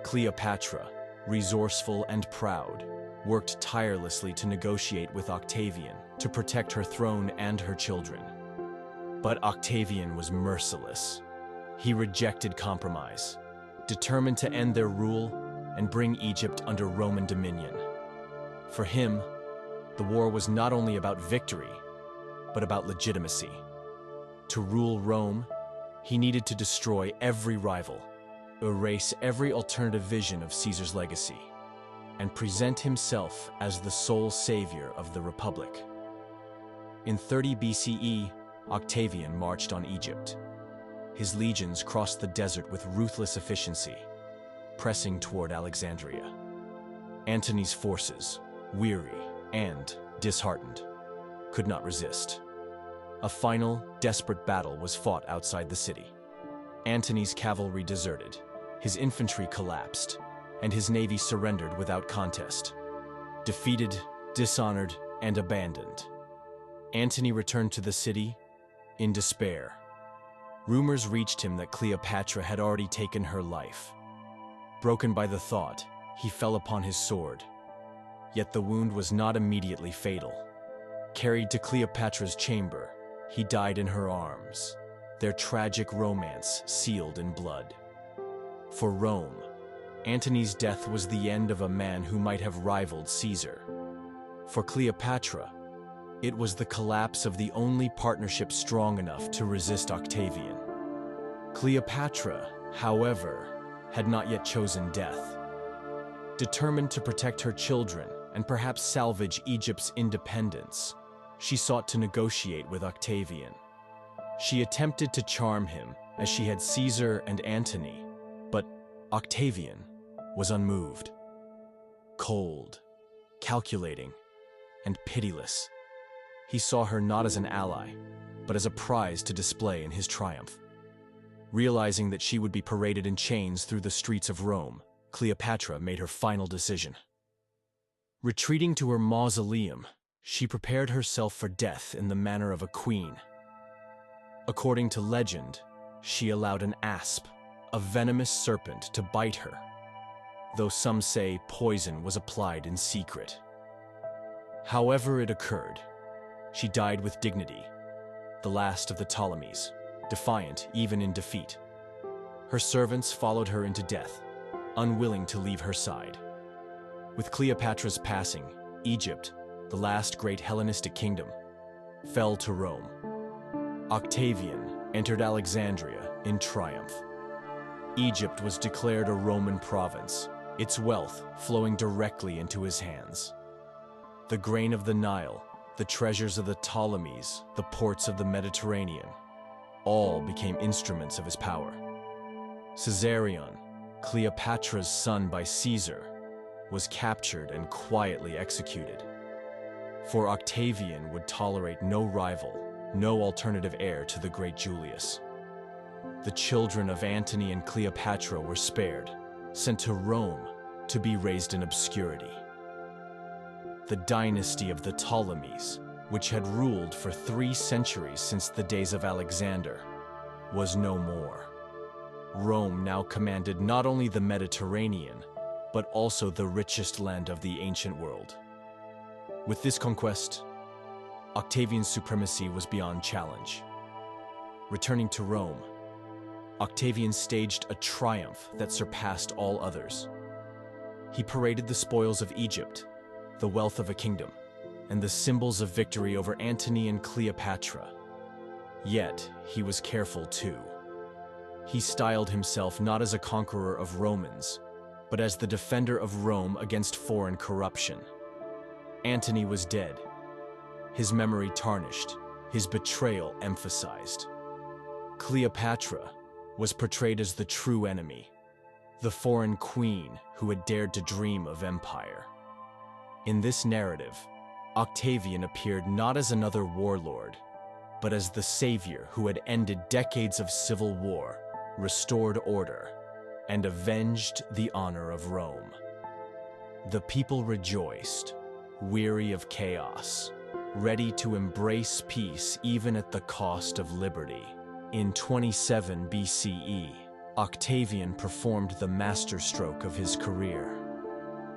Cleopatra, resourceful and proud, worked tirelessly to negotiate with Octavian to protect her throne and her children. But Octavian was merciless. He rejected compromise, determined to end their rule and bring Egypt under Roman dominion. For him, the war was not only about victory, but about legitimacy. To rule Rome, he needed to destroy every rival, erase every alternative vision of Caesar's legacy, and present himself as the sole savior of the Republic. In 30 BCE, Octavian marched on Egypt. His legions crossed the desert with ruthless efficiency, pressing toward Alexandria. Antony's forces, weary and disheartened, could not resist. A final, desperate battle was fought outside the city. Antony's cavalry deserted, his infantry collapsed, and his navy surrendered without contest. Defeated, dishonored, and abandoned, Antony returned to the city in despair. Rumors reached him that Cleopatra had already taken her life. Broken by the thought, he fell upon his sword. Yet the wound was not immediately fatal. Carried to Cleopatra's chamber, he died in her arms, their tragic romance sealed in blood. For Rome, Antony's death was the end of a man who might have rivaled Caesar. For Cleopatra, it was the collapse of the only partnership strong enough to resist Octavian. Cleopatra, however, had not yet chosen death. Determined to protect her children and perhaps salvage Egypt's independence, she sought to negotiate with Octavian. She attempted to charm him as she had Caesar and Antony, but Octavian was unmoved. Cold, calculating, and pitiless, he saw her not as an ally, but as a prize to display in his triumph. Realizing that she would be paraded in chains through the streets of Rome, Cleopatra made her final decision. Retreating to her mausoleum, she prepared herself for death in the manner of a queen. According to legend, she allowed an asp, a venomous serpent, to bite her, though some say poison was applied in secret. However it occurred, she died with dignity, the last of the Ptolemies, defiant even in defeat. Her servants followed her into death, unwilling to leave her side. With Cleopatra's passing, Egypt, the last great Hellenistic kingdom, fell to Rome. Octavian entered Alexandria in triumph. Egypt was declared a Roman province, its wealth flowing directly into his hands. The grain of the Nile, the treasures of the Ptolemies, the ports of the Mediterranean, all became instruments of his power. Caesarion, Cleopatra's son by Caesar, was captured and quietly executed. For Octavian would tolerate no rival, no alternative heir to the great Julius. The children of Antony and Cleopatra were spared, sent to Rome to be raised in obscurity. The dynasty of the Ptolemies, which had ruled for 3 centuries since the days of Alexander, was no more. Rome now commanded not only the Mediterranean, but also the richest land of the ancient world. With this conquest, Octavian's supremacy was beyond challenge. Returning to Rome, Octavian staged a triumph that surpassed all others. He paraded the spoils of Egypt, the wealth of a kingdom, and the symbols of victory over Antony and Cleopatra. Yet, he was careful too. He styled himself not as a conqueror of Romans, but as the defender of Rome against foreign corruption. Antony was dead, his memory tarnished, his betrayal emphasized. Cleopatra was portrayed as the true enemy, the foreign queen who had dared to dream of empire. In this narrative, Octavian appeared not as another warlord, but as the savior who had ended decades of civil war, restored order, and avenged the honor of Rome. The people rejoiced, weary of chaos, ready to embrace peace even at the cost of liberty. In 27 BCE, Octavian performed the masterstroke of his career.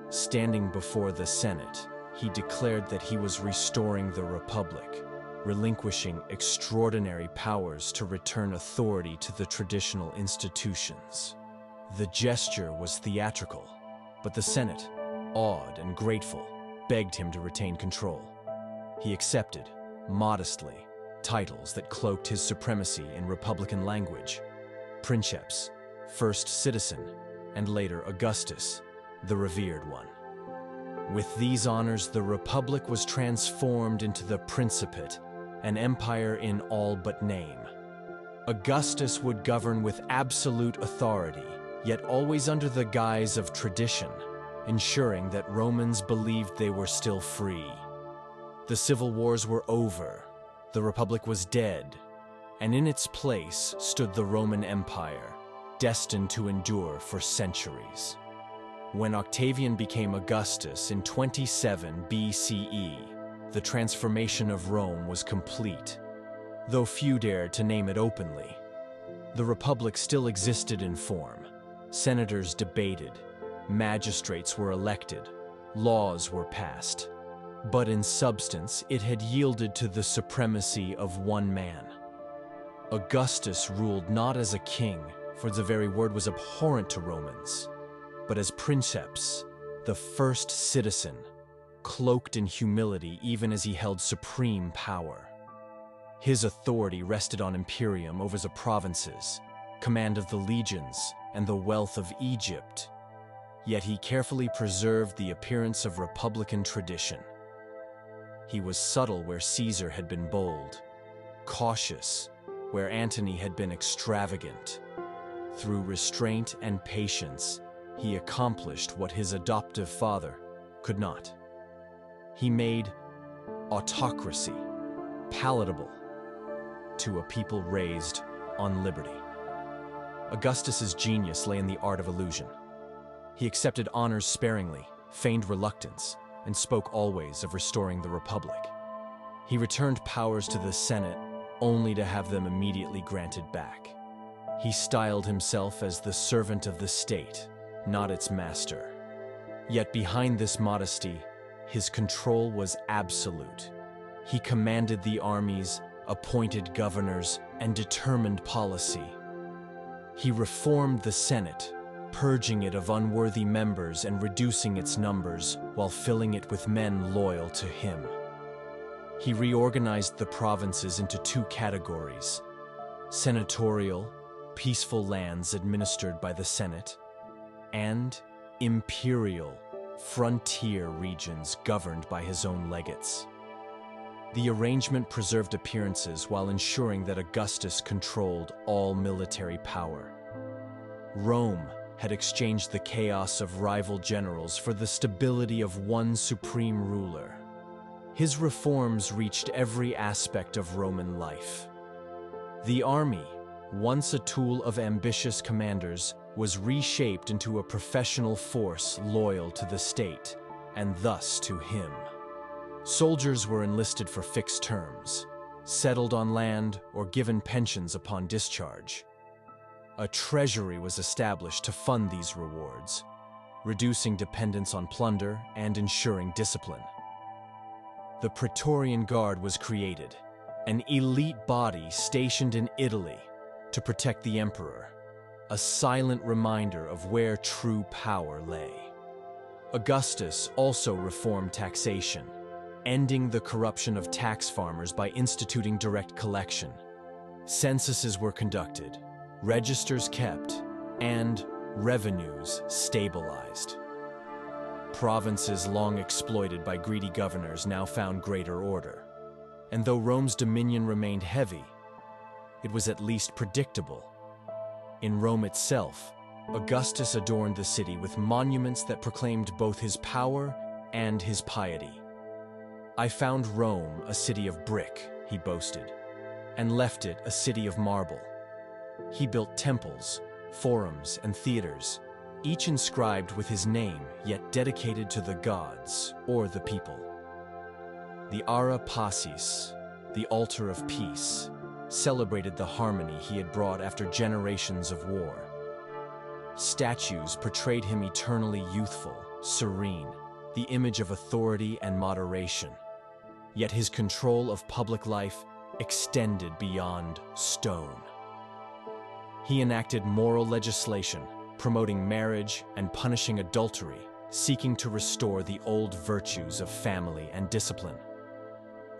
Standing before the Senate, he declared that he was restoring the Republic, relinquishing extraordinary powers to return authority to the traditional institutions. The gesture was theatrical, but the Senate, awed and grateful, begged him to retain control. He accepted, modestly, titles that cloaked his supremacy in Republican language: princeps, first citizen, and later Augustus, the revered one. With these honors, the Republic was transformed into the Principate, an empire in all but name. Augustus would govern with absolute authority, yet always under the guise of tradition, ensuring that Romans believed they were still free. The civil wars were over, the Republic was dead, and in its place stood the Roman Empire, destined to endure for centuries. When Octavian became Augustus in 27 BCE, the transformation of Rome was complete. Though few dared to name it openly, the Republic still existed in form. Senators debated, magistrates were elected, laws were passed. But in substance, it had yielded to the supremacy of one man. Augustus ruled not as a king, for the very word was abhorrent to Romans, but as princeps, the first citizen, cloaked in humility even as he held supreme power. His authority rested on imperium over the provinces, command of the legions, and the wealth of Egypt. Yet he carefully preserved the appearance of republican tradition. He was subtle where Caesar had been bold, cautious where Antony had been extravagant. Through restraint and patience, he accomplished what his adoptive father could not. He made autocracy palatable to a people raised on liberty. Augustus's genius lay in the art of illusion. He accepted honors sparingly, feigned reluctance, and spoke always of restoring the Republic. He returned powers to the Senate only to have them immediately granted back. He styled himself as the servant of the state, not its master. Yet behind this modesty, his control was absolute. He commanded the armies, appointed governors, and determined policy. He reformed the Senate, purging it of unworthy members and reducing its numbers while filling it with men loyal to him. He reorganized the provinces into two categories: senatorial, peaceful lands administered by the Senate, and imperial, frontier regions governed by his own legates. The arrangement preserved appearances while ensuring that Augustus controlled all military power. Rome had exchanged the chaos of rival generals for the stability of one supreme ruler. His reforms reached every aspect of Roman life. The army, once a tool of ambitious commanders, was reshaped into a professional force loyal to the state, and thus to him. Soldiers were enlisted for fixed terms, settled on land, or given pensions upon discharge. A treasury was established to fund these rewards, reducing dependence on plunder and ensuring discipline. the Praetorian Guard was created, an elite body stationed in Italy to protect the emperor, a silent reminder of where true power lay. Augustus also reformed taxation, ending the corruption of tax farmers by instituting direct collection. Censuses were conducted, registers kept, and revenues stabilized. Provinces long exploited by greedy governors now found greater order. And though Rome's dominion remained heavy, it was at least predictable. In Rome itself, Augustus adorned the city with monuments that proclaimed both his power and his piety. "I found Rome a city of brick," he boasted, "and left it a city of marble." He built temples, forums, and theaters, each inscribed with his name, yet dedicated to the gods or the people. The Ara Pacis, the altar of peace, celebrated the harmony he had brought after generations of war. Statues portrayed him eternally youthful, serene, the image of authority and moderation. Yet his control of public life extended beyond stone. He enacted moral legislation, promoting marriage and punishing adultery, seeking to restore the old virtues of family and discipline.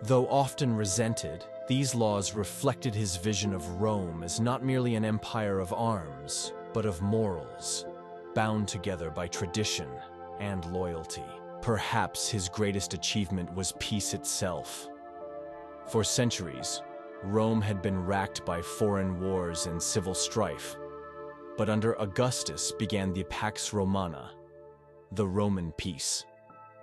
Though often resented, these laws reflected his vision of Rome as not merely an empire of arms, but of morals, bound together by tradition and loyalty. Perhaps his greatest achievement was peace itself. For centuries, Rome had been racked by foreign wars and civil strife. But under Augustus began the Pax Romana, the Roman peace.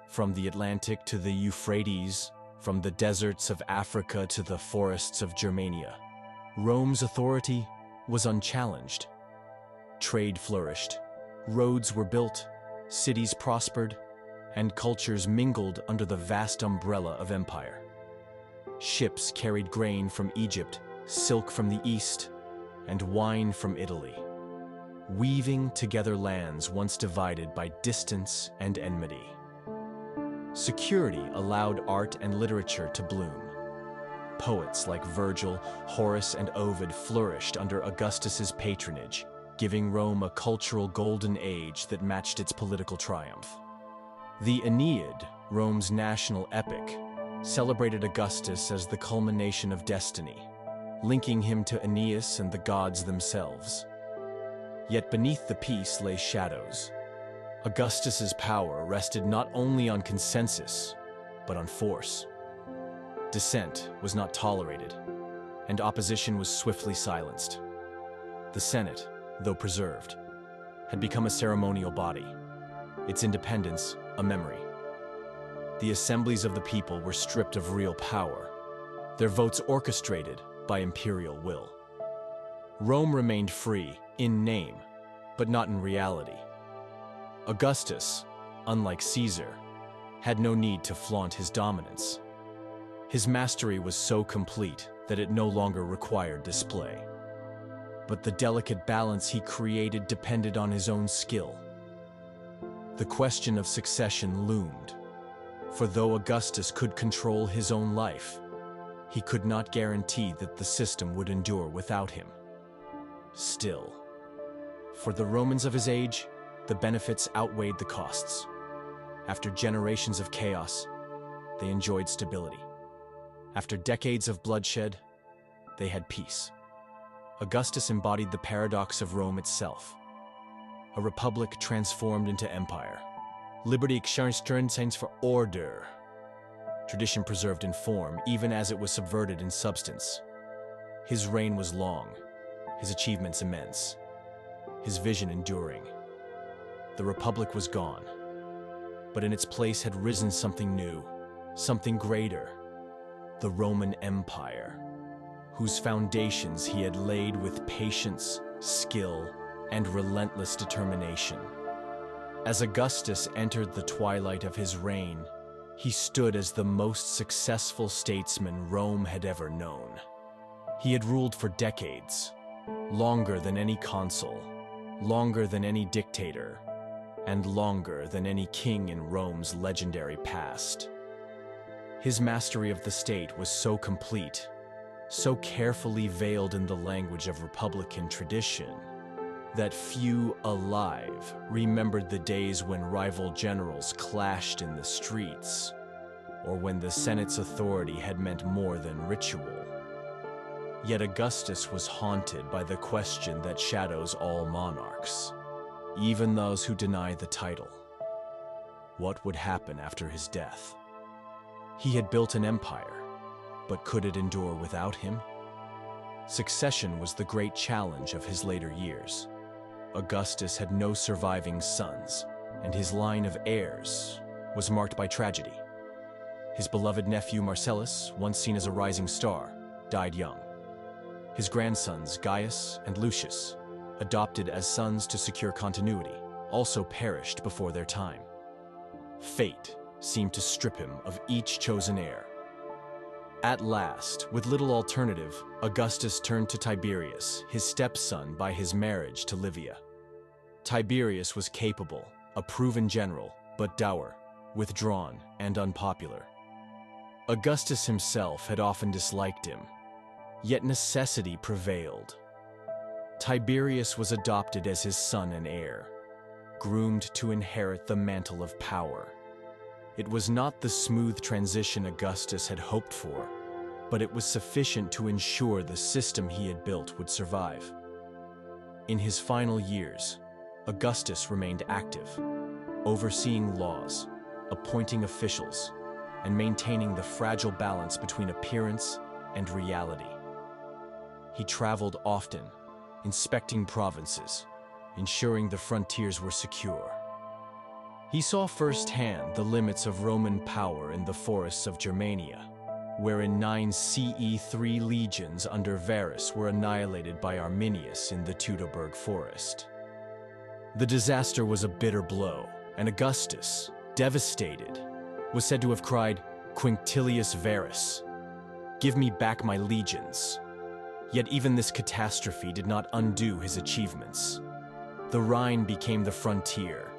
From the Atlantic to the Euphrates, from the deserts of Africa to the forests of Germania, Rome's authority was unchallenged. Trade flourished, roads were built, cities prospered, and cultures mingled under the vast umbrella of empire. Ships carried grain from Egypt, silk from the East, and wine from Italy, weaving together lands once divided by distance and enmity. Security allowed art and literature to bloom. Poets like Virgil, Horace, and Ovid flourished under Augustus's patronage, giving Rome a cultural golden age that matched its political triumph. The Aeneid, Rome's national epic, celebrated Augustus as the culmination of destiny, linking him to Aeneas and the gods themselves. Yet beneath the peace lay shadows. Augustus's power rested not only on consensus, but on force. Dissent was not tolerated, and opposition was swiftly silenced. The Senate, though preserved, had become a ceremonial body, its independence a memory. The assemblies of the people were stripped of real power, their votes orchestrated by imperial will. Rome remained free in name, but not in reality. Augustus, unlike Caesar, had no need to flaunt his dominance. His mastery was so complete that it no longer required display. But the delicate balance he created depended on his own skill. The question of succession loomed, for though Augustus could control his own life, he could not guarantee that the system would endure without him. Still, for the Romans of his age, the benefits outweighed the costs. After generations of chaos, they enjoyed stability. After decades of bloodshed, they had peace. Augustus embodied the paradox of Rome itself. A republic transformed into empire. Liberty exchanged for order. Tradition preserved in form, even as it was subverted in substance. His reign was long, his achievements immense, his vision enduring. The republic was gone, but in its place had risen something new, something greater, the Roman Empire, whose foundations he had laid with patience, skill, and relentless determination. As Augustus entered the twilight of his reign, he stood as the most successful statesman Rome had ever known. He had ruled for decades, longer than any consul, longer than any dictator, and longer than any king in Rome's legendary past. His mastery of the state was so complete, so carefully veiled in the language of Republican tradition, that few alive remembered the days when rival generals clashed in the streets, or when the Senate's authority had meant more than ritual. Yet Augustus was haunted by the question that shadows all monarchs, even those who deny the title. What would happen after his death? He had built an empire, but could it endure without him? Succession was the great challenge of his later years. Augustus had no surviving sons, and his line of heirs was marked by tragedy. His beloved nephew Marcellus, once seen as a rising star, died young. His grandsons Gaius and Lucius, adopted as sons to secure continuity, also perished before their time. Fate seemed to strip him of each chosen heir. At last, with little alternative, Augustus turned to Tiberius, his stepson by his marriage to Livia. Tiberius was capable, a proven general, but dour, withdrawn, and unpopular. Augustus himself had often disliked him, yet necessity prevailed. Tiberius was adopted as his son and heir, groomed to inherit the mantle of power. It was not the smooth transition Augustus had hoped for, but it was sufficient to ensure the system he had built would survive. In his final years, Augustus remained active, overseeing laws, appointing officials, and maintaining the fragile balance between appearance and reality. He traveled often, inspecting provinces, ensuring the frontiers were secure. He saw firsthand the limits of Roman power in the forests of Germania, where in 9 CE 3 legions under Varus were annihilated by Arminius in the Teutoburg forest. The disaster was a bitter blow, and Augustus, devastated, was said to have cried, "Quinctilius Varus, give me back my legions." Yet even this catastrophe did not undo his achievements. The Rhine became the frontier,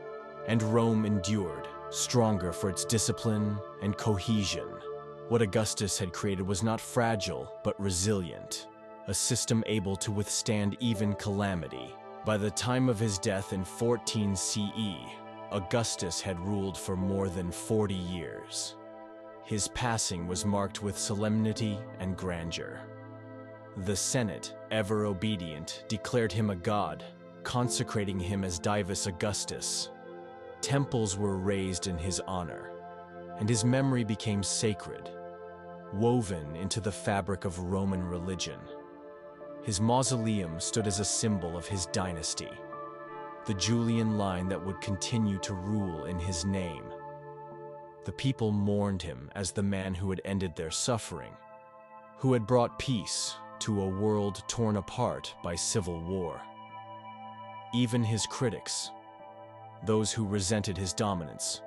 and Rome endured, stronger for its discipline and cohesion. What Augustus had created was not fragile, but resilient, a system able to withstand even calamity. By the time of his death in 14 CE, Augustus had ruled for more than 40 years. His passing was marked with solemnity and grandeur. The Senate, ever obedient, declared him a god, consecrating him as Divus Augustus. Temples were raised in his honor, and his memory became sacred, woven into the fabric of Roman religion. His mausoleum stood as a symbol of his dynasty, the Julian line that would continue to rule in his name. The people mourned him as the man who had ended their suffering, who had brought peace to a world torn apart by civil war. Even his critics, those who resented his dominance,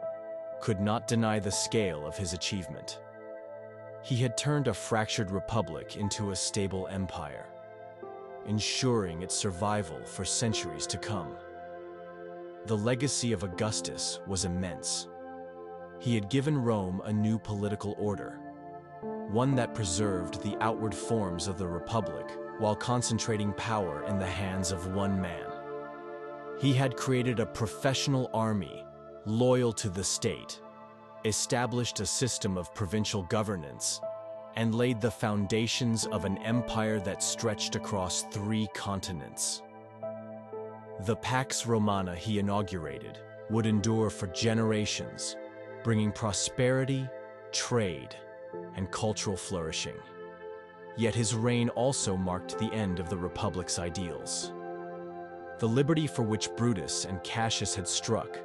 could not deny the scale of his achievement. He had turned a fractured republic into a stable empire, ensuring its survival for centuries to come. The legacy of Augustus was immense. He had given Rome a new political order, one that preserved the outward forms of the republic while concentrating power in the hands of one man. He had created a professional army loyal to the state, established a system of provincial governance, and laid the foundations of an empire that stretched across 3 continents. The Pax Romana he inaugurated would endure for generations, bringing prosperity, trade, and cultural flourishing. Yet his reign also marked the end of the Republic's ideals. The liberty for which Brutus and Cassius had struck,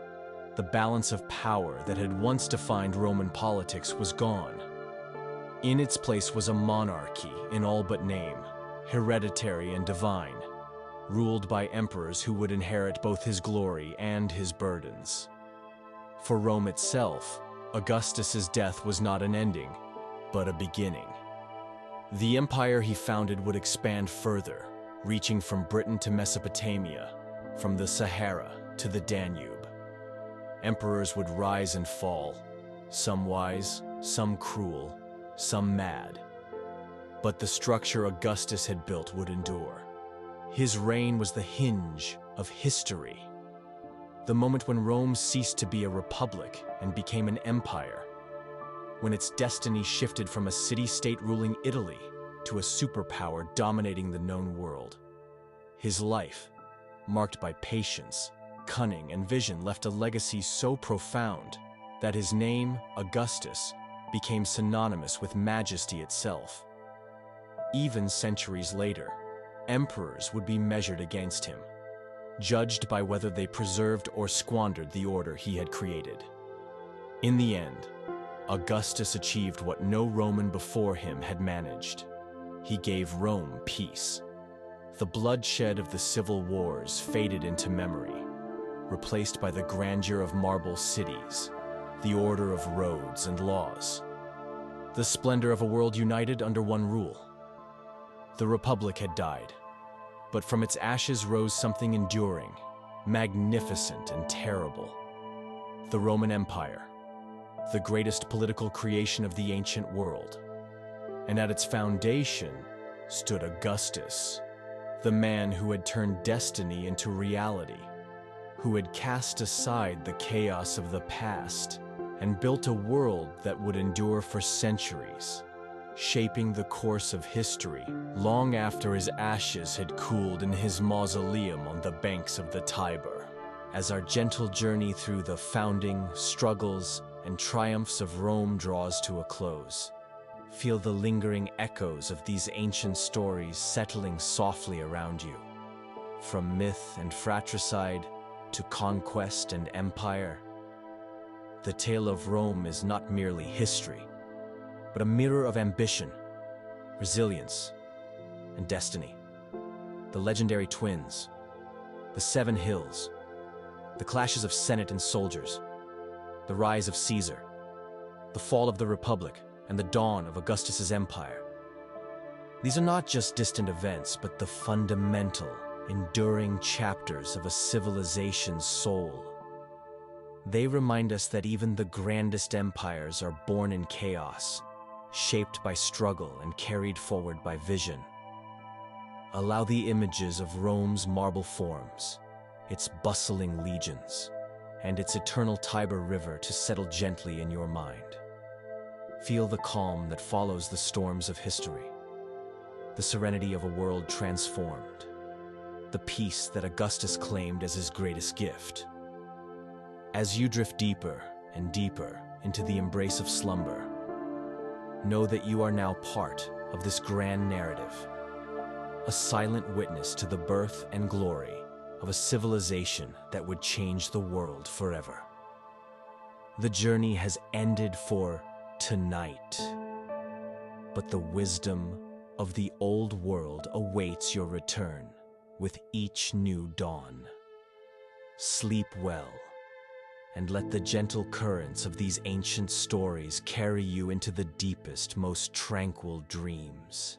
the balance of power that had once defined Roman politics, was gone. In its place was a monarchy in all but name, hereditary and divine, ruled by emperors who would inherit both his glory and his burdens. For Rome itself, Augustus's death was not an ending, but a beginning. The empire he founded would expand further, reaching from Britain to Mesopotamia, from the Sahara to the Danube. Emperors would rise and fall, some wise, some cruel, some mad. But the structure Augustus had built would endure. His reign was the hinge of history. The moment when Rome ceased to be a republic and became an empire. When its destiny shifted from a city-state ruling Italy to a superpower dominating the known world. His life, marked by patience, cunning, and vision, left a legacy so profound that his name, Augustus, became synonymous with majesty itself. Even centuries later, emperors would be measured against him, judged by whether they preserved or squandered the order he had created. In the end, Augustus achieved what no Roman before him had managed. He gave Rome peace. The bloodshed of the civil wars faded into memory, replaced by the grandeur of marble cities, the order of roads and laws, the splendor of a world united under one rule. The Republic had died, but from its ashes rose something enduring, magnificent and terrible. The Roman Empire, the greatest political creation of the ancient world. And at its foundation stood Augustus, the man who had turned destiny into reality, who had cast aside the chaos of the past and built a world that would endure for centuries, shaping the course of history long after his ashes had cooled in his mausoleum on the banks of the Tiber. As our gentle journey through the founding, struggles, and triumphs of Rome draws to a close, feel the lingering echoes of these ancient stories settling softly around you. From myth and fratricide to conquest and empire, the tale of Rome is not merely history, but a mirror of ambition, resilience, and destiny. The legendary twins, the 7 hills, the clashes of senate and soldiers, the rise of Caesar, the fall of the Republic, and the dawn of Augustus's empire. These are not just distant events, but the fundamental, enduring chapters of a civilization's soul. They remind us that even the grandest empires are born in chaos, shaped by struggle and carried forward by vision. Allow the images of Rome's marble forms, its bustling legions, and its eternal Tiber River to settle gently in your mind. Feel the calm that follows the storms of history, the serenity of a world transformed, the peace that Augustus claimed as his greatest gift. As you drift deeper and deeper into the embrace of slumber, know that you are now part of this grand narrative, a silent witness to the birth and glory of a civilization that would change the world forever. The journey has ended for tonight, but the wisdom of the old world awaits your return with each new dawn. Sleep well, and let the gentle currents of these ancient stories carry you into the deepest, most tranquil dreams.